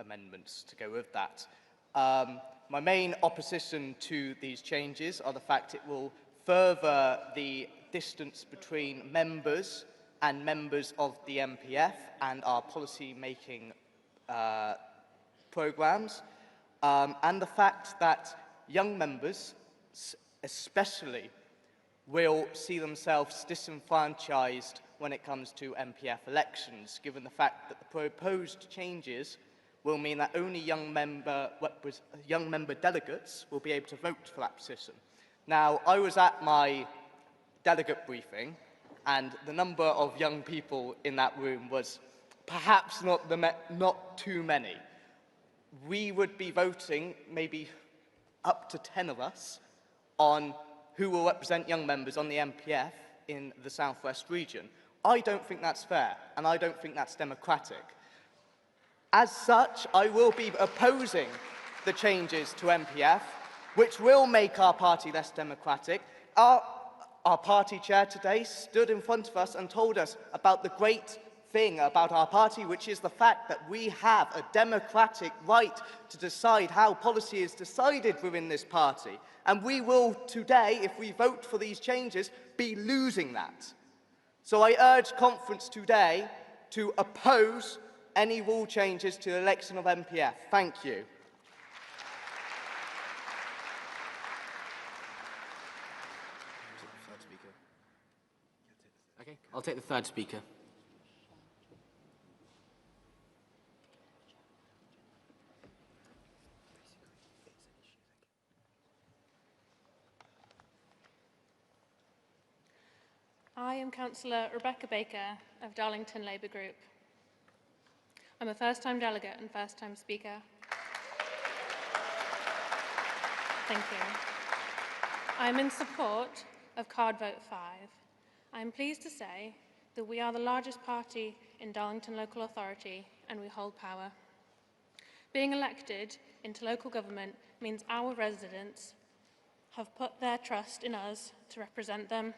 amendments to go with that. My main opposition to these changes are the fact it will further the distance between members and members of the MPF and our policy-making programmes, and the fact that young members, especially, will see themselves disenfranchised when it comes to MPF elections, given the fact that the proposed changes will mean that only young member delegates will be able to vote for that position. Now, I was at my delegate briefing, and the number of young people in that room was perhaps not too many. We would be voting, maybe up to 10 of us, on who will represent young members on the MPF in the South West region. I don't think that's fair, and I don't think that's democratic. As such, I will be opposing the changes to MPF, which will make our party less democratic. Our party chair today stood in front of us and told us about the great thing about our party, which is the fact that we have a democratic right to decide how policy is decided within this party. And we will today, if we vote for these changes, be losing that. So I urge conference today to oppose any rule changes to the election of MPF. Thank you. Okay, I'll take the third speaker. I am Councillor Rebecca Baker of Darlington Labour Group. I'm a first-time delegate and first-time speaker. Thank you. I'm in support of Card Vote 5. I'm pleased to say that we are the largest party in Darlington Local Authority and we hold power. Being elected into local government means our residents have put their trust in us to represent them.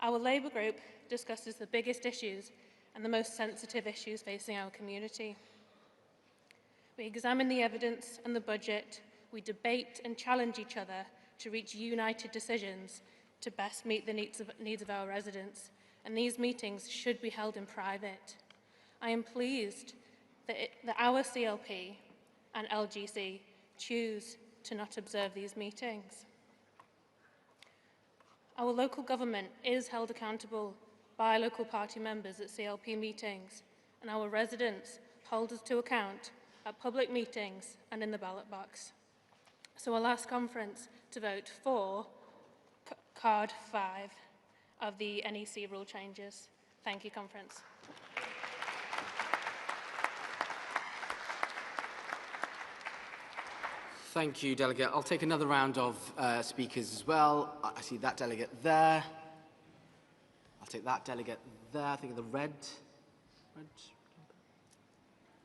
Our Labour group discusses the biggest issues and the most sensitive issues facing our community. We examine the evidence and the budget, we debate and challenge each other to reach united decisions to best meet the needs of our residents, and these meetings should be held in private. I am pleased that our CLP and LGC choose to not observe these meetings. Our local government is held accountable by local party members at CLP meetings, and our residents hold us to account at public meetings and in the ballot box. So I'll ask conference to vote for Card 5 of the NEC rule changes. Thank you, conference. Thank you, Delegate. I'll take another round of speakers as well. I see that delegate there. I'll take that delegate there. I think of the red.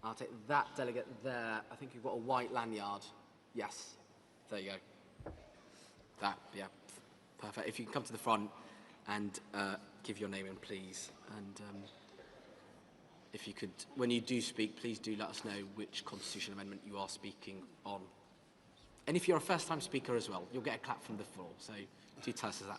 I'll take that delegate there. I think you've got a white lanyard. Yes. There you go. That, yeah. Perfect. If you can come to the front and give your name in, please. And if you could, when you do speak, please do let us know which constitutional amendment you are speaking on. And if you're a first-time speaker as well, you'll get a clap from the floor. So do tell us that as well.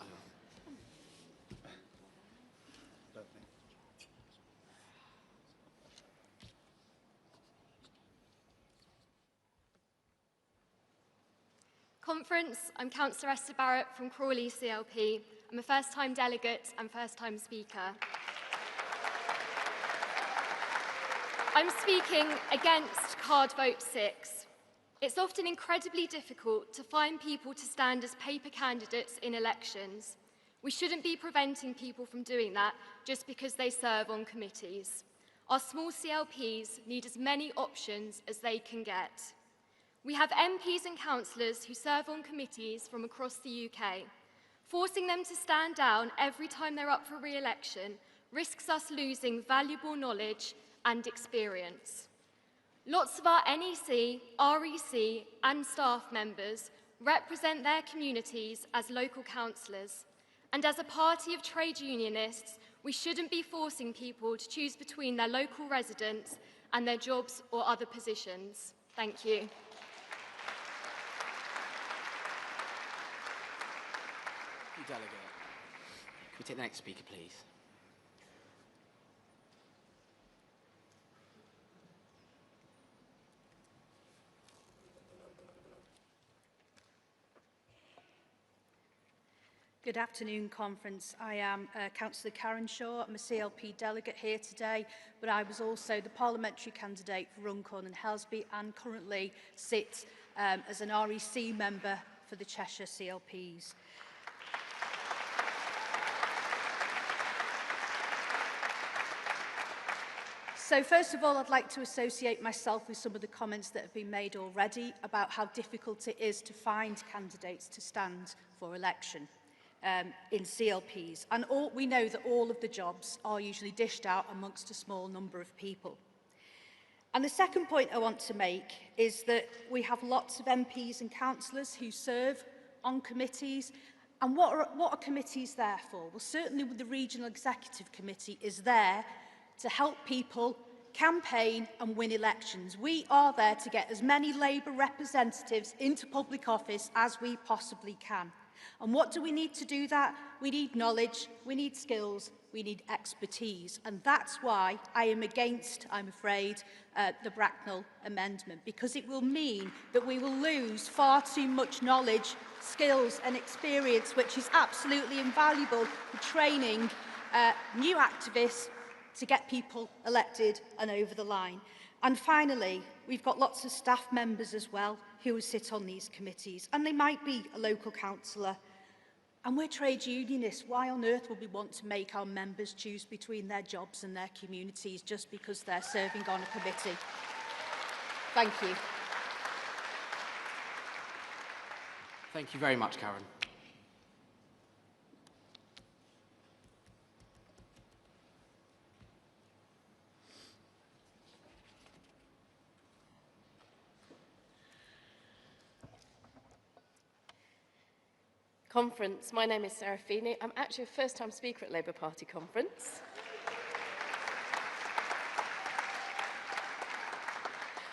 Conference, I'm Councillor Esther Barrett from Crawley CLP. I'm a first-time delegate and first-time speaker. I'm speaking against Card Vote 6. It's often incredibly difficult to find people to stand as paper candidates in elections. We shouldn't be preventing people from doing that just because they serve on committees. Our small CLPs need as many options as they can get. We have MPs and councillors who serve on committees from across the UK. Forcing them to stand down every time they're up for re-election risks us losing valuable knowledge and experience. Lots of our NEC, REC and staff members represent their communities as local councillors, and as a party of trade unionists, we shouldn't be forcing people to choose between their local residents and their jobs or other positions. Thank you. You delegate. Can we take the next speaker, please? Good afternoon, Conference. I am Councillor Karen Shaw. I'm a CLP delegate here today, but I was also the parliamentary candidate for Runcorn and Helsby and currently sit as an REC member for the Cheshire CLPs. So first of all, I'd like to associate myself with some of the comments that have been made already about how difficult it is to find candidates to stand for election in CLPs. And we know that all of the jobs are usually dished out amongst a small number of people. And the second point I want to make is that we have lots of MPs and councillors who serve on committees. And what are committees there for? Well, certainly the Regional Executive Committee is there to help people campaign and win elections. We are there to get as many Labour representatives into public office as we possibly can. And what do we need to do that? We need knowledge, we need skills, we need expertise. And that's why I am against, I'm afraid, the Bracknell amendment, because it will mean that we will lose far too much knowledge, skills and experience, which is absolutely invaluable for training new activists to get people elected and over the line. And finally, we've got lots of staff members as well who sit on these committees, and they might be a local councillor. And we're trade unionists. Why on earth would we want to make our members choose between their jobs and their communities just because they're serving on a committee? Thank you. Thank you very much, Karen. Conference. My name is Sarah Feeney. I'm actually a first-time speaker at Labour Party conference.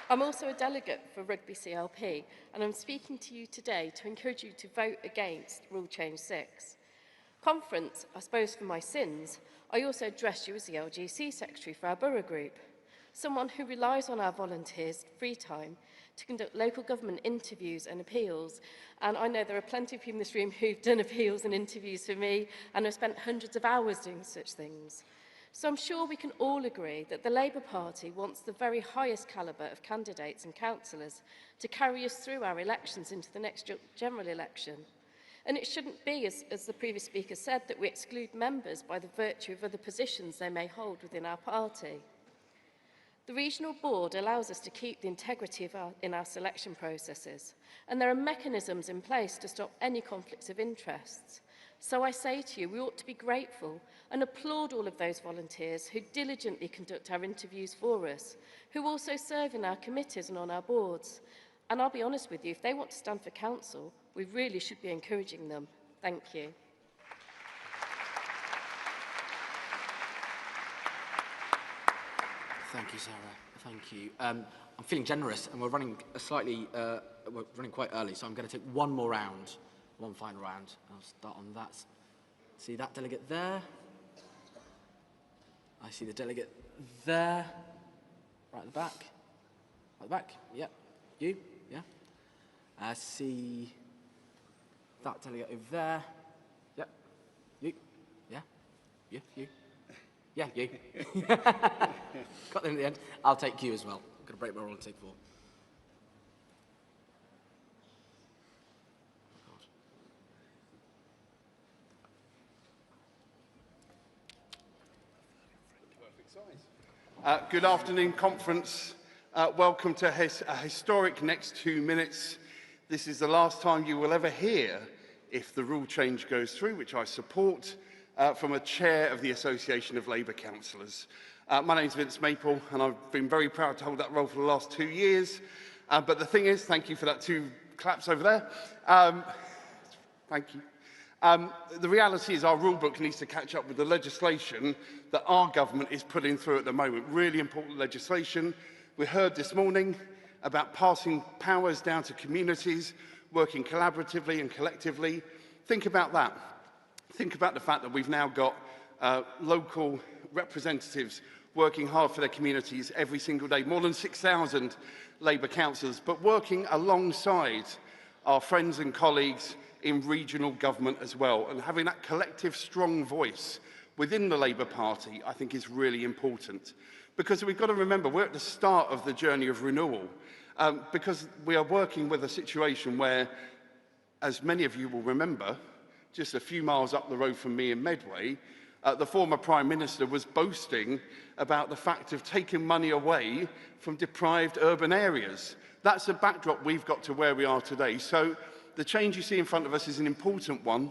I'm also a delegate for Rugby CLP, and I'm speaking to you today to encourage you to vote against Rule Change 6. Conference, I suppose for my sins, I also address you as the LGC Secretary for our borough group, someone who relies on our volunteers' free time to conduct local government interviews and appeals. And I know there are plenty of people in this room who've done appeals and interviews for me and have spent hundreds of hours doing such things. So I'm sure we can all agree that the Labour Party wants the very highest calibre of candidates and councillors to carry us through our elections into the next general election. And it shouldn't be, as the previous speaker said, that we exclude members by the virtue of other positions they may hold within our party. The Regional Board allows us to keep the integrity in our selection processes, and there are mechanisms in place to stop any conflicts of interests. So I say to you, we ought to be grateful and applaud all of those volunteers who diligently conduct our interviews for us, who also serve in our committees and on our boards. And I'll be honest with you, if they want to stand for council, we really should be encouraging them. Thank you. Thank you, Sarah. Thank you. I'm feeling generous, and we're running quite early, so I'm going to take one more round, one final round. I'll start on that. See that delegate there? I see the delegate there. Right at the back. Right at the back. Yep. You. Yeah. I see that delegate over there. Yep. You. Yeah. You. Yeah, you. Got them at the end. I'll take you as well. I'm going to break my rule and take 4. Good afternoon, Conference. welcome to a historic next 2 minutes. This is the last time you will ever hear, if the rule change goes through, which I support, from a chair of the Association of Labour Councillors. My name's Vince Maple, and I've been very proud to hold that role for the last 2 years. But the thing is, thank you for that 2 claps over there. Thank you. The reality is our rulebook needs to catch up with the legislation that our government is putting through at the moment. Really important legislation. We heard this morning about passing powers down to communities, working collaboratively and collectively. Think about that. Think about the fact that we've now got local representatives working hard for their communities every single day, more than 6,000 Labour councillors, but working alongside our friends and colleagues in regional government as well. And having that collective strong voice within the Labour Party, I think, is really important. Because we've got to remember, we're at the start of the journey of renewal, because we are working with a situation where, as many of you will remember, just a few miles up the road from me in Medway, the former Prime Minister was boasting about the fact of taking money away from deprived urban areas. That's a backdrop we've got to where we are today. So the change you see in front of us is an important one.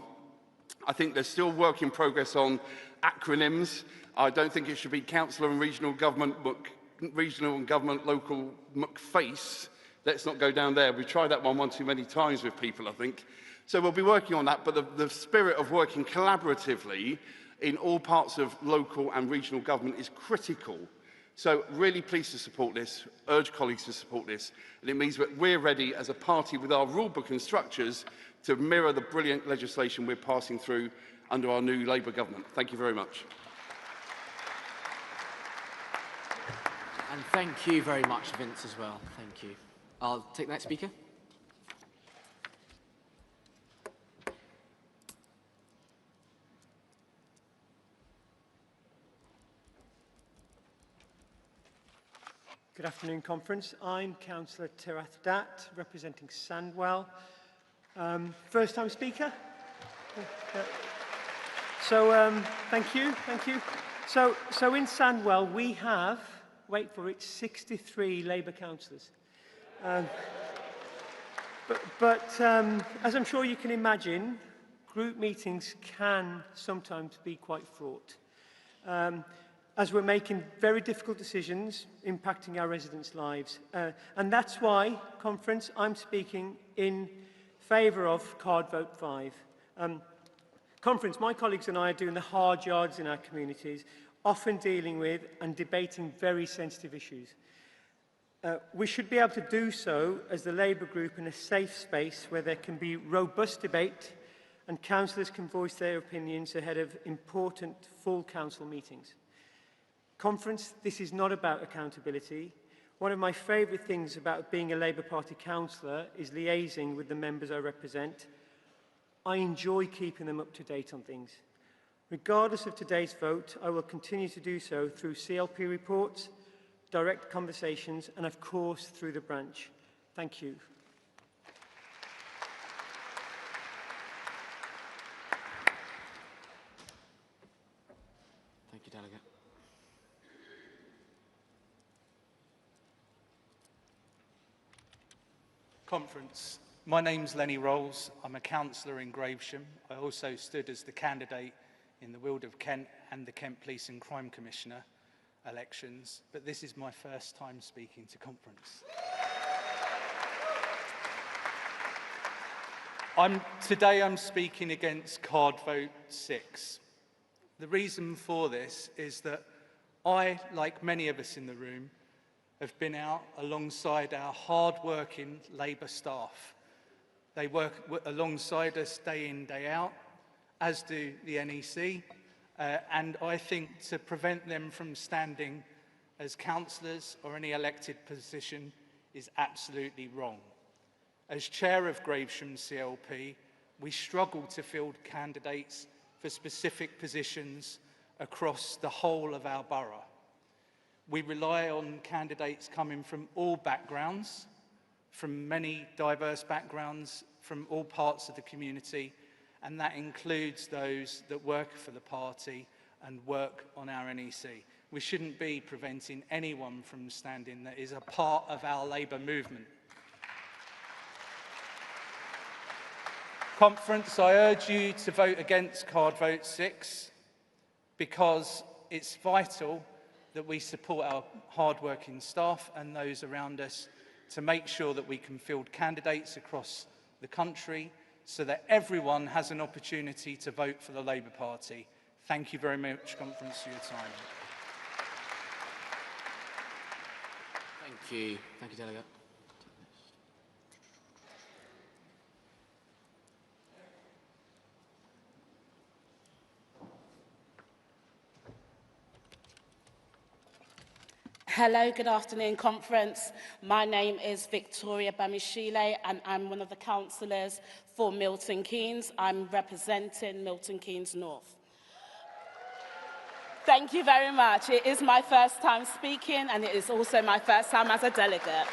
I think there's still work in progress on acronyms. I don't think it should be councillor and regional government, local McFace. Let's not go down there. We've tried that one too many times with people, I think. So we'll be working on that, but the spirit of working collaboratively in all parts of local and regional government is critical. So really pleased to support this, urge colleagues to support this, and it means that we're ready as a party with our rulebook and structures to mirror the brilliant legislation we're passing through under our new Labour government. Thank you very much. And thank you very much, Vince, as well. Thank you. I'll take the next speaker. Good afternoon, Conference. I'm Councillor Tirath Dat, representing Sandwell. First-time speaker. So, thank you. So in Sandwell, we have, wait for it, 63 Labour councillors. But as I'm sure you can imagine, group meetings can sometimes be quite fraught. As we're making very difficult decisions impacting our residents' lives. And that's why, Conference, I'm speaking in favour of Card Vote 5. Conference, my colleagues and I are doing the hard yards in our communities, often dealing with and debating very sensitive issues. We should be able to do so as the Labour group in a safe space where there can be robust debate and councillors can voice their opinions ahead of important full council meetings. Conference, this is not about accountability. One of my favourite things about being a Labour Party councillor is liaising with the members I represent. I enjoy keeping them up to date on things. Regardless of today's vote, I will continue to do so through CLP reports, direct conversations, and of course through the branch. Thank you. Thank you, Delegate. Conference. My name's Lenny Rolls. I'm a councillor in Gravesham. I also stood as the candidate in the Weald of Kent and the Kent Police and Crime Commissioner elections, but this is my first time speaking to Conference. Today I'm speaking against Card Vote 6. The reason for this is that I, like many of us in the room, have been out alongside our hard-working Labour staff. They work alongside us day in, day out, as do the NEC, and I think to prevent them from standing as councillors or any elected position is absolutely wrong. As chair of Gravesham CLP, we struggle to field candidates for specific positions across the whole of our borough. We rely on candidates coming from all backgrounds, from many diverse backgrounds, from all parts of the community, and that includes those that work for the party and work on our NEC. we shouldn't be preventing anyone from standing that is a part of our Labour movement. Conference, I urge you to vote against card vote 6 because it's vital that we support our hard-working staff and those around us to make sure that we can field candidates across the country so that everyone has an opportunity to vote for the Labour Party. Thank you very much, Conference, for your time. Thank you. Thank you, Delegate. Hello, good afternoon, Conference. My name is Victoria Bamishile and I'm one of the councillors for Milton Keynes. I'm representing Milton Keynes North. Thank you very much. It is my first time speaking and it is also my first time as a delegate.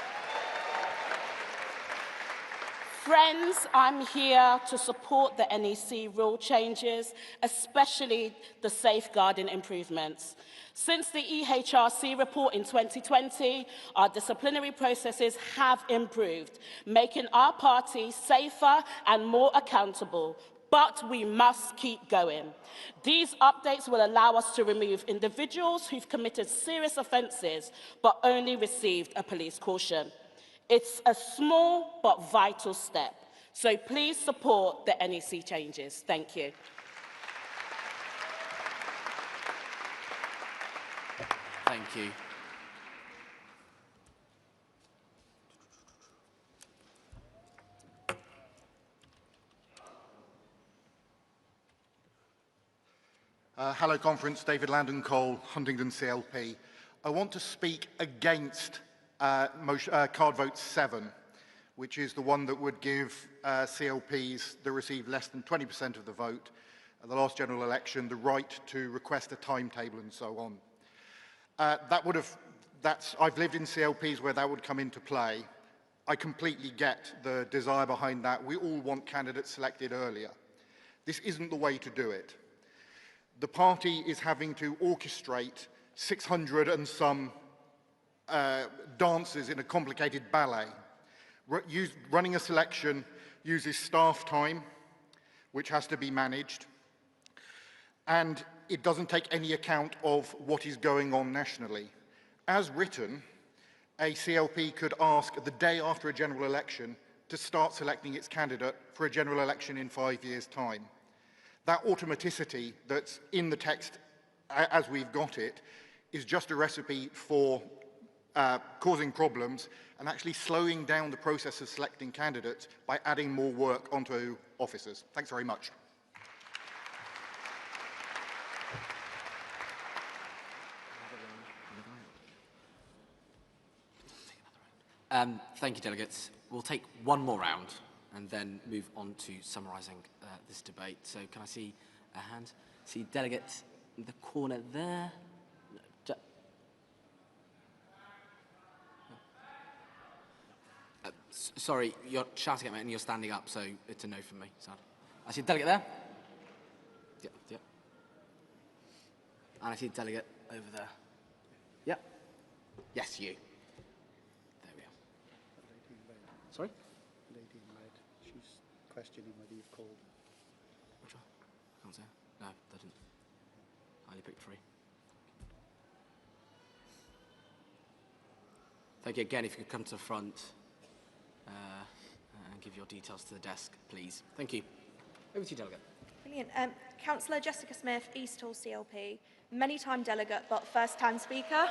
Friends, I'm here to support the NEC rule changes, especially the safeguarding improvements. Since the EHRC report in 2020, our disciplinary processes have improved, making our party safer and more accountable. But we must keep going. These updates will allow us to remove individuals who've committed serious offences but only received a police caution. It's a small but vital step. So please support the NEC changes. Thank you. Thank you. Hello, Conference. David Landon Cole, Huntingdon CLP. I want to speak against card vote 7, which is the one that would give CLPs that receive less than 20% of the vote at the last general election the right to request a timetable and so on. I've lived in CLPs where that would come into play. I completely get the desire behind that. We all want candidates selected earlier. This isn't the way to do it. The party is having to orchestrate 600 and some dances in a complicated ballet. Running a selection uses staff time, which has to be managed, and it doesn't take any account of what is going on nationally. As written, a CLP could ask the day after a general election to start selecting its candidate for a general election in 5 years' time. That automaticity that's in the text as we've got it is just a recipe for causing problems and actually slowing down the process of selecting candidates by adding more work onto officers. Thanks very much. Thank you, delegates. We'll take one more round and then move on to summarising this debate. So can I see a hand? See delegate in the corner there. Sorry, you're shouting at me and you're standing up, so it's a no from me. Sad. I see a delegate there. Yep, yep. And I see a delegate over there. Yep. Yes, you. There we are. Sorry? Lady in red. She's questioning whether you've called. Which one? Can't say. No, they didn't. I only picked 3. Thank you again. If you could come to the front and give your details to the desk, please. Thank you. Over to you, delegate. Brilliant. Councillor Jessica Smith, East Hall CLP, many-time delegate but first-time speaker.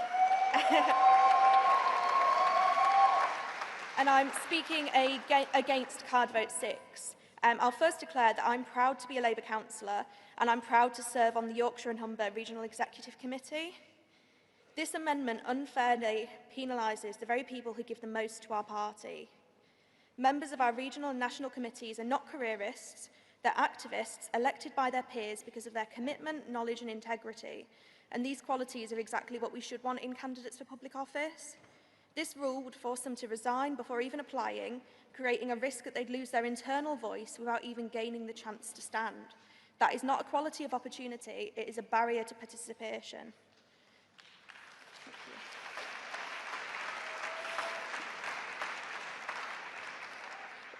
And I'm speaking against card vote 6. I'll first declare that I'm proud to be a Labour councillor and I'm proud to serve on the Yorkshire and Humber Regional Executive Committee. This amendment unfairly penalises the very people who give the most to our party. Members of our regional and national committees are not careerists, they're activists elected by their peers because of their commitment, knowledge and integrity. And these qualities are exactly what we should want in candidates for public office. This rule would force them to resign before even applying, creating a risk that they'd lose their internal voice without even gaining the chance to stand. That is not equality of opportunity, it is a barrier to participation.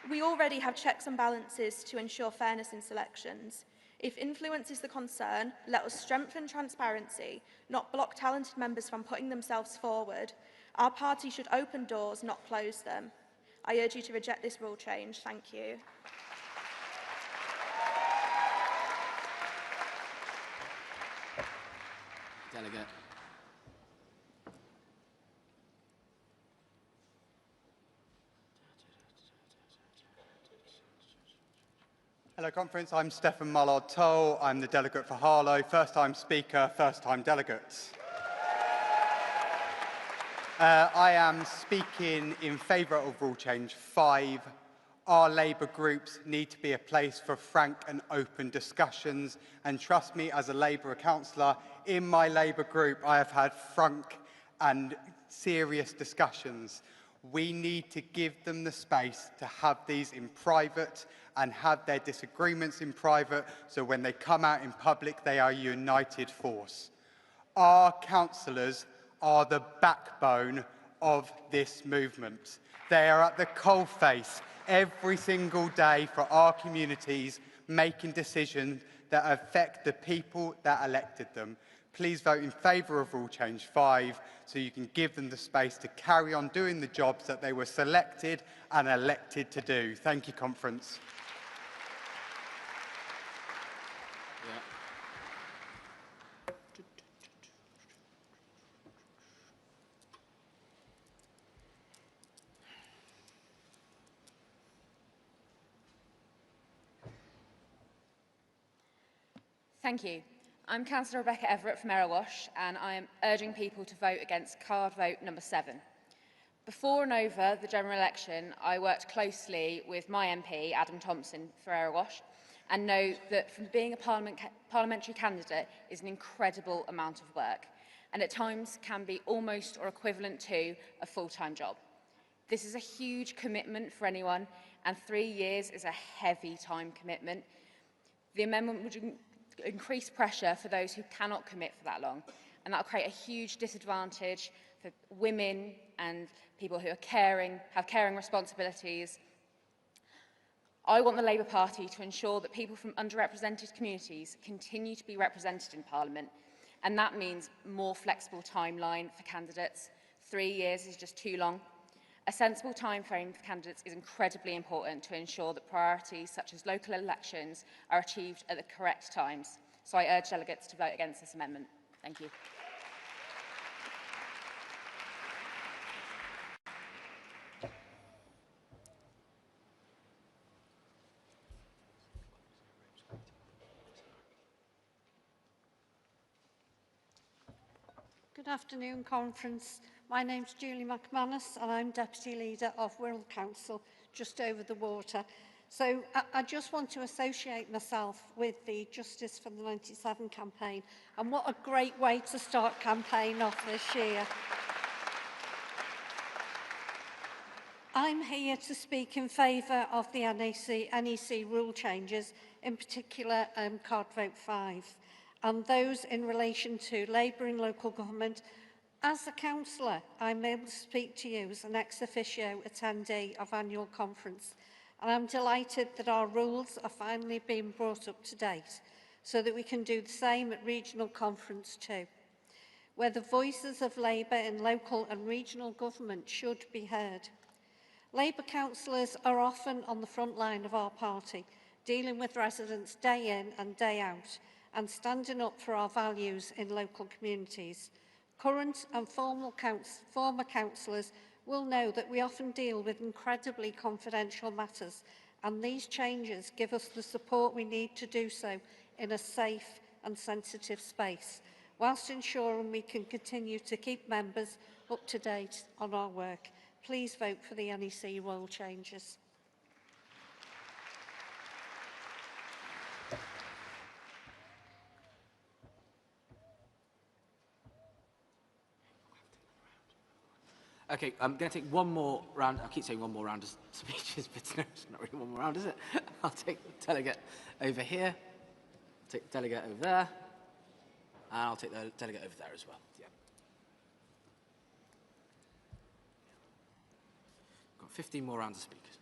We already have checks and balances to ensure fairness in selections. If influence is the concern, let us strengthen transparency, not block talented members from putting themselves forward. Our party should open doors, not close them. I urge you to reject this rule change. Thank you. Delegate. Hello, Conference. I'm Stephen Mullard-Toll. I'm the delegate for Harlow. First-time speaker, first-time delegates. I am speaking in favour of Rule Change 5. Our Labour groups need to be a place for frank and open discussions. And trust me, as a Labour councillor, in my Labour group, I have had frank and serious discussions. We need to give them the space to have these in private and have their disagreements in private, so when they come out in public, they are a united force. Our councillors are the backbone of this movement. They are at the coalface every single day for our communities, making decisions that affect the people that elected them. Please vote in favour of Rule Change 5 so you can give them the space to carry on doing the jobs that they were selected and elected to do. Thank you, Conference. Thank you. I'm Councillor Rebecca Everett from Erewash, and I am urging people to vote against card vote number 7. Before and over the general election, I worked closely with my MP, Adam Thompson, for Erewash, and know that from being a parliamentary candidate is an incredible amount of work, and at times can be almost or equivalent to a full-time job. This is a huge commitment for anyone, and 3 years is a heavy time commitment. The amendment would increase pressure for those who cannot commit for that long, and that will create a huge disadvantage for women and people who are have caring responsibilities. I want the Labour Party to ensure that people from underrepresented communities continue to be represented in Parliament, and that means more flexible timeline for candidates. 3 years is just too long. A sensible timeframe for candidates is incredibly important to ensure that priorities such as local elections are achieved at the correct times. So I urge delegates to vote against this amendment. Thank you. Good afternoon, Conference. My name's Julie McManus and I'm Deputy Leader of Wirral Council, just over the water. So I just want to associate myself with the Justice for the 97 campaign, and what a great way to start campaign off this year. I'm here to speak in favour of the NEC rule changes, in particular Card Vote 5, and those in relation to Labour in local government. As a councillor, I'm able to speak to you as an ex officio attendee of annual conference, and I'm delighted that our rules are finally being brought up to date so that we can do the same at regional conference too, where the voices of Labour in local and regional government should be heard. Labour councillors are often on the front line of our party, dealing with residents day in and day out, and standing up for our values in local communities. Current and former councillors will know that we often deal with incredibly confidential matters, and these changes give us the support we need to do so in a safe and sensitive space, whilst ensuring we can continue to keep members up to date on our work. Please vote for the NEC rule changes. Okay, I'm going to take one more round. I keep saying one more round of speeches, but no, it's not really one more round, is it? I'll take the delegate over here, take the delegate over there, and I'll take the delegate over there as well. Yeah. Got 15 more rounds of speakers.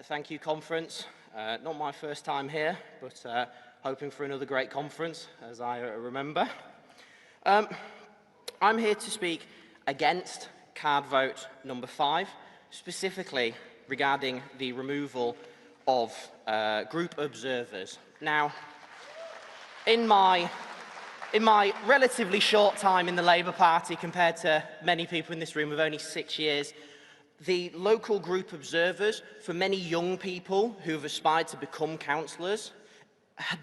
Thank you, conference. Not my first time here, but hoping for another great conference, as I remember. I'm here to speak against card vote number 5, specifically regarding the removal of group observers. Now, in my relatively short time in the Labour Party compared to many people in this room with only 6 years, the local group observers, for many young people who have aspired to become councillors,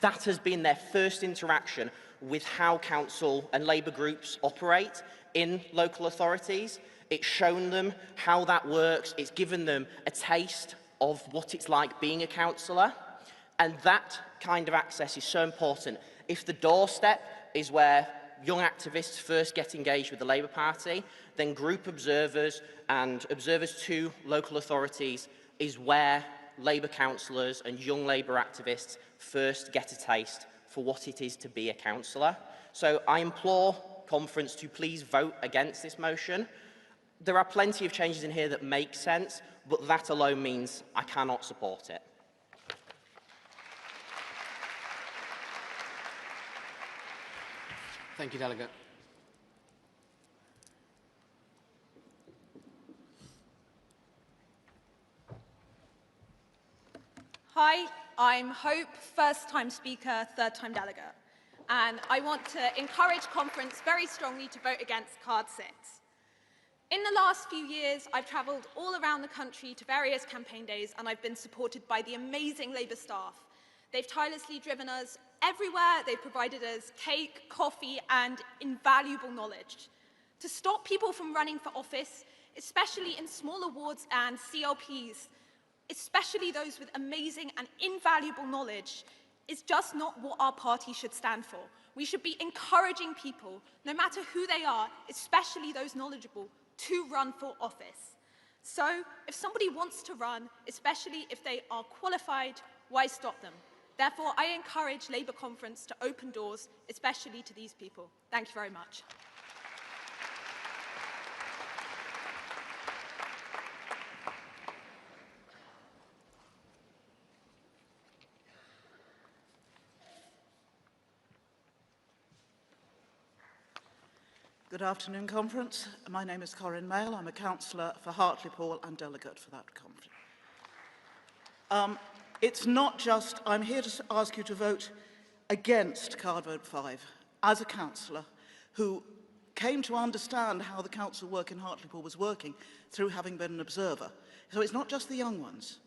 that has been their first interaction with how council and Labour groups operate in local authorities. It's shown them how that works. It's given them a taste of what it's like being a councillor. And that kind of access is so important. If the doorstep is where young activists first get engaged with the Labour Party, then group observers and observers to local authorities is where Labour councillors and young Labour activists first get a taste for what it is to be a councillor. So I implore conference to please vote against this motion. There are plenty of changes in here that make sense, but that alone means I cannot support it. Thank you, Delegate. Hi, I'm Hope, first-time speaker, third-time delegate. And I want to encourage conference very strongly to vote against card 6. In the last few years, I've travelled all around the country to various campaign days, and I've been supported by the amazing Labour staff. They've tirelessly driven us everywhere. They've provided us cake, coffee, and invaluable knowledge. To stop people from running for office, especially in smaller wards and CLPs, especially those with amazing and invaluable knowledge, is just not what our party should stand for. We should be encouraging people, no matter who they are, especially those knowledgeable, to run for office. So, if somebody wants to run, especially if they are qualified, why stop them? Therefore, I encourage Labour Conference to open doors, especially to these people. Thank you very much. Good afternoon, conference. My name is Corinne Mail. I'm a councillor for Hartlepool and delegate for that conference. It's not just, I'm here to ask you to vote against card vote 5 as a councillor who came to understand how the council work in Hartlepool was working through having been an observer. So it's not just the young ones,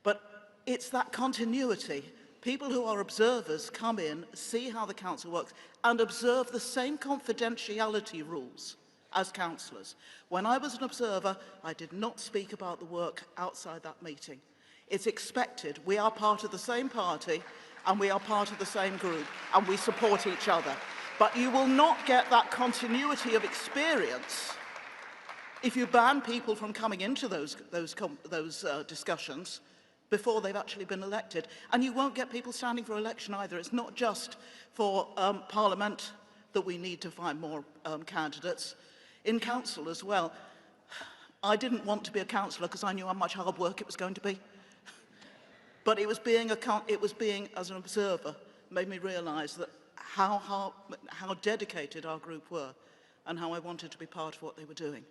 but it's that continuity. People who are observers come in, see how the council works, and observe the same confidentiality rules as councillors. When I was an observer, I did not speak about the work outside that meeting. It's expected. We are part of the same party, and we are part of the same group, and we support each other. But you will not get that continuity of experience if you ban people from coming into those discussions before they've actually been elected. And you won't get people standing for election either. It's not just for Parliament that we need to find more candidates. In council as well. I didn't want to be a councillor because I knew how much hard work it was going to be. But it was being as an observer made me realise that how dedicated our group were and how I wanted to be part of what they were doing.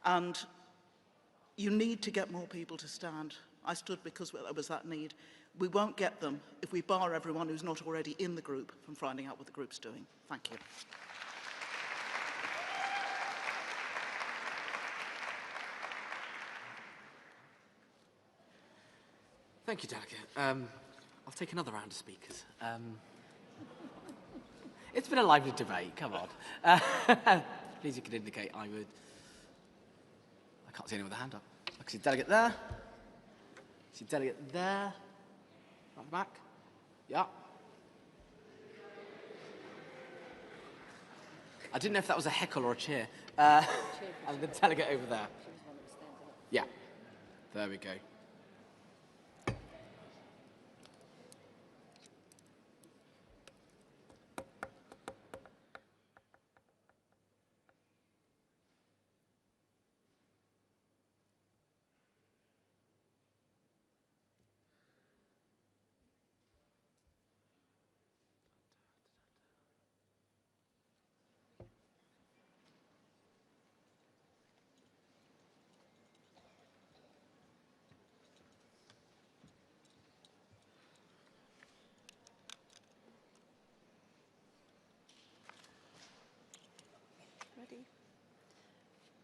And you need to get more people to stand. I stood because there was that need. We won't get them if we bar everyone who's not already in the group from finding out what the group's doing. Thank you. Thank you, Delegate. I'll take another round of speakers. It's been a lively debate, come on. Please, you can indicate I would. I can't see anyone with a hand up. I can see Delegate there. I see Delegate there. Right back. Yeah. I didn't know if that was a heckle or a cheer. And the Delegate over there. Yeah. There we go.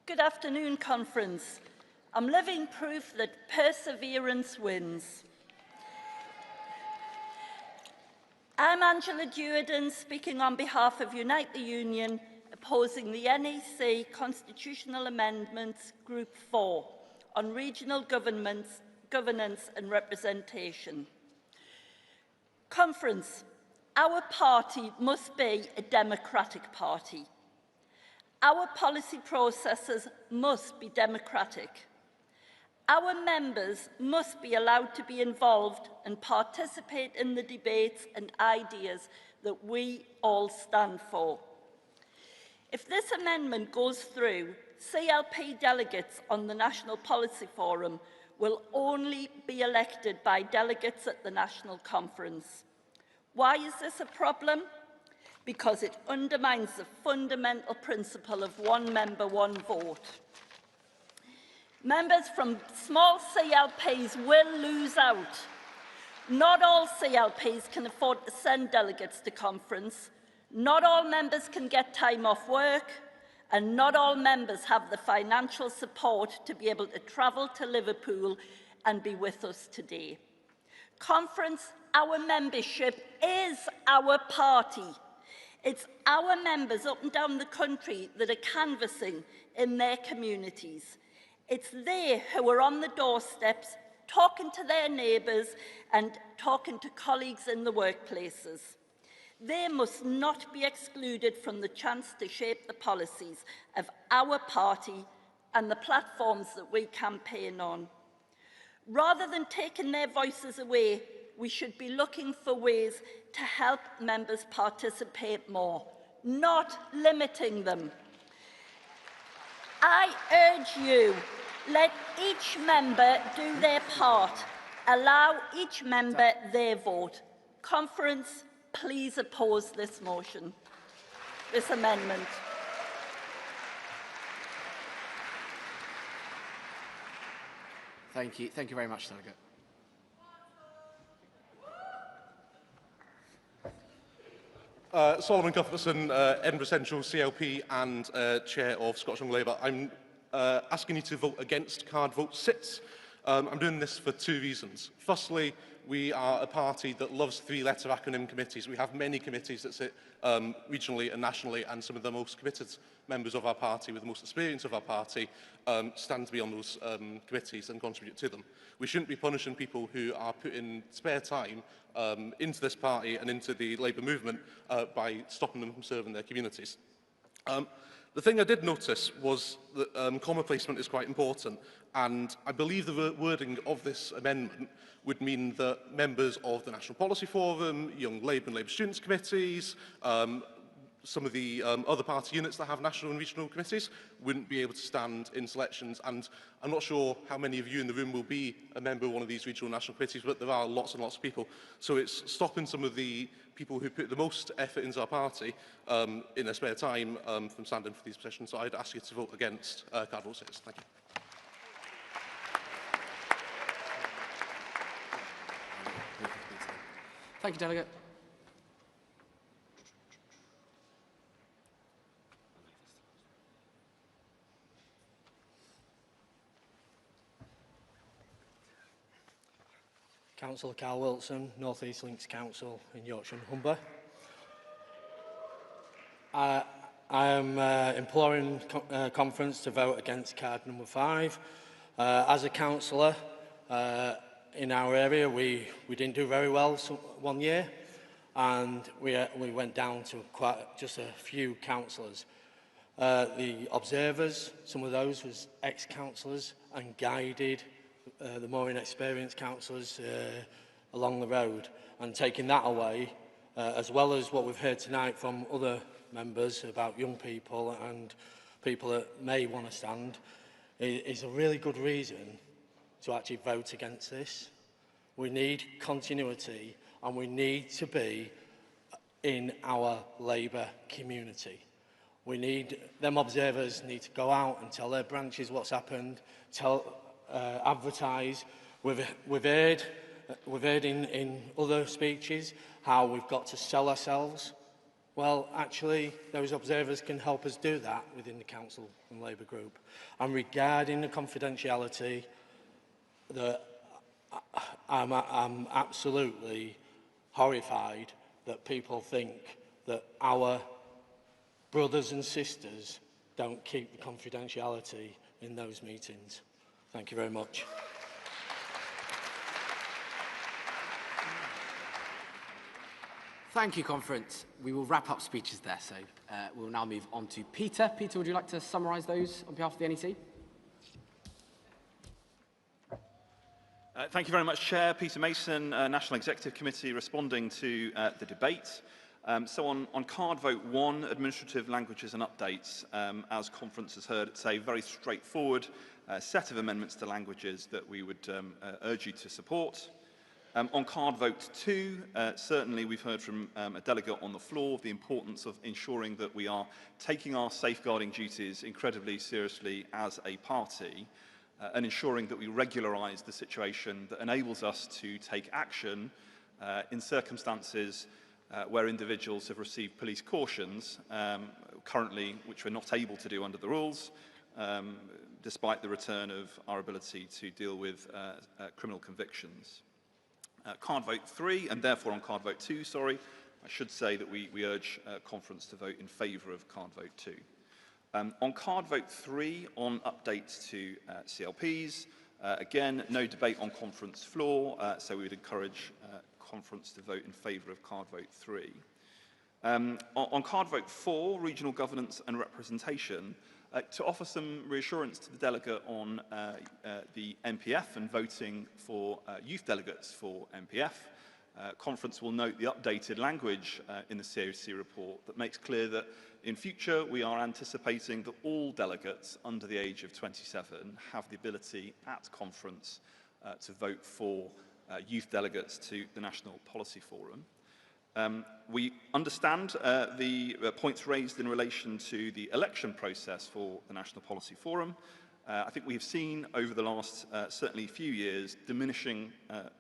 Good afternoon, conference. I'm living proof that perseverance wins. I'm Angela Duerden, speaking on behalf of Unite the Union, opposing the NEC Constitutional Amendments Group 4 on regional governance and representation. Conference, our party must be a democratic party. Our policy processes must be democratic. Our members must be allowed to be involved and participate in the debates and ideas that we all stand for. If this amendment goes through, CLP delegates on the National Policy Forum will only be elected by delegates at the National Conference. Why is this a problem? Because it undermines the fundamental principle of one member, one vote. Members from small CLPs will lose out. Not all CLPs can afford to send delegates to conference. Not all members can get time off work, and not all members have the financial support to be able to travel to Liverpool and be with us today. Conference, our membership is our party. It's our members up and down the country that are canvassing in their communities. It's they who are on the doorsteps, talking to their neighbours and talking to colleagues in the workplaces. They must not be excluded from the chance to shape the policies of our party and the platforms that we campaign on. Rather than taking their voices away, we should be looking for ways to help members participate more, not limiting them. I urge you, let each member do their part. Allow each member their vote. Conference, please oppose this motion, this amendment. Thank you. Thank you very much, Delegate. Solomon Cuthbertson, Edinburgh Central CLP and Chair of Scottish Young Labour. I'm asking you to vote against card vote 6. I'm doing this for 2 reasons. Firstly, we are a party that loves 3-letter acronym committees. We have many committees that sit regionally and nationally, and some of the most committed members of our party with the most experience of our party stand to be on those committees and contribute to them. We shouldn't be punishing people who are putting spare time into this party and into the Labour movement by stopping them from serving their communities. The thing I did notice was that comma placement is quite important, and I believe the wording of this amendment would mean that members of the National Policy Forum, Young Labour and Labour Students' Committees, some of the other party units that have national and regional committees wouldn't be able to stand in selections, and I'm not sure how many of you in the room will be a member of one of these regional national committees, but there are lots and lots of people. So it's stopping some of the people who put the most effort into our party in their spare time from standing for these positions. So I'd ask you to vote against card vote 6. Thank you. Thank you, Delegate. Councillor Carl Wilson, North East Links Council in Yorkshire and Humber. I am imploring conference to vote against card number 5. As a councillor in our area, we didn't do very well one year, and we went down to just a few councillors. The observers, some of those was ex-councillors and guided the more inexperienced councillors along the road, and taking that away, as well as what we've heard tonight from other members about young people and people that may want to stand, is a really good reason to actually vote against this. We need continuity, and we need to be in our Labour community. We need, them observers need to go out and tell their branches what's happened, advertise. We've heard in other speeches how we've got to sell ourselves. Well, actually, those observers can help us do that within the Council and Labour group. And regarding the confidentiality, I'm absolutely horrified that people think that our brothers and sisters don't keep the confidentiality in those meetings. Thank you very much. Thank you, Conference. We will wrap up speeches there, so we'll now move on to Peter. Peter, would you like to summarise those on behalf of the NEC? Thank you very much, Chair. Peter Mason, National Executive Committee, responding to the debate. So on card vote 1, administrative languages and updates, as Conference has heard, it's a very straightforward set of amendments to languages that we would urge you to support. On card vote 2, certainly we've heard from a delegate on the floor the importance of ensuring that we are taking our safeguarding duties incredibly seriously as a party and ensuring that we regularise the situation that enables us to take action in circumstances where individuals have received police cautions, currently which we're not able to do under the rules, despite the return of our ability to deal with criminal convictions. Card vote 3, and therefore on card vote 2, sorry, I should say that we urge Conference to vote in favour of card vote 2. On card vote 3, on updates to CLPs, again, no debate on Conference floor, so we would encourage Conference to vote in favour of card vote 3. On card vote 4, regional governance and representation, to offer some reassurance to the delegate on the MPF and voting for youth delegates for MPF, Conference will note the updated language in the COC report that makes clear that in future we are anticipating that all delegates under the age of 27 have the ability at Conference to vote for youth delegates to the National Policy Forum. We understand the points raised in relation to the election process for the National Policy Forum. I think we have seen over the last certainly few years diminishing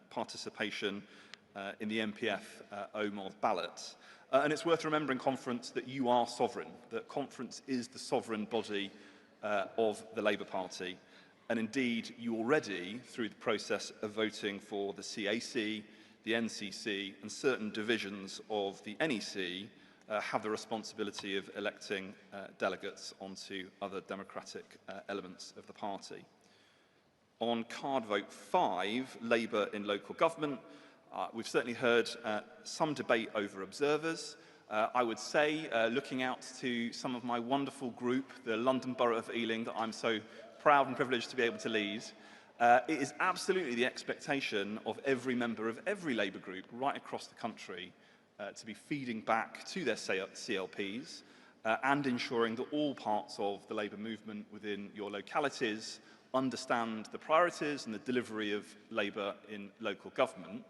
participation in the MPF OMOD ballot. And it's worth remembering, Conference, that you are sovereign, that Conference is the sovereign body of the Labour Party. And indeed, you already, through the process of voting for the CAC, the NCC and certain divisions of the NEC have the responsibility of electing delegates onto other democratic elements of the party. On card vote 5, Labour in local government, we've certainly heard some debate over observers. I would say, looking out to some of my wonderful group, the London Borough of Ealing, that I'm so proud and privileged to be able to lead, it is absolutely the expectation of every member of every Labour group right across the country to be feeding back to their CLPs and ensuring that all parts of the Labour movement within your localities understand the priorities and the delivery of Labour in local government.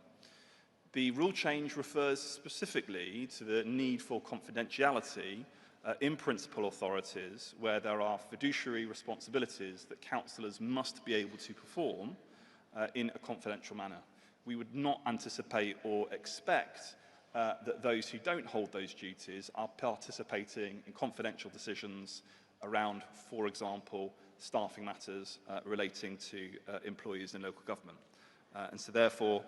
The rule change refers specifically to the need for confidentiality in principal authorities where there are fiduciary responsibilities that councillors must be able to perform in a confidential manner. We would not anticipate or expect that those who don't hold those duties are participating in confidential decisions around, for example, staffing matters relating to employees in local government. And so therefore,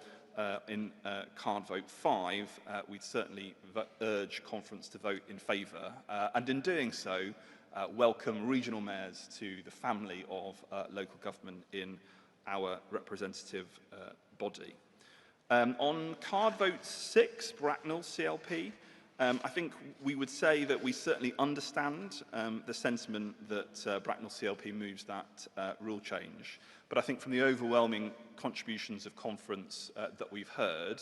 in card vote 5, we'd certainly urge Conference to vote in favour, and in doing so, welcome regional mayors to the family of local government in our representative body. On card vote 6, Bracknell CLP, I think we would say that we certainly understand the sentiment that Bracknell CLP moves that rule change. But I think from the overwhelming contributions of Conference that we've heard,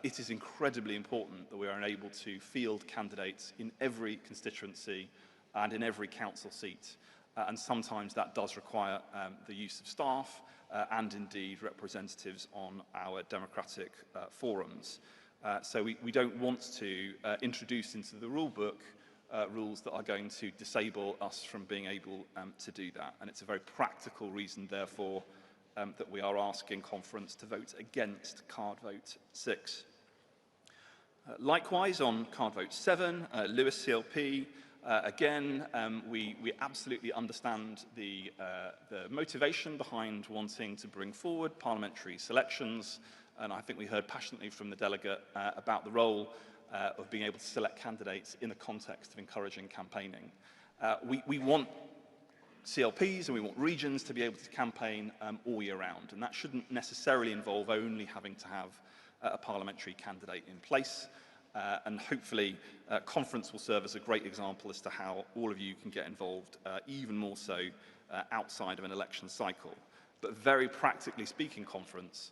it is incredibly important that we are able to field candidates in every constituency and in every council seat. And sometimes that does require the use of staff and indeed representatives on our democratic forums. So we don't want to introduce into the rule book rules that are going to disable us from being able to do that. And it's a very practical reason, therefore, that we are asking Conference to vote against card vote 6. Likewise, on card vote 7, Lewis CLP, again, we absolutely understand the motivation behind wanting to bring forward parliamentary selections, and I think we heard passionately from the delegate about the role of being able to select candidates in the context of encouraging campaigning. We want CLPs and we want regions to be able to campaign all year round, and that shouldn't necessarily involve only having to have a parliamentary candidate in place. And hopefully, conference will serve as a great example as to how all of you can get involved, even more so outside of an election cycle. But very practically speaking, conference,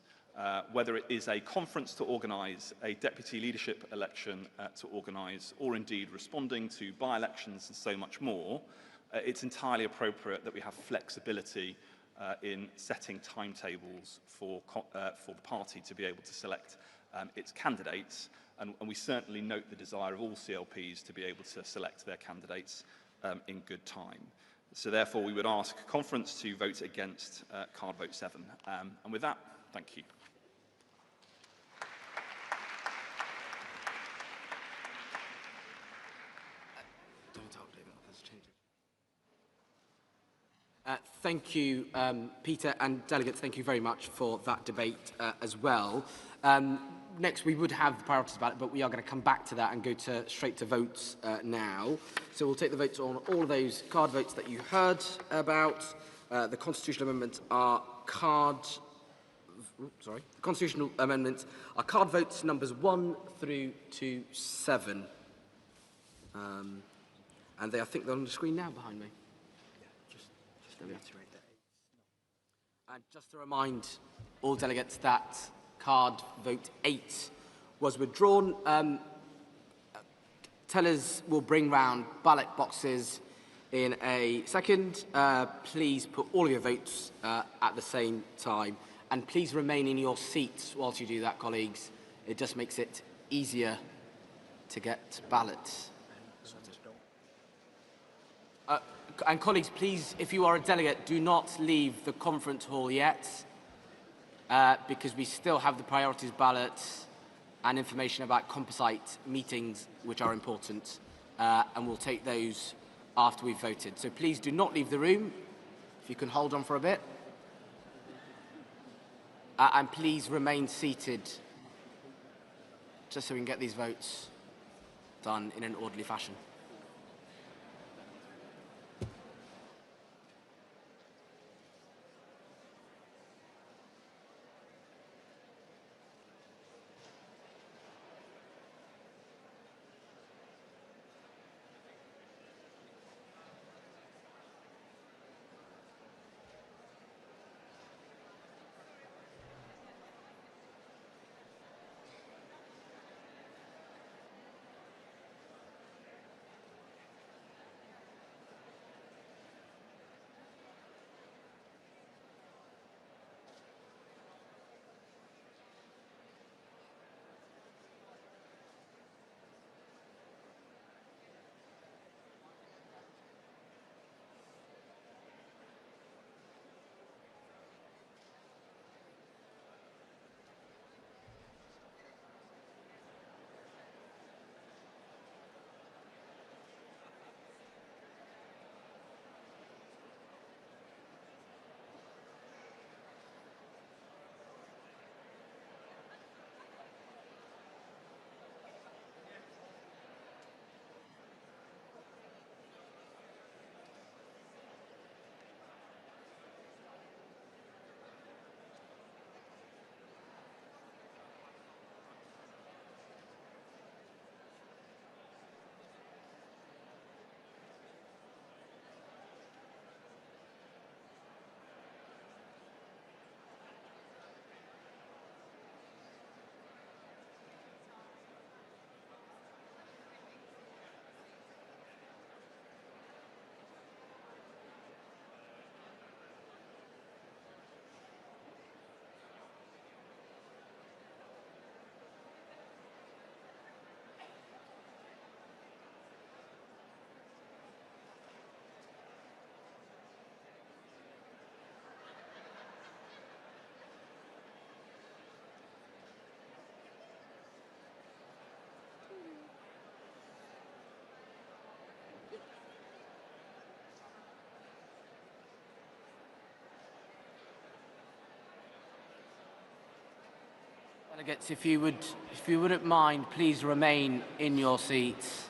whether it is a conference to organise a deputy leadership election to organise, or indeed responding to by-elections and so much more, it's entirely appropriate that we have flexibility in setting timetables for the party to be able to select its candidates. And we certainly note the desire of all CLPs to be able to select their candidates in good time. So therefore, we would ask conference to vote against card vote 7. And with that, thank you. Thank you, Peter, and delegates, thank you very much for that debate as well. Next, we would have the priorities ballot, but we are going to come back to that and go straight to votes now. So we'll take the votes on all of those card votes that you heard about. The constitutional amendments are the constitutional amendments are card votes numbers 1 through to 7. And I think they're on the screen now behind me. And just to remind all delegates that card vote 8 was withdrawn. Tellers will bring round ballot boxes in a second. Please put all of your votes at the same time. And please remain in your seats whilst you do that, colleagues. It just makes it easier to get ballots. And colleagues, please, if you are a delegate, do not leave the conference hall yet, because we still have the priorities ballots and information about composite meetings, which are important, and we'll take those after we've voted. So please do not leave the room, if you can hold on for a bit. And please remain seated, just so we can get these votes done in an orderly fashion. Delegates, if you wouldn't mind, please remain in your seats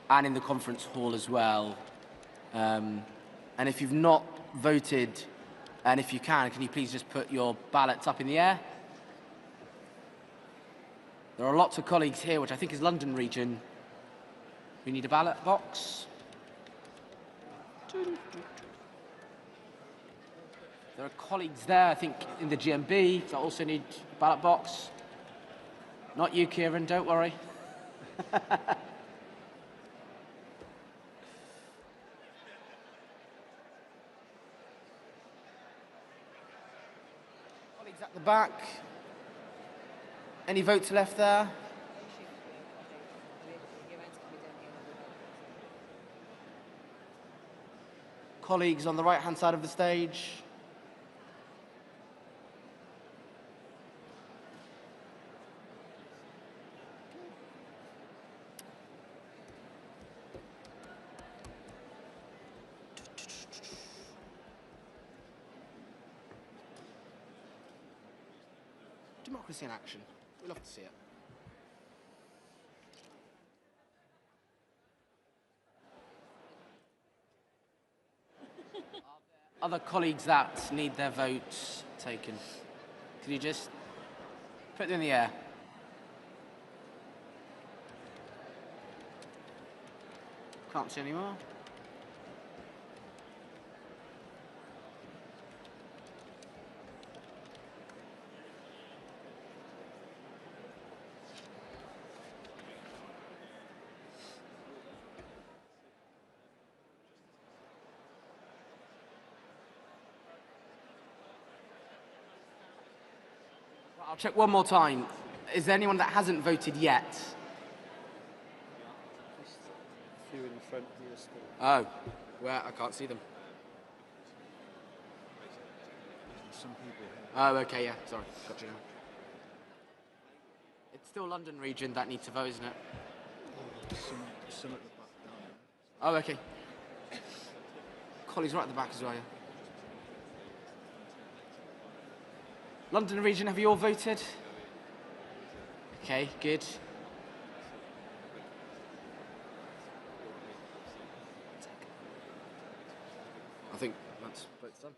and in the conference hall as well. And if you've not voted, and if you can you please just put your ballots up in the air? There are lots of colleagues here, which I think is London region. We need a ballot box. There are colleagues there, I think, in the GMB that also need a ballot box. Not you, Kieran, don't worry. Colleagues at the back. Any votes left there? Colleagues on the right-hand side of the stage. Democracy in action. We love to see it. Other colleagues that need their votes taken, can you just put them in the air? Can't see any more. I'll check one more time. Is there anyone that hasn't voted yet? A few in the front here still. Oh, where? I can't see them. Some people here. Oh, okay, yeah, sorry. Got you now. It's still London region that needs to vote, isn't it? Some at the back down. Oh, okay. Colleagues right at the back as well, yeah. London region, have you all voted? Okay, good. I think that's votes done.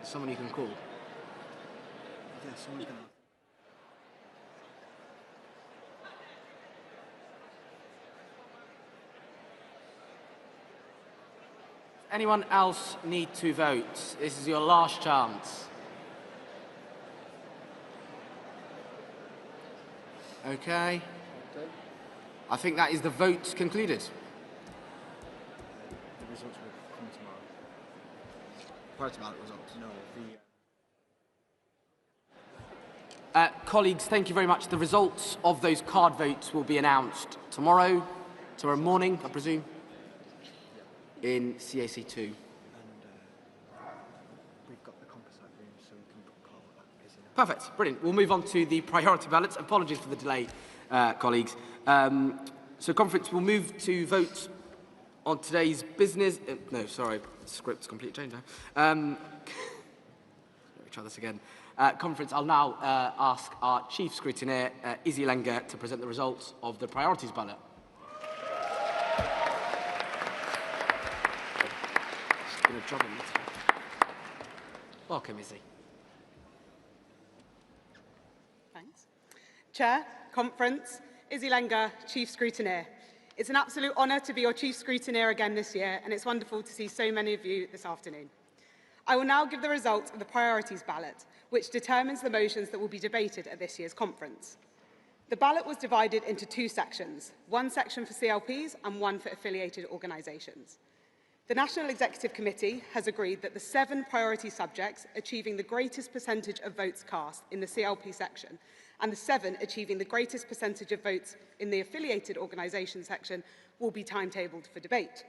Someone you can call? Yeah, someone can. Anyone else need to vote? This is your last chance. Okay. I think that is the vote concluded. The results will come tomorrow. Prior to ballot results? No, Colleagues, thank you very much. The results of those card votes will be announced tomorrow morning, I presume, in CAC2. And we've got the composite room, so we can call that. Perfect, brilliant. We'll move on to the priority ballots. Apologies for the delay, colleagues. So conference will move to vote on today's business. No, sorry, script's completely changed now. Let me try this again. Conference, I'll now ask our Chief Scrutineer, Elined, to present the results of the priorities ballot. Good job on this. Welcome, Izzy. Thanks. Chair, Conference, Elined, Chief Scrutineer. It's an absolute honour to be your Chief Scrutineer again this year, and it's wonderful to see so many of you this afternoon. I will now give the results of the priorities ballot, which determines the motions that will be debated at this year's conference. The ballot was divided into two sections, one section for CLPs and one for affiliated organisations. The National Executive Committee has agreed that the 7 priority subjects achieving the greatest percentage of votes cast in the CLP section and the 7 achieving the greatest percentage of votes in the affiliated organisation section will be timetabled for debate.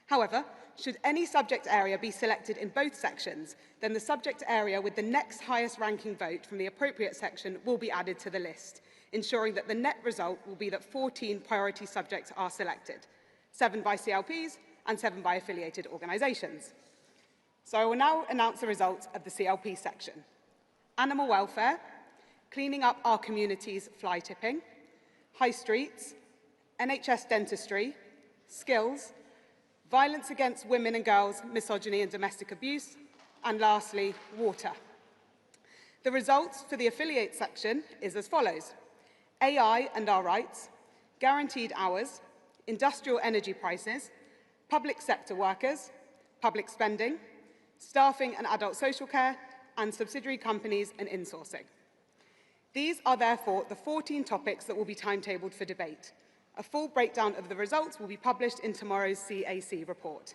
However, should any subject area be selected in both sections, then the subject area with the next highest ranking vote from the appropriate section will be added to the list, ensuring that the net result will be that 14 priority subjects are selected. 7 by CLPs, and 7 by affiliated organisations. So I will now announce the results of the CLP section. Animal welfare, cleaning up our community's fly tipping, high streets, NHS dentistry, skills, violence against women and girls, misogyny and domestic abuse, and lastly, water. The results for the affiliate section is as follows: AI and our rights, guaranteed hours, industrial energy prices, public sector workers, public spending, staffing and adult social care, and subsidiary companies and insourcing. These are therefore the 14 topics that will be timetabled for debate. A full breakdown of the results will be published in tomorrow's CAC report.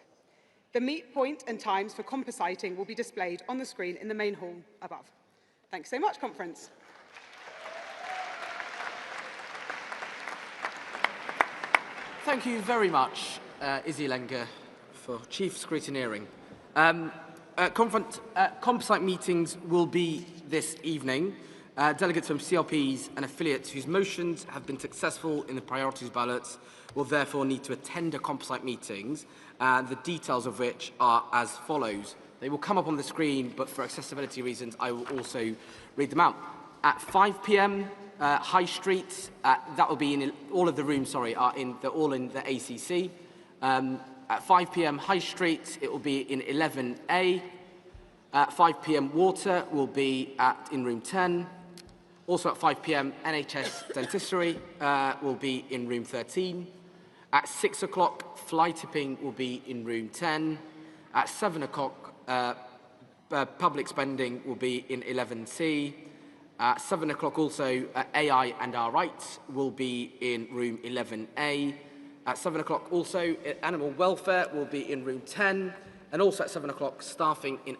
The meet point and times for compositing will be displayed on the screen in the main hall above. Thanks so much, conference. Thank you very much, Elined, for Chief Scrutineering. Composite meetings will be this evening. Delegates from CLPs and affiliates whose motions have been successful in the priorities ballots will therefore need to attend the composite meetings, the details of which are as follows. They will come up on the screen, but for accessibility reasons, I will also read them out. At 5 p.m, High Street, that will be in all of the rooms, are all in the ACC. At 5 p.m, High Street, it will be in 11A. At 5 p.m, Water will be in room 10. Also at 5 p.m, NHS Dentistry will be in room 13. At 6 o'clock, Fly Tipping will be in room 10. At 7 o'clock, Public Spending will be in 11C. At 7 o'clock also, AI and Our Rights will be in room 11A. At 7 o'clock also, Animal Welfare will be in room 10. And also at 7 o'clock, Staffing in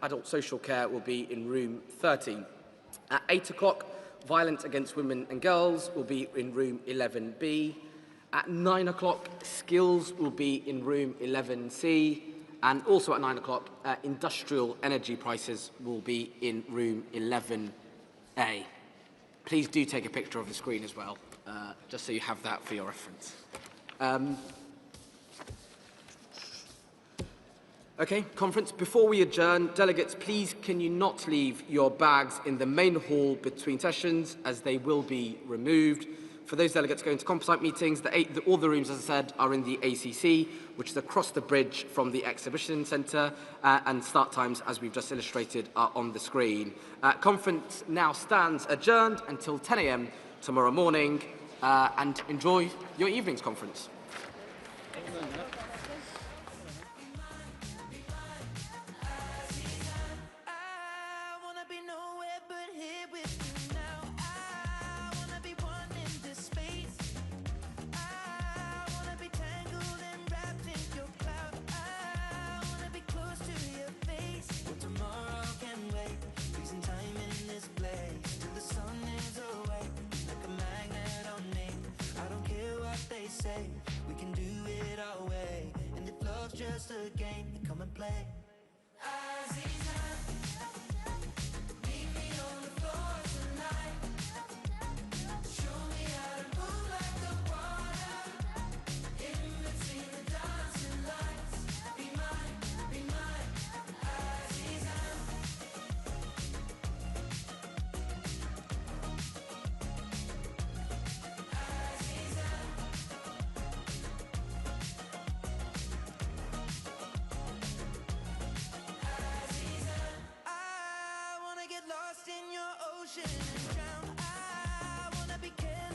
Adult Social Care will be in room 13. At 8 o'clock, Violence Against Women and Girls will be in room 11B. At 9 o'clock, Skills will be in room 11C. And also at 9 o'clock, Industrial Energy Prices will be in room 11A. Please do take a picture of the screen as well, just so you have that for your reference. Okay, conference, before we adjourn, delegates, please can you not leave your bags in the main hall between sessions, as they will be removed. For those delegates going to composite meetings, all the rooms, as I said, are in the ACC, which is across the bridge from the exhibition centre, and start times, as we've just illustrated, are on the screen. Conference now stands adjourned until 10 a.m. tomorrow morning, and enjoy your evening's conference. We can do it our way, and if love's just a game, then come and play. Meet me on the floor tonight. Show me how to move like the water, in between the dancing lights. Be mine, Azizan. Lost in your ocean and drown. I wanna be careful.